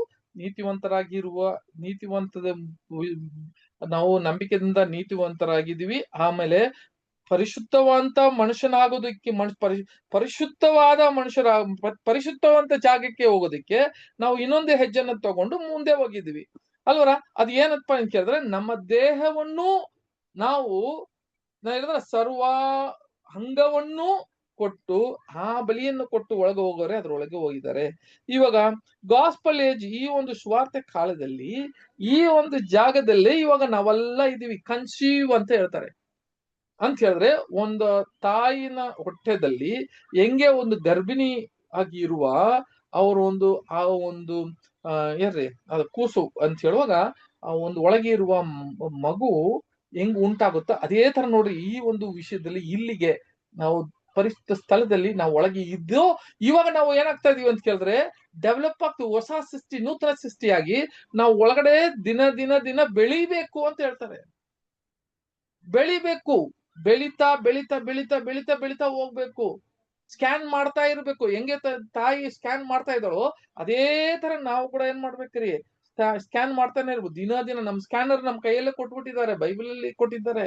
ನಾವು ನಂಬಿಕೆಯಿಂದ ನೀತಿವಂತರಾಗಿದ್ದೀವಿ. ಆಮೇಲೆ ಪರಿಶುದ್ಧವಂತ ಮನುಷ್ಯನಾಗೋದಕ್ಕೆ ಪರಿಶುದ್ಧವಂತ ಜಾಗಕ್ಕೆ ಹೋಗೋದಕ್ಕೆ ನಾವು ಇನ್ನೊಂದು ಹೆಜ್ಜೆನ ತಗೊಂಡು ಮುಂದೆ ಹೋಗಿದ್ವಿ ಅಲ್ವರ. ಅದ್ ಏನಪ್ಪಾ ಅಂತ ಕೇಳಿದ್ರೆ, ನಮ್ಮ ದೇಹವನ್ನು ನಾವು ಸರ್ವ ಅಂಗವನ್ನು ಕೊಟ್ಟು ಆ ಬಲಿಯನ್ನು ಕೊಟ್ಟು ಒಳಗೆ ಹೋಗೋರೆ ಅದ್ರೊಳಗೆ ಹೋಗಿದ್ದಾರೆ. ಇವಾಗ ಗಾಸ್ಪಲ್ ಏಜ್, ಈ ಒಂದು ಸ್ವಾರ್ಥ ಕಾಲದಲ್ಲಿ ಈ ಒಂದು ಜಾಗದಲ್ಲಿ ಇವಾಗ ನಾವೆಲ್ಲ ಇದೀವಿ. ಕನ್ಸೀವ್ ಅಂತ ಹೇಳ್ತಾರೆ. ಅಂತ ಹೇಳಿದ್ರೆ ಒಂದು ತಾಯಿನ ಹೊಟ್ಟೆದಲ್ಲಿ ಹೆಂಗೆ ಒಂದು ಗರ್ಭಿಣಿ ಆಗಿ ಇರುವ ಅವರು ಆ ಒಂದು ಏನ್ರಿ ಅದು ಕೂಸು ಅಂತ ಹೇಳುವಾಗ ಆ ಒಂದು ಒಳಗೆ ಇರುವ ಮಗು ಹೆಂಗ್ ಉಂಟಾಗುತ್ತೋ ಅದೇ ತರ ನೋಡ್ರಿ ಈ ಒಂದು ವಿಷಯದಲ್ಲಿ ಇಲ್ಲಿಗೆ ನಾವು ಪರಿಶುದ್ಧ ಸ್ಥಳದಲ್ಲಿ ನಾವು ಒಳಗೆ ಇದ್ದೋ ಇವಾಗ ನಾವು ಏನಾಗ್ತಾ ಇದೀವಿ ಅಂತ ಕೇಳಿದ್ರೆ ಡೆವಲಪ್ ಆಗ್ತೀವಿ. ಹೊಸ ಸೃಷ್ಟಿ, ನೂತನ ಸೃಷ್ಟಿಯಾಗಿ ನಾವು ಒಳಗಡೆ ದಿನ ದಿನ ದಿನ ಬೆಳಿಬೇಕು ಅಂತ ಹೇಳ್ತಾರೆ. ಬೆಳಿಬೇಕು, ಬೆಳಿತಾ ಬೆಳಿತಾ ಬೆಳಿತಾ ಬೆಳಿತಾ ಬೆಳಿತಾ ಹೋಗ್ಬೇಕು. ಸ್ಕ್ಯಾನ್ ಮಾಡ್ತಾ ಇರ್ಬೇಕು. ಹೆಂಗೆ ತಾಯಿ ಸ್ಕ್ಯಾನ್ ಮಾಡ್ತಾ ಇದ್ದಾಳೋ ಅದೇ ತರ ನಾವು ಕೂಡ ಏನ್ ಮಾಡ್ಬೇಕ್ರಿ, ಸ್ಕ್ಯಾನ್ ಮಾಡ್ತಾನೆ ಇರ್ಬೋದು. ದಿನ ದಿನ ನಮ್ ಸ್ಕ್ಯಾನರ್ ನಮ್ ಕೈಯಲ್ಲೇ ಕೊಟ್ಬಿಟ್ಟಿದ್ದಾರೆ, ಬೈಬಲ್ ಅಲ್ಲಿ ಕೊಟ್ಟಿದ್ದಾರೆ.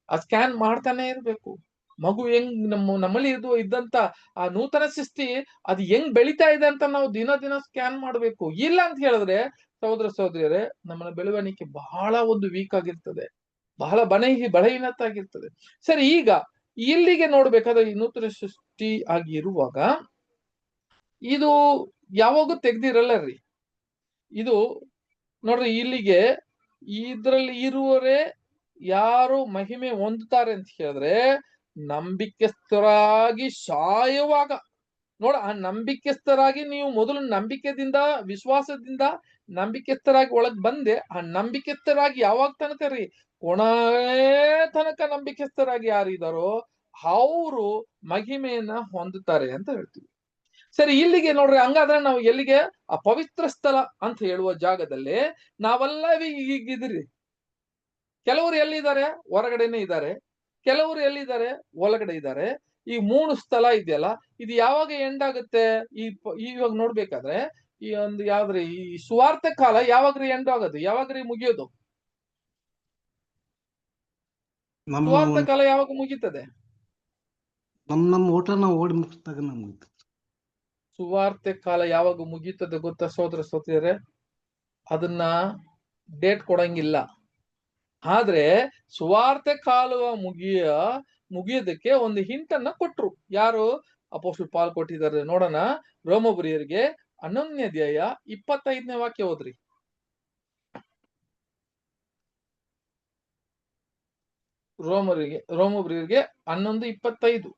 ಆ ಸ್ಕ್ಯಾನ್ ಮಾಡ್ತಾನೆ ಇರ್ಬೇಕು. ಮಗು ಹೆಂಗ್ ನಮ್ಮಲ್ಲಿ ಇದ್ದಂತ ಆ ನೂತನ ಸೃಷ್ಟಿ ಅದು ಹೆಂಗ್ ಬೆಳಿತಾ ಇದೆ ಅಂತ ನಾವು ದಿನ ದಿನ ಸ್ಕ್ಯಾನ್ ಮಾಡ್ಬೇಕು. ಇಲ್ಲ ಅಂತ ಹೇಳಿದ್ರೆ ಸಹೋದರ ಸಹೋದರಿಯರೇ, ನಮ್ಮ ಬೆಳವಣಿಗೆ ಬಹಳ ಒಂದು ವೀಕ್ ಆಗಿರ್ತದೆ, ಬಹಳ ಬಲಹೀನತೆ ಆಗಿರ್ತದೆ. ಸರಿ, ಈಗ ಇಲ್ಲಿಗೆ ನೋಡ್ಬೇಕಾದ್ರೆ ಈ ನೂತನ ಸೃಷ್ಟಿ ಆಗಿರುವಾಗ ಇದು ಯಾವಾಗೂ ತೆಗ್ದಿರಲ್ಲ ರೀ. ಇದು ನೋಡ್ರಿ, ಇಲ್ಲಿಗೆ ಇದ್ರಲ್ಲಿ ಇರುವವರೇ ಯಾರು ಮಹಿಮೆ ಹೊಂದುತ್ತಾರೆ ಅಂತ ಹೇಳಿದ್ರೆ ನಂಬಿಕೆಸ್ಥರಾಗಿ ಸಾಯುವಾಗ. ನೋಡ, ಆ ನಂಬಿಕೆಸ್ಥರಾಗಿ ನೀವು ಮೊದಲು ನಂಬಿಕೆದಿಂದ ವಿಶ್ವಾಸದಿಂದ ನಂಬಿಕೆಸ್ಥರಾಗಿ ಒಳಗ್ ಬಂದೆ. ಆ ನಂಬಿಕೆಸ್ಥರಾಗಿ ಯಾವಾಗ ತನಕ ರೀ, ಕೊನೆಯ ತನಕ ನಂಬಿಕೆಸ್ಥರಾಗಿ ಯಾರಿದಾರೋ ಅವರು ಮಹಿಮೆಯನ್ನ ಹೊಂದುತ್ತಾರೆ ಅಂತ ಹೇಳ್ತೀವಿ. ಸರಿ, ಇಲ್ಲಿಗೆ ನೋಡ್ರಿ, ಹಂಗಾದ್ರೆ ನಾವು ಎಲ್ಲಿಗೆ, ಆ ಪವಿತ್ರ ಸ್ಥಳ ಅಂತ ಹೇಳುವ ಜಾಗದಲ್ಲಿ ನಾವೆಲ್ಲ ಈಗಿದ್ರಿ. ಕೆಲವರು ಎಲ್ಲಿದ್ದಾರೆ, ಹೊರಗಡೆನೆ ಇದ್ದಾರೆ. ಕೆಲವರು ಎಲ್ಲಿದ್ದಾರೆ, ಒಳಗಡೆ ಇದ್ದಾರೆ. ಈ 3 ಸ್ಥಳ ಇದೆಯಲ್ಲ, ಇದು ಯಾವಾಗ ಎಂಡ್ ಆಗುತ್ತೆ? ಇವಾಗ ನೋಡ್ಬೇಕಾದ್ರೆ ಈ ಒಂದು ಯಾವ್ದ್ರಿ ಈ ಸುವಾರ್ತೆ ಕಾಲ ಯಾವಾಗ್ರಿ ಎಂಡ್ ಆಗೋದು, ಯಾವಾಗ್ರಿ ಮುಗಿಯೋದು? ನಮ್ಮ ಸುವಾರ್ತೆ ಕಾಲ ಯಾವಾಗ ಮುಗೀತದೆ? ನಮ್ಮ ಊಟ ನಾವು ಓಡಿ ಮುಗಿಸ್ದಾಗ ನಮ್ಗೆ ಸುವಾರ್ತೆ ಕಾಲ ಯಾವಾಗ ಮುಗೀತದೆ ಗೊತ್ತಾ ಸೋದರ ಸೋದರಿಯರೇ? ಅದನ್ನ ಡೇಟ್ ಕೊಡಂಗಿಲ್ಲ. ಆದ್ರೆ ಸುವಾರ್ತೆ ಕಾಲ ಮುಗಿಯೋದಕ್ಕೆ ಒಂದು ಹಿಂಟ್ ಅನ್ನ ಕೊಟ್ರು. ಯಾರು? ಅಪೊಸ್ತಲ ಪಾಲ್ ಕೊಟ್ಟಿದ್ದಾರೆ. ನೋಡೋಣ, ರೋಮಪುರಿಯರಿಗೆ 11ನೇ ಅಧ್ಯಾಯ 25ನೇ ವಾಕ್ಯ ಓದ್ರಿ. ರೋಮಪುರಿಯರಿಗೆ 11:25.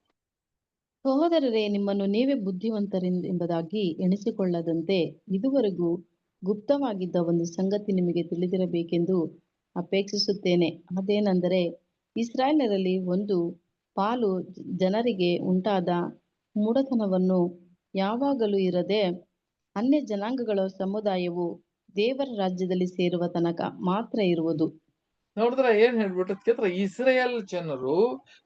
ಸಹೋದರರೇ, ನಿಮ್ಮನ್ನು ನೀವೇ ಬುದ್ಧಿವಂತರೆಂಬುದಾಗಿ ಎಣಿಸಿಕೊಳ್ಳದಂತೆ ಇದುವರೆಗೂ ಗುಪ್ತವಾಗಿದ್ದ ಒಂದು ಸಂಗತಿ ನಿಮಗೆ ತಿಳಿದಿರಬೇಕೆಂದು ಅಪೇಕ್ಷಿಸುತ್ತೇನೆ. ಅದೇನೆಂದರೆ, ಇಸ್ರಾಯೇಲರಲ್ಲಿ ಒಂದು ಪಾಲು ಜನರಿಗೆ ಉಂಟಾದ ಮೂಢತನವನ್ನು ಯಾವಾಗಲೂ ಇರದೆ ಅನ್ಯ ಜನಾಂಗಗಳ ಸಮುದಾಯವು ದೇವರ ರಾಜ್ಯದಲ್ಲಿ ಸೇರುವ ತನಕ ಮಾತ್ರ ಇರುವುದು. ನೋಡಿದ್ರೆ ಏನ್ ಹೇಳ್ಬಿಟ್ಟು ಇಸ್ರೇಲ್ ಜನರು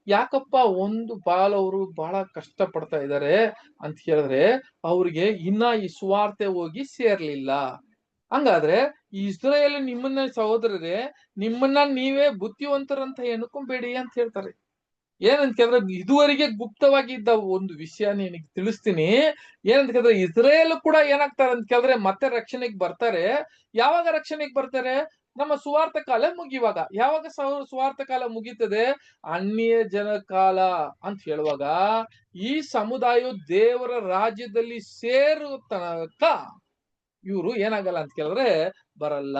ಯಾಕಪ್ಪ ಒಂದು ಪಾಲ್ ಅವರು ಬಹಳ ಕಷ್ಟ ಪಡ್ತಾ ಇದ್ದಾರೆ ಅಂತ ಹೇಳಿದ್ರೆ, ಅವ್ರಿಗೆ ಇನ್ನ ಈ ಸುವಾರ್ತೆ ಹೋಗಿ ಸೇರ್ಲಿಲ್ಲ. ಹಂಗಾದ್ರೆ ಇಸ್ರೇಲ್ ನಿಮ್ಮನ್ನ ಸಹೋದರರೇ, ನಿಮ್ಮನ್ನ ನೀವೇ ಬುದ್ಧಿವಂತರಂತ ಎಣ್ಕೊಂಬೇಡಿ ಅಂತ ಹೇಳ್ತಾರೆ. ಏನಂತ ಕೇಳಿದ್ರೆ, ಇದುವರೆಗೆ ಗುಪ್ತವಾಗಿದ್ದ ಒಂದು ವಿಷಯ ನಿನಗೆ ತಿಳಿಸ್ತೀನಿ. ಏನಂತ ಕೇಳಿದ್ರೆ, ಇಸ್ರೇಲ್ ಕೂಡ ಏನಾಗ್ತಾರೆ ಅಂತ ಕೇಳಿದ್ರೆ ಮತ್ತೆ ರಕ್ಷಣೆಗೆ ಬರ್ತಾರೆ. ಯಾವಾಗ ರಕ್ಷಣೆಗೆ ಬರ್ತಾರೆ? ನಮ್ಮ ಸುವಾರ್ಥ ಕಾಲ ಮುಗಿಯುವಾಗ. ಯಾವಾಗ ಸುವಾರ್ಥ ಕಾಲ ಮುಗೀತದೆ? ಅನ್ಯ ಜನ ಕಾಲ ಅಂತ ಹೇಳುವಾಗ ಈ ಸಮುದಾಯವು ದೇವರ ರಾಜ್ಯದಲ್ಲಿ ಸೇರುವ ತನಕ ಇವರು ಏನಾಗಲ್ಲ ಅಂತ ಕೇಳಿದ್ರೆ ಬರಲ್ಲ.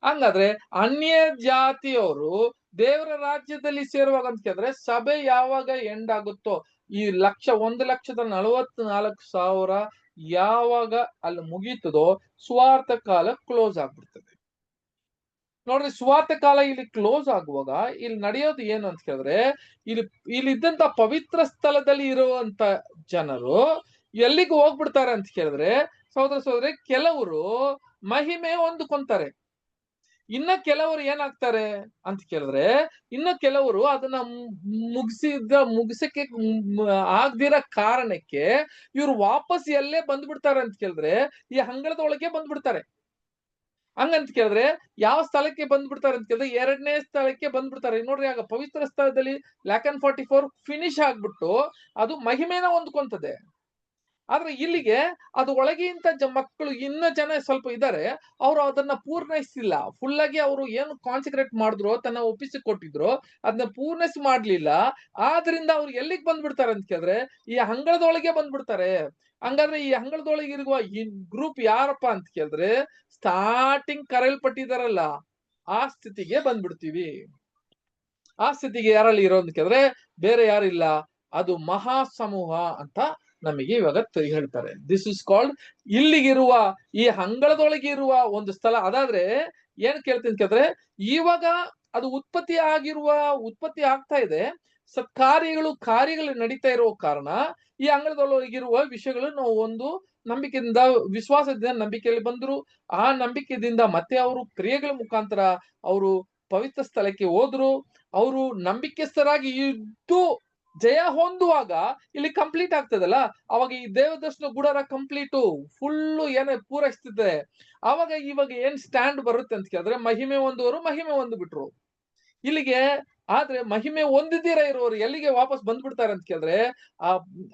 ಹಂಗಾದ್ರೆ ಅನ್ಯ ಜಾತಿಯವರು ದೇವರ ರಾಜ್ಯದಲ್ಲಿ ಸೇರುವಾಗ ಅಂತ ಕೇಳಿದ್ರೆ ಸಭೆ ಯಾವಾಗ ಎಂಡ್ ಆಗುತ್ತೋ, ಈ 1,44,000 ಯಾವಾಗ ಅಲ್ಲಿ ಮುಗೀತದೋ ಸುವಾರ್ಥ ಕಾಲ ಕ್ಲೋಸ್ ಆಗ್ಬಿಡ್ತದೆ. ನೋಡ್ರಿ, ಸುವಾರ್ಥ ಕಾಲ ಇಲ್ಲಿ ಕ್ಲೋಸ್ ಆಗುವಾಗ ಇಲ್ಲಿ ನಡೆಯೋದು ಏನು ಅಂತ ಕೇಳಿದ್ರೆ, ಇಲ್ಲಿದ್ದಂತ ಪವಿತ್ರ ಸ್ಥಳದಲ್ಲಿ ಇರುವಂತ ಜನರು ಎಲ್ಲಿಗೆ ಹೋಗ್ಬಿಡ್ತಾರೆ ಅಂತ ಕೇಳಿದ್ರೆ, ಸಹೋದರ ಸಹೋದರಿ, ಕೆಲವರು ಮಹಿಮೆ ಹೊಂದ್ಕೊಂತಾರೆ. ಇನ್ನ ಕೆಲವರು ಏನಾಗ್ತಾರೆ ಅಂತ ಕೇಳಿದ್ರೆ, ಇನ್ನು ಕೆಲವರು ಅದನ್ನ ಮುಗಿಸಕ್ಕೆ ಆಗ್ದಿರೋ ಕಾರಣಕ್ಕೆ ಇವ್ರು ವಾಪಸ್ ಎಲ್ಲೇ ಬಂದ್ಬಿಡ್ತಾರೆ ಅಂತ ಕೇಳಿದ್ರೆ, ಈ ಅಂಗಳದೊಳಗೆ ಬಂದ್ಬಿಡ್ತಾರೆ. ಹಂಗಂತ ಕೇಳಿದ್ರೆ ಯಾವ ಸ್ಥಳಕ್ಕೆ ಬಂದ್ಬಿಡ್ತಾರೆ ಅಂತ ಕೇಳಿದ್ರೆ 2ನೇ ಸ್ಥಳಕ್ಕೆ ಬಂದ್ಬಿಡ್ತಾರೆ. ನೋಡ್ರಿ, ಆಗ ಪವಿತ್ರ ಸ್ಥಳದಲ್ಲಿ 1,44 ಫಿನಿಶ್ ಆಗ್ಬಿಟ್ಟು ಅದು ಮಹಿಮೆನ ಹೊಂದ್ಕೊಂತದೆ. ಆದ್ರೆ ಇಲ್ಲಿಗೆ ಅದು ಒಳಗಿಂತ ಮಕ್ಕಳು ಇನ್ನ ಜನ ಸ್ವಲ್ಪ ಇದ್ದಾರೆ, ಅವರು ಅದನ್ನ ಪೂರ್ಣೈಸಿಲ್ಲ. ಫುಲ್ ಆಗಿ ಅವರು ಏನು ಕಾನ್ಸಂಟ್ರೇಟ್ ಮಾಡಿದ್ರು, ತನ್ನ ಒಪ್ಪಿಸಿ ಕೊಟ್ಟಿದ್ರು, ಅದನ್ನ ಪೂರ್ಣೈಸಿ ಮಾಡ್ಲಿಲ್ಲ. ಆದ್ರಿಂದ ಅವ್ರು ಎಲ್ಲಿಗೆ ಬಂದ್ಬಿಡ್ತಾರೆ ಅಂತ ಕೇಳಿದ್ರೆ ಈ ಅಂಗಳದೊಳಗೆ ಬಂದ್ಬಿಡ್ತಾರೆ. ಹಂಗಾದ್ರೆ ಈ ಅಂಗಳದೊಳಗಿರುವ ಈ ಗ್ರೂಪ್ ಯಾರಪ್ಪ ಅಂತ ಕೇಳಿದ್ರೆ, ಸ್ಟಾರ್ಟಿಂಗ್ ಕರೆಯಲ್ಪಟ್ಟಿದಾರಲ್ಲ ಆ ಸ್ಥಿತಿಗೆ ಬಂದ್ಬಿಡ್ತೀವಿ. ಆ ಸ್ಥಿತಿಗೆ ಯಾರಲ್ಲಿ ಇರೋ ಅಂತ ಕೇಳಿದ್ರೆ ಬೇರೆ ಯಾರಿಲ್ಲ, ಅದು ಮಹಾ ಸಮೂಹ ಅಂತ ನಮಗೆ ಇವಾಗ ಹೇಳ್ತಾರೆ. ದಿಸ್ ಇಸ್ ಕಾಲ್ಡ್, ಇಲ್ಲಿಗಿರುವ ಈ ಅಂಗಳದೊಳಗೆ ಇರುವ ಒಂದು ಸ್ಥಳ. ಅದಾದ್ರೆ ಏನ್ ಕೇಳ್ತೀನಿ ಕೇಳಿದ್ರೆ, ಇವಾಗ ಅದು ಉತ್ಪತ್ತಿ ಆಗ್ತಾ ಇದೆ. ಕಾರ್ಯಗಳು ನಡೀತಾ ಇರೋ ಕಾರಣ ಈ ಅಂಗಳದೊಳಗಿರುವ ವಿಷಯಗಳು ನಾವು ಒಂದು ನಂಬಿಕೆಯಿಂದ, ವಿಶ್ವಾಸದಿಂದ ನಂಬಿಕೆಯಲ್ಲಿ ಬಂದ್ರು. ಆ ನಂಬಿಕೆಯಿಂದ ಮತ್ತೆ ಅವರು ಕ್ರಿಯೆಗಳ ಮುಖಾಂತರ ಅವರು ಪವಿತ್ರ ಸ್ಥಳಕ್ಕೆ ಹೋದ್ರು. ಅವರು ನಂಬಿಕೆಸ್ಥರಾಗಿ ಇದ್ದು ಜಯ ಹೊಂದುವಾಗ ಇಲ್ಲಿ ಕಂಪ್ಲೀಟ್ ಆಗ್ತದಲ್ಲ, ಅವಾಗ ಈ ದೇವದರ್ಶನ ಗುಡಾರ ಕಂಪ್ಲೀಟು ಫುಲ್ಲು ಏನ ಪೂರೈಸ್ತಿದೆ. ಅವಾಗ ಇವಾಗ ಏನ್ ಸ್ಟ್ಯಾಂಡ್ ಬರುತ್ತೆ ಅಂತ ಕೇಳಿದ್ರೆ, ಮಹಿಮೆ ಹೊಂದುವರು ಮಹಿಮೆ ಹೊಂದ್ಬಿಟ್ರು ಇಲ್ಲಿಗೆ. ಆದ್ರೆ ಮಹಿಮೆ ಹೊಂದಿದ್ದೀರ ಇರೋರು ಎಲ್ಲಿಗೆ ವಾಪಸ್ ಬಂದ್ಬಿಡ್ತಾರೆ ಅಂತ ಕೇಳಿದ್ರೆ,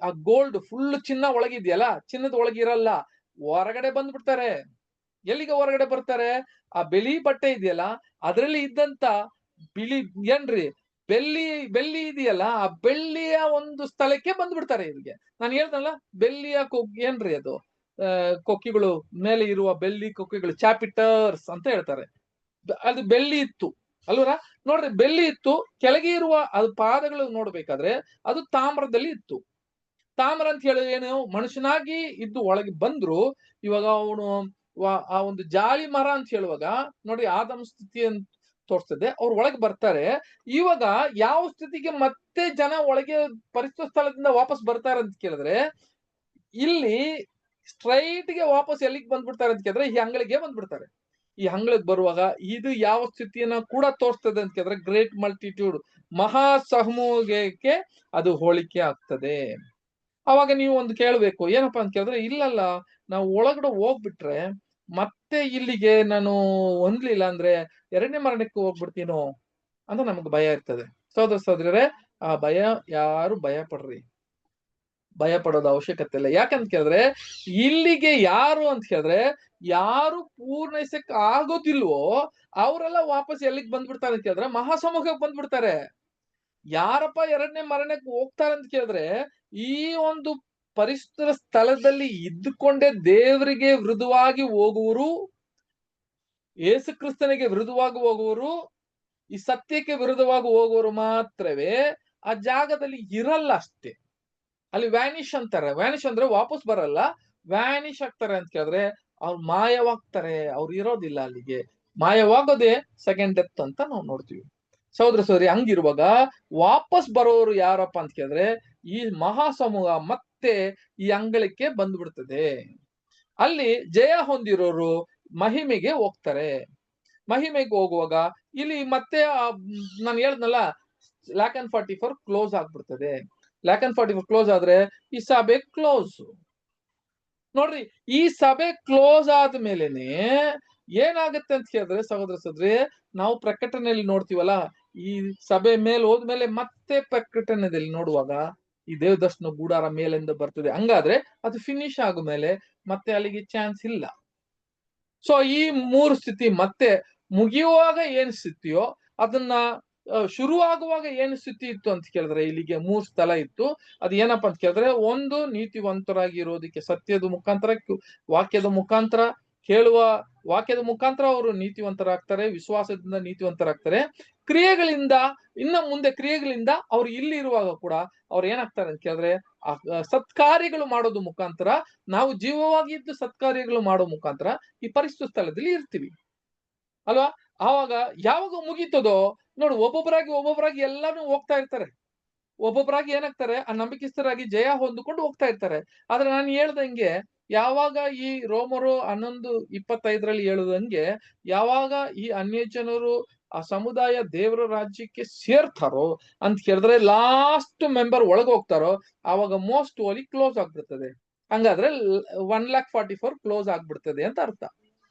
ಆ ಗೋಲ್ಡ್ ಫುಲ್ ಚಿನ್ನ ಒಳಗಿದ್ಯಲ್ಲ, ಚಿನ್ನದ ಒಳಗಿರಲ್ಲ, ಹೊರಗಡೆ ಬಂದ್ಬಿಡ್ತಾರೆ. ಎಲ್ಲಿಗೆ ಹೊರಗಡೆ ಬರ್ತಾರೆ? ಆ ಬಿಳಿ ಬಟ್ಟೆ ಇದೆಯಲ್ಲ, ಅದರಲ್ಲಿ ಇದ್ದಂತ ಬಿಳಿ ಏನ್ರಿ ಬೆಳ್ಳಿ ಇದೆಯಲ್ಲ, ಆ ಬೆಳ್ಳಿಯ ಒಂದು ಸ್ಥಳಕ್ಕೆ ಬಂದ್ಬಿಡ್ತಾರೆ. ಇಲ್ಲಿಗೆ ನಾನು ಹೇಳ್ದಲ್ಲ, ಬೆಳ್ಳಿಯ ಏನ್ರಿ ಅದು ಕೊಕ್ಕಿಗಳು ಮೇಲೆ ಇರುವ ಬೆಳ್ಳಿ ಕೊಕ್ಕಿಗಳು, ಚಾಪಿಟರ್ಸ್ ಅಂತ ಹೇಳ್ತಾರೆ. ಅದು ಬೆಳ್ಳಿ ಇತ್ತು ಅಲ್ವರ? ನೋಡ್ರಿ, ಬೆಳ್ಳಿ ಇತ್ತು. ಕೆಳಗೆ ಇರುವ ಅದು ಪಾದಗಳು ನೋಡ್ಬೇಕಾದ್ರೆ ಅದು ತಾಮ್ರದಲ್ಲಿ ಇತ್ತು. ತಾಮ್ರ ಅಂತ ಹೇಳಿ ಏನು, ಮನುಷ್ಯನಾಗಿ ಇದ್ದು ಒಳಗೆ ಬಂದ್ರು. ಇವಾಗ ಅವನು ಆ ಒಂದು ಜಾಲಿ ಮರ ಅಂತ ಹೇಳುವಾಗ ನೋಡಿ, ಆದಮ ಸ್ಥಿತಿ ಅಂತ ತೋರಿಸ್ತದೆ. ಅವ್ರು ಒಳಗೆ ಬರ್ತಾರೆ. ಇವಾಗ ಯಾವ ಸ್ಥಿತಿಗೆ ಮತ್ತೆ ಜನ ಒಳಗೆ ಪರಿಶುದ್ಧ ಸ್ಥಳದಿಂದ ವಾಪಸ್ ಬರ್ತಾರೆ ಅಂತ ಕೇಳಿದ್ರೆ, ಇಲ್ಲಿ ಸ್ಟ್ರೈಟ್ ಗೆ ವಾಪಸ್ ಎಲ್ಲಿಗೆ ಬಂದ್ಬಿಡ್ತಾರೆ ಅಂತ ಕೇಳಿದ್ರೆ ಈ ಅಂಗಳಿಗೆ ಬಂದ್ಬಿಡ್ತಾರೆ. ಈ ಅಂಗಳಕ್ಕೆ ಬರುವಾಗ ಇದು ಯಾವ ಸ್ಥಿತಿಯನ್ನ ಕೂಡ ತೋರಿಸ್ತದೆ ಅಂತ ಕೇಳಿದ್ರೆ, ಗ್ರೇಟ್ ಮಲ್ಟಿಟ್ಯೂಡ್, ಮಹಾ ಸಮೂಹಕ್ಕೆ ಅದು ಹೋಲಿಕೆ ಆಗ್ತದೆ. ಅವಾಗ ನೀವು ಒಂದು ಕೇಳ್ಬೇಕು, ಏನಪ್ಪಾ ಅಂತ ಕೇಳಿದ್ರೆ, ಇಲ್ಲಲ್ಲ ನಾವು ಒಳಗಡೆ ಹೋಗ್ಬಿಟ್ರೆ ಮತ್ತೆ ಇಲ್ಲಿಗೆ ನಾನು ಹೊಂದ್ಲಿಲ್ಲ ಅಂದ್ರೆ ಎರಡನೇ ಮರಣಕ್ಕೆ ಹೋಗ್ಬಿಡ್ತೀನೋ ಅಂತ ನಮ್ಗೆ ಭಯ ಇರ್ತದೆ. ಸಹೋದರ ಸಹೋದರರೇ, ಆ ಭಯ ಯಾರು ಭಯ ಪಡ್ರಿ, ಭಯ ಪಡೋದು ಅವಶ್ಯಕತೆ ಇಲ್ಲ. ಯಾಕಂತ ಕೇಳಿದ್ರೆ ಇಲ್ಲಿಗೆ ಯಾರು ಅಂತ ಕೇಳಿದ್ರೆ, ಯಾರು ಪೂರ್ಣೈಸಕ್ ಆಗೋದಿಲ್ವೋ ಅವರೆಲ್ಲ ವಾಪಸ್ ಎಲ್ಲಿಗೆ ಬಂದ್ಬಿಡ್ತಾರೆ ಅಂತ ಕೇಳಿದ್ರೆ ಮಹಾಸಮೂಹಕ್ಕೆ ಬಂದ್ಬಿಡ್ತಾರೆ. ಯಾರಪ್ಪ ಎರಡನೇ ಮರಣಕ್ಕೆ ಹೋಗ್ತಾರೆ ಅಂತ ಕೇಳಿದ್ರೆ, ಈ ಒಂದು ಪರಿಶುದ್ಧ ಸ್ಥಳದಲ್ಲಿ ಇದ್ದುಕೊಂಡೇ ದೇವರಿಗೆ ವಿರುದ್ಧವಾಗಿ ಹೋಗುವರು, ಯೇಸು ಕ್ರಿಸ್ತನಿಗೆ ವಿರುದ್ಧವಾಗಿ ಹೋಗುವರು, ಈ ಸತ್ಯಕ್ಕೆ ವಿರುದ್ಧವಾಗಿ ಹೋಗುವರು ಮಾತ್ರವೇ ಆ ಜಾಗದಲ್ಲಿ ಇರಲ್ಲ ಅಷ್ಟೇ. ಅಲ್ಲಿ ವ್ಯಾನಿಶ್ ಅಂತಾರೆ. ವ್ಯಾನಿಶ್ ಅಂದ್ರೆ ವಾಪಸ್ ಬರಲ್ಲ, ವ್ಯಾನಿಶ್ ಆಗ್ತಾರೆ ಅಂತ ಕೇಳಿದ್ರೆ ಅವ್ರು ಮಾಯವಾಗ್ತಾರೆ, ಅವ್ರು ಇರೋದಿಲ್ಲ ಅಲ್ಲಿಗೆ. ಮಾಯವಾಗೋದೇ ಸೆಕೆಂಡ್ ಡೆತ್ ಅಂತ ನಾವು ನೋಡ್ತೀವಿ. ಸಹೋದರ ಸಹೋದರಿ, ಹಂಗಿರುವಾಗ ವಾಪಸ್ ಬರೋರು ಯಾರಪ್ಪ ಅಂತ ಕೇಳಿದ್ರೆ ಈ ಮಹಾಸಮೂಹ ಮತ್ತೆ ಈ ಅಂಗಳಕ್ಕೆ ಬಂದ್ಬಿಡ್ತದೆ. ಅಲ್ಲಿ ಜಯ ಹೊಂದಿರೋರು ಮಹಿಮೆಗೆ ಹೋಗ್ತಾರೆ. ಮಹಿಮೆಗೆ ಹೋಗುವಾಗ ಇಲ್ಲಿ ಮತ್ತೆ ನಾನು ಹೇಳ್ದನಲ್ಲ, ಲ್ಯಾಕ್ ಅಂಡ್ 44 ಕ್ಲೋಸ್ ಆಗ್ಬಿಡ್ತದೆ. ಲ್ಯಾಕ್ ಅಂಡ್ 44 ಕ್ಲೋಸ್ ಆದ್ರೆ ಈ ಸಭೆ ಕ್ಲೋಸ್. ನೋಡ್ರಿ, ಈ ಸಭೆ ಕ್ಲೋಸ್ ಆದ್ಮೇಲೆನೆ ಏನಾಗುತ್ತೆ ಅಂತ ಕೇಳಿದ್ರೆ ಸಹೋದರ ಸಹೋದರಿ, ನಾವು ಪ್ರಕಟಣೆಯಲ್ಲಿ ನೋಡ್ತೀವಲ್ಲ, ಈ ಸಭೆ ಮೇಲೆ ಹೋದ್ಮೇಲೆ ಮತ್ತೆ ಪ್ರಕಟಣೆಯಲ್ಲಿ ನೋಡುವಾಗ ಈ ದೇವದರ್ಶನ ಗೂಡಾರ ಮೇಲಿಂದ ಬರ್ತದೆ. ಹಂಗಾದ್ರೆ ಅದು ಫಿನಿಶ್ ಆದ್ಮೇಲೆ ಮತ್ತೆ ಅಲ್ಲಿಗೆ ಚಾನ್ಸ್ ಇಲ್ಲ. ಸೊ ಈ ಮೂರು ಸ್ಥಿತಿ ಮತ್ತೆ ಮುಗಿಯುವಾಗ ಏನ್ ಸ್ಥಿತಿಯೋ ಅದನ್ನ ಶುರುವಾಗುವಾಗ ಏನು ಸ್ಥಿತಿ ಇತ್ತು ಅಂತ ಕೇಳಿದ್ರೆ ಇಲ್ಲಿಗೆ 3 ಸ್ಥಳ ಇತ್ತು. ಅದು ಏನಪ್ಪಾ ಅಂತ ಕೇಳಿದ್ರೆ, ಒಂದು ನೀತಿವಂತರಾಗಿ ಇರೋದಕ್ಕೆ ಸತ್ಯದ ಮುಖಾಂತರ, ವಾಕ್ಯದ ಮುಖಾಂತರ ಕೇಳುವ ವಾಕ್ಯದ ಮುಖಾಂತರ ಅವರು ನೀತಿವಂತರಾಗ್ತಾರೆ, ವಿಶ್ವಾಸದಿಂದ ನೀತಿವಂತರಾಗ್ತಾರೆ. ಕ್ರಿಯೆಗಳಿಂದ ಇನ್ನ ಮುಂದೆ ಕ್ರಿಯೆಗಳಿಂದ ಅವ್ರು ಇಲ್ಲಿ ಇರುವಾಗ ಕೂಡ ಅವ್ರು ಏನಾಗ್ತಾರೆ ಅಂತ ಕೇಳಿದ್ರೆ ಸತ್ಕಾರ್ಯಗಳು ಮಾಡೋದು ಮುಖಾಂತರ, ನಾವು ಜೀವವಾಗಿ ಇದ್ದು ಸತ್ಕಾರ್ಯಗಳು ಮಾಡೋ ಮುಖಾಂತರ ಈ ಪರಿಶುದ್ಧ ಸ್ಥಳದಲ್ಲಿ ಇರ್ತೀವಿ ಅಲ್ವಾ. ಆವಾಗ ಯಾವಾಗ ಮುಗೀತದೋ ನೋಡು, ಒಬ್ಬೊಬ್ಬರಾಗಿ ಎಲ್ಲಾನು ಹೋಗ್ತಾ ಇರ್ತಾರೆ. ಒಬ್ಬೊಬ್ಬರಾಗಿ ಏನಾಗ್ತಾರೆ, ಆ ನಂಬಿಕೆಸ್ಥರಾಗಿ ಜಯ ಹೊಂದಿಕೊಂಡು ಹೋಗ್ತಾ ಇರ್ತಾರೆ. ಆದ್ರೆ ನಾನು ಹೇಳ್ದಂಗೆ, ಯಾವಾಗ ಈ ರೋಮರು 11:25 ಹೇಳುದಂಗೆ, ಯಾವಾಗ ಈ ಅನ್ಯ ಜನರು ಆ ಸಮುದಾಯ ದೇವರ ರಾಜ್ಯಕ್ಕೆ ಸೇರ್ತಾರೋ ಅಂತ ಕೇಳಿದ್ರೆ, ಲಾಸ್ಟ್ ಮೆಂಬರ್ ಒಳಗೆ ಹೋಗ್ತಾರೋ ಆವಾಗ ಮೋಸ್ಟ್ ಹೋಲಿ ಕ್ಲೋಸ್ ಆಗ್ಬಿಡ್ತದೆ. ಹಂಗಾದ್ರೆ 1,44,000 ಕ್ಲೋಸ್ ಆಗ್ಬಿಡ್ತದೆ ಅಂತ ಅರ್ಥ.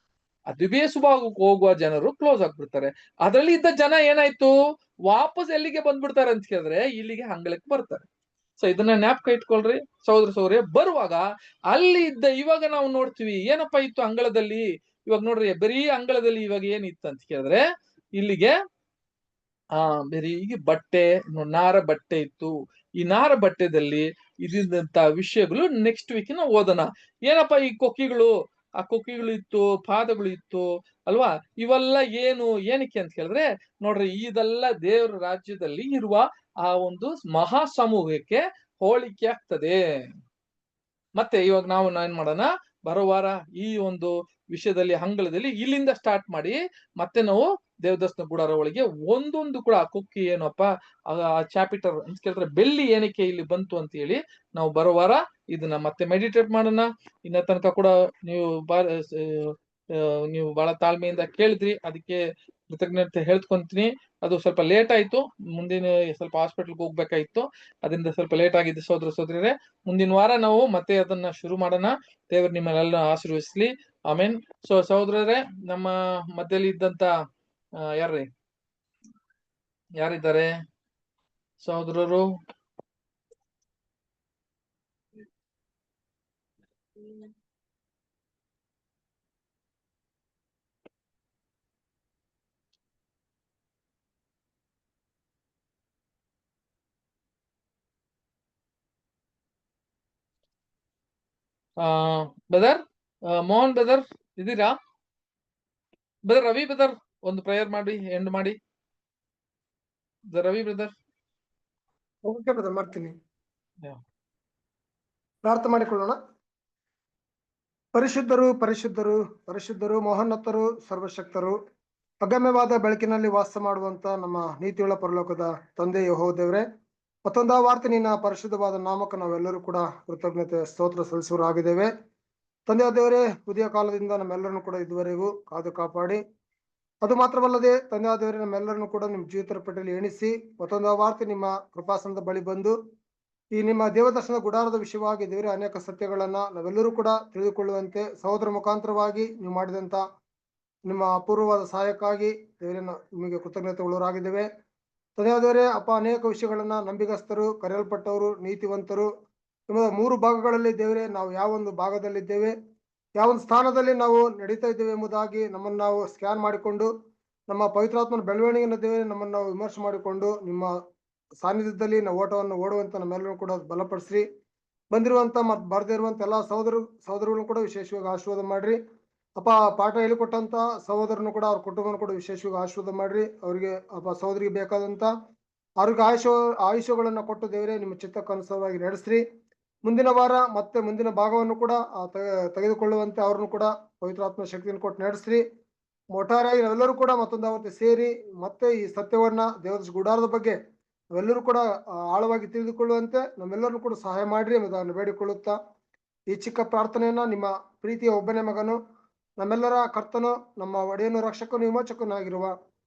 ಅಧಿವೇಶವಾಗಿ ಹೋಗುವ ಜನರು ಕ್ಲೋಸ್ ಆಗ್ಬಿಡ್ತಾರೆ. ಅದರಲ್ಲಿ ಇದ್ದ ಜನ ಏನಾಯ್ತು, ವಾಪಸ್ ಎಲ್ಲಿಗೆ ಬಂದ್ಬಿಡ್ತಾರೆ ಅಂತ ಕೇಳಿದ್ರೆ ಇಲ್ಲಿಗೆ ಅಂಗಳಕ್ಕೆ ಬರ್ತಾರೆ. ಸೊ ಇದನ್ನ ಜ್ಞಾಪಕ ಇಟ್ಕೊಳ್ರಿ ಸಹೋದರ ಸಹೋದರಿ. ಬರುವಾಗ ಅಲ್ಲಿ ಇದ್ದ, ಇವಾಗ ನಾವು ನೋಡ್ತೀವಿ ಏನಪ್ಪಾ ಇತ್ತು ಅಂಗಳದಲ್ಲಿ. ಇವಾಗ ನೋಡ್ರಿ, ಬರೀ ಅಂಗಳದಲ್ಲಿ ಇವಾಗ ಏನಿತ್ತು ಅಂತ ಕೇಳಿದ್ರೆ ಇಲ್ಲಿಗೆ ಬರೀ ಬಟ್ಟೆ, ನಾರ ಬಟ್ಟೆ ಇತ್ತು. ಈ ನಾರ ಬಟ್ಟೆದಲ್ಲಿ ಇದ್ದಂತ ವಿಷಯಗಳು ನೆಕ್ಸ್ಟ್ ವೀಕ್ ನಾವು ಓದೋಣ. ಏನಪ್ಪಾ ಈ ಕೊಕ್ಕಿಗಳು, ಆ ಕೊಕ್ಕಿಗಳು ಇತ್ತು, ಪಾದಗಳು ಇತ್ತು ಅಲ್ವಾ. ಇವೆಲ್ಲ ಏನಕ್ಕೆ ಅಂತ ಹೇಳಿದ್ರೆ ನೋಡ್ರಿ, ಇದೆಲ್ಲ ದೇವರ ರಾಜ್ಯದಲ್ಲಿ ಇರುವ ಆ ಒಂದು ಮಹಾ ಸಮೂಹಕ್ಕೆ ಹೋಲಿಕೆ ಆಗ್ತದೆ. ಮತ್ತೆ ಇವಾಗ ನಾವು ಏನ್ ಮಾಡೋಣ, ಬರೋ ವಾರ ಈ ಒಂದು ವಿಷಯದಲ್ಲಿ ಅಂಗಳದಲ್ಲಿ ಇಲ್ಲಿಂದ ಸ್ಟಾರ್ಟ್ ಮಾಡಿ ಮತ್ತೆ ನಾವು ದೇವದರ್ಶನ ಗುಡಾರ ಒಳಗೆ ಒಂದೊಂದು ಕೂಡ ಆ ಕೊಕ್ಕಿ ಏನಪ್ಪ, ಆ ಚಾಪಿಟರ್ ಅಂತ ಕೇಳಿದ್ರೆ ಬೆಳ್ಳಿ ಏನಕ್ಕೆ ಇಲ್ಲಿ ಬಂತು ಅಂತ ಹೇಳಿ ನಾವು ಬರೋ ವಾರ ಇದನ್ನ ಮತ್ತೆ ಮೆಡಿಟೇಟ್ ಮಾಡೋಣ. ಇನ್ನ ತನಕ ಕೂಡ ನೀವು ಬಹಳ ತಾಳ್ಮೆಯಿಂದ ಕೇಳಿದ್ರಿ, ಅದಕ್ಕೆ ಕೃತಜ್ಞತೆ ಹೇಳ್ಕೊಂತೀನಿ. ಅದು ಸ್ವಲ್ಪ ಲೇಟ್ ಆಯ್ತು, ಮುಂದಿನ ಸ್ವಲ್ಪ ಹಾಸ್ಪಿಟಲ್ಗೆ ಹೋಗ್ಬೇಕಾಯ್ತು, ಅದರಿಂದ ಸ್ವಲ್ಪ ಲೇಟ್ ಆಗಿದೆ ಸಹೋದರ ಸಹೋದರಿಯರೇ. ಮುಂದಿನ ವಾರ ನಾವು ಮತ್ತೆ ಅದನ್ನ ಶುರು ಮಾಡೋಣ. ದೇವರು ನಿಮ್ಮನ್ನೆಲ್ಲ ಆಶೀರ್ವದಿಸ್ಲಿ, ಆಮೇನ್. ಸೊ ಸಹೋದರರೇ, ನಮ್ಮ ಮಧ್ಯದಲ್ಲಿ ಇದ್ದಂತ ಯಾರಿದ್ದಾರೆ ಸಹೋದರರು? ಬ್ರದರ್ ಮೋಹನ್ ಬ್ರದರ್ ಇದ್ದೀರಾ? ಬ್ರದರ್ ರವಿ ಬ್ರದರ್ ಒಂದು ಪ್ರೇಯರ್ ಮಾಡಿ ಎಂಡ್ ಮಾಡಿ. ರವಿ ಬ್ರದರ್. ಓಕೆ ಬ್ರದರ್, ಮಾಡ್ತೀನಿ. Yeah. ಪ್ರಾರ್ಥನೆ ಮಾಡಿಕೊಳ್ಳೋಣ. ಪರಿಶುದ್ಧರು ಪರಿಶುದ್ಧರು ಪರಿಶುದ್ಧರು, ಮಹೋನ್ನತರು, ಸರ್ವಶಕ್ತರು, ಅಗಮ್ಯವಾದ ಬೆಳಕಿನಲ್ಲಿ ವಾಸ ಮಾಡುವಂತ ನಮ್ಮ ನೀತಿಯುಳ್ಳ ಪರಲೋಕದ ತಂದೆ ಯೆಹೋವ ದೇವರೇ, ಮತ್ತೊಂದು ವಾರ್ತೆ ನಿನ್ನ ಪರಿಶುದ್ಧವಾದ ನಾಮಕ್ಕೆ ನಾವೆಲ್ಲರೂ ಕೂಡ ಕೃತಜ್ಞತೆ ಸ್ತೋತ್ರ ಸಲ್ಲಿಸುವರಾಗಿದ್ದೇವೆ. ತಂದೆಯ ದೇವರೇ, ಉದಯ ಕಾಲದಿಂದ ನಮ್ಮೆಲ್ಲರನ್ನು ಕೂಡ ಇದುವರೆಗೂ ಕಾದು ಕಾಪಾಡಿ, ಅದು ಮಾತ್ರವಲ್ಲದೆ ತಂದೆಯ ದೇವರೇ, ನಮ್ಮೆಲ್ಲರನ್ನು ಕೂಡ ನಿಮ್ಮ ಜೀವಿತರ ಪಟ್ಟಿಯಲ್ಲಿ ಎಣಿಸಿ ಮತ್ತೊಂದು ವಾರ್ತೆ ನಿಮ್ಮ ಕೃಪಾಸನದ ಬಳಿ ಬಂದು ಈ ನಿಮ್ಮ ದೇವದರ್ಶನದ ಗುಡಾರದ ವಿಷಯವಾಗಿ ದೇವರೇ ಅನೇಕ ಸತ್ಯಗಳನ್ನ ನಾವೆಲ್ಲರೂ ಕೂಡ ತಿಳಿದುಕೊಳ್ಳುವಂತೆ ಸಹೋದರ ಮುಖಾಂತರವಾಗಿ ನೀವು ಮಾಡಿದಂತ ನಿಮ್ಮ ಅಪೂರ್ವವಾದ ಸಹಾಯಕ್ಕಾಗಿ ದೇವರೇ ನಿಮಗೆ ಕೃತಜ್ಞತೆಯುಳ್ಳವರಾಗಿದ್ದೇವೆ. ತಂದೆಯಾದವರೇ ಅಪ್ಪ, ಅನೇಕ ವಿಷಯಗಳನ್ನ ನಂಬಿಗಸ್ತರು, ಕರೆಯಲ್ಪಟ್ಟವರು, ನೀತಿವಂತರು ಎಂಬ 3 ಭಾಗಗಳಲ್ಲಿ ದೇವರೇ ನಾವು ಯಾವ ಒಂದು ಭಾಗದಲ್ಲಿದ್ದೇವೆ, ಯಾವ ಒಂದು ಸ್ಥಾನದಲ್ಲಿ ನಾವು ನಡೀತಾ ಇದ್ದೇವೆ ಎಂಬುದಾಗಿ ನಮ್ಮನ್ನು ನಾವು ಸ್ಕ್ಯಾನ್ ಮಾಡಿಕೊಂಡು ನಮ್ಮ ಪವಿತ್ರಾತ್ಮನ ಬೆಳವಣಿಗೆಯನ್ನು ದೇವರೇ ನಮ್ಮನ್ನು ನಾವು ವಿಮರ್ಶೆ ಮಾಡಿಕೊಂಡು ನಿಮ್ಮ ಸಾನ್ನಿಧ್ಯದಲ್ಲಿ ನಾವು ಓಟವನ್ನು ಓಡುವಂತ ನಮ್ಮೆಲ್ಲರೂ ಕೂಡ ಬಲಪಡಿಸ್ರಿ. ಬಂದಿರುವಂತ ಮತ್ತು ಬರದಿರುವಂತ ಎಲ್ಲಾ ಸಹೋದರಗಳನ್ನು ಕೂಡ ವಿಶೇಷವಾಗಿ ಆಶೀರ್ವಾದ ಮಾಡ್ರಿ. ಅಪ್ಪ, ಪಾಠ ಹೇಳಿಕೊಟ್ಟಂತ ಸಹೋದರನು ಕೂಡ ಅವ್ರ ಕುಟುಂಬವನ್ನು ಕೂಡ ವಿಶೇಷವಾಗಿ ಆಶೀರ್ವಾದ ಮಾಡ್ರಿ. ಅವರಿಗೆ ಅಪ್ಪ ಸಹೋದರಿಗೆ ಬೇಕಾದಂತ ಆರೋಗ್ಯ ಆಯುಷ್ಯಗಳನ್ನ ಕೊಟ್ಟು ದೇವರೇ ನಿಮ್ಮ ಚಿತ್ತಕ್ಕನುಸಾರವಾಗಿ ನಡೆಸ್ರಿ. ಮುಂದಿನ ವಾರ ಮತ್ತೆ ಮುಂದಿನ ಭಾಗವನ್ನು ಕೂಡ ತೆಗೆದುಕೊಳ್ಳುವಂತೆ ಅವ್ರನ್ನು ಕೂಡ ಪವಿತ್ರಾತ್ಮ ಶಕ್ತಿಯನ್ನು ಕೊಟ್ಟು ನಡೆಸ್ರಿ. ಒಟ್ಟಾರೆಯಾಗಿ ನಾವೆಲ್ಲರೂ ಕೂಡ ಮತ್ತೊಂದು ಆವತ್ತು ಸೇರಿ ಮತ್ತೆ ಈ ಸತ್ಯವನ್ನ ದೇವರ ಗುಡಾರದ ಬಗ್ಗೆ ನಾವೆಲ್ಲರೂ ಕೂಡ ಆಳವಾಗಿ ತಿಳಿದುಕೊಳ್ಳುವಂತೆ ನಮ್ಮೆಲ್ಲರೂ ಕೂಡ ಸಹಾಯ ಮಾಡ್ರಿ ಎಂಬುದನ್ನು ಬೇಡಿಕೊಳ್ಳುತ್ತಾ ಈ ಚಿಕ್ಕ ಪ್ರಾರ್ಥನೆಯನ್ನ ನಿಮ್ಮ ಪ್ರೀತಿಯ ಒಬ್ಬನೇ ಮಗನು, ನಮ್ಮೆಲ್ಲರ ಕರ್ತನು, ನಮ್ಮ ಒಡೆಯನು, ರಕ್ಷಕನು, ವಿಮೋಚಕನಾಗಿರುವ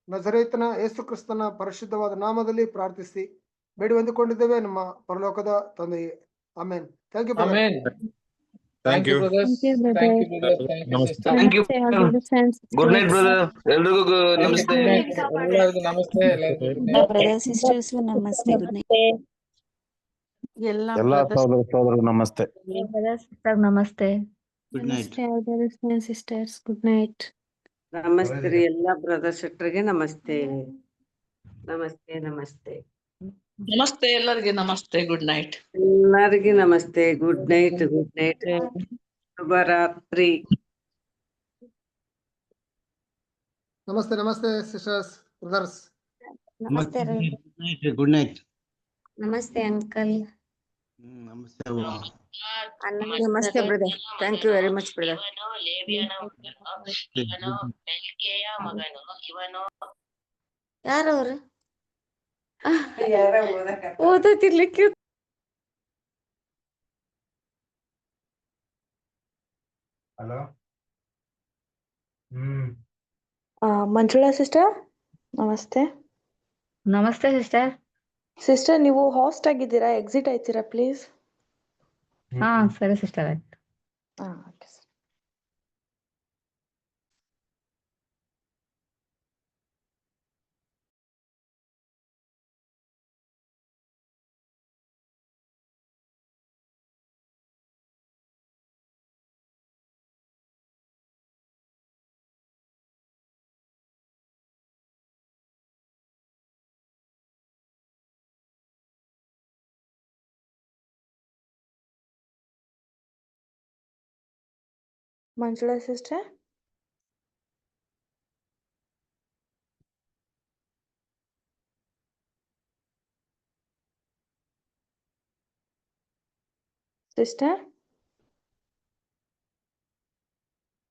ನಜರೇತನ ಯೇಸು ಕ್ರಿಸ್ತನ ಪರಿಶುದ್ಧವಾದ ನಾಮದಲ್ಲಿ ಪ್ರಾರ್ಥಿಸಿ ಬೇಡಿ ಹೊಂದಿಕೊಂಡಿದ್ದೇವೆ ನಮ್ಮ ಪರಲೋಕದ ತಂದೆಯೇ. Amen. Thank you brother. Amen. Thank you. brothers. Thank you, brothers. Thank you, sister. Thank you. Good night, brother. ಎಲ್ರಿಗೂ ನಮಸ್ತೆ. ಎಲ್ಲರಿಗೂ ನಮಸ್ತೆ. ಎಲ್ಲರಿಗೂ good night. ಬ್ರದರ್ ಸಿಸ್ಟರ್ಸ್ ನಮಸ್ತೆ, ಗುಡ್ ನೈಟ್. ಎಲ್ಲ ಎಲ್ಲಾ brothers- ಸಹೋದರರು ನಮಸ್ತೆ. ನಮಸ್ತೆ. Good night. Sisters good night. ನಮಸ್ತೆ ರೀ ಎಲ್ಲಾ ಬ್ರದರ್ ಸಿಸ್ಟರ್ಗೆ ನಮಸ್ತೆ. ನಮಸ್ತೆ ನಮಸ್ತೆ ನಮಸ್ತೆ ಎಲ್ಲರಿಗೆ ನಮಸ್ತೆ, ಗುಡ್ ನೈಟ್. ಎಲ್ಲರಿಗೆ ನಮಸ್ತೆ. Good night. Good night. ಶುಭರಾತ್ರಿ. ನಮಸ್ತೆ ನಮಸ್ತೆ ಸಿಸ್ಟರ್ಸ್, ಬ್ರದರ್ಸ್. ನಮಸ್ತೆ ರೀ. Good night. ನಮಸ್ತೆ ಅಂಕಲ್. ನಮಸ್ತೆ ಅವ್ವ. ನಮಸ್ತೆ brother. Thank you very much brother. ಯಾರವ್ರು? ಓದತಿರ್ಲಿಕ್ಕೆ ಹಲೋ. ಮಂಜುಳಾ ಸಿಸ್ಟರ್ ನಮಸ್ತೆ. ನಮಸ್ತೆ ಸಿಸ್ಟರ್. ಸಿಸ್ಟರ್ ನೀವು ಹಾಸ್ಟ್ ಆಗಿದ್ದೀರಾ, ಎಕ್ಸಿಟ್ ಆಯ್ತೀರಾ ಪ್ಲೀಸ್? ಹಾ ಸರಿ sister. Okay sir. Manjula sister sister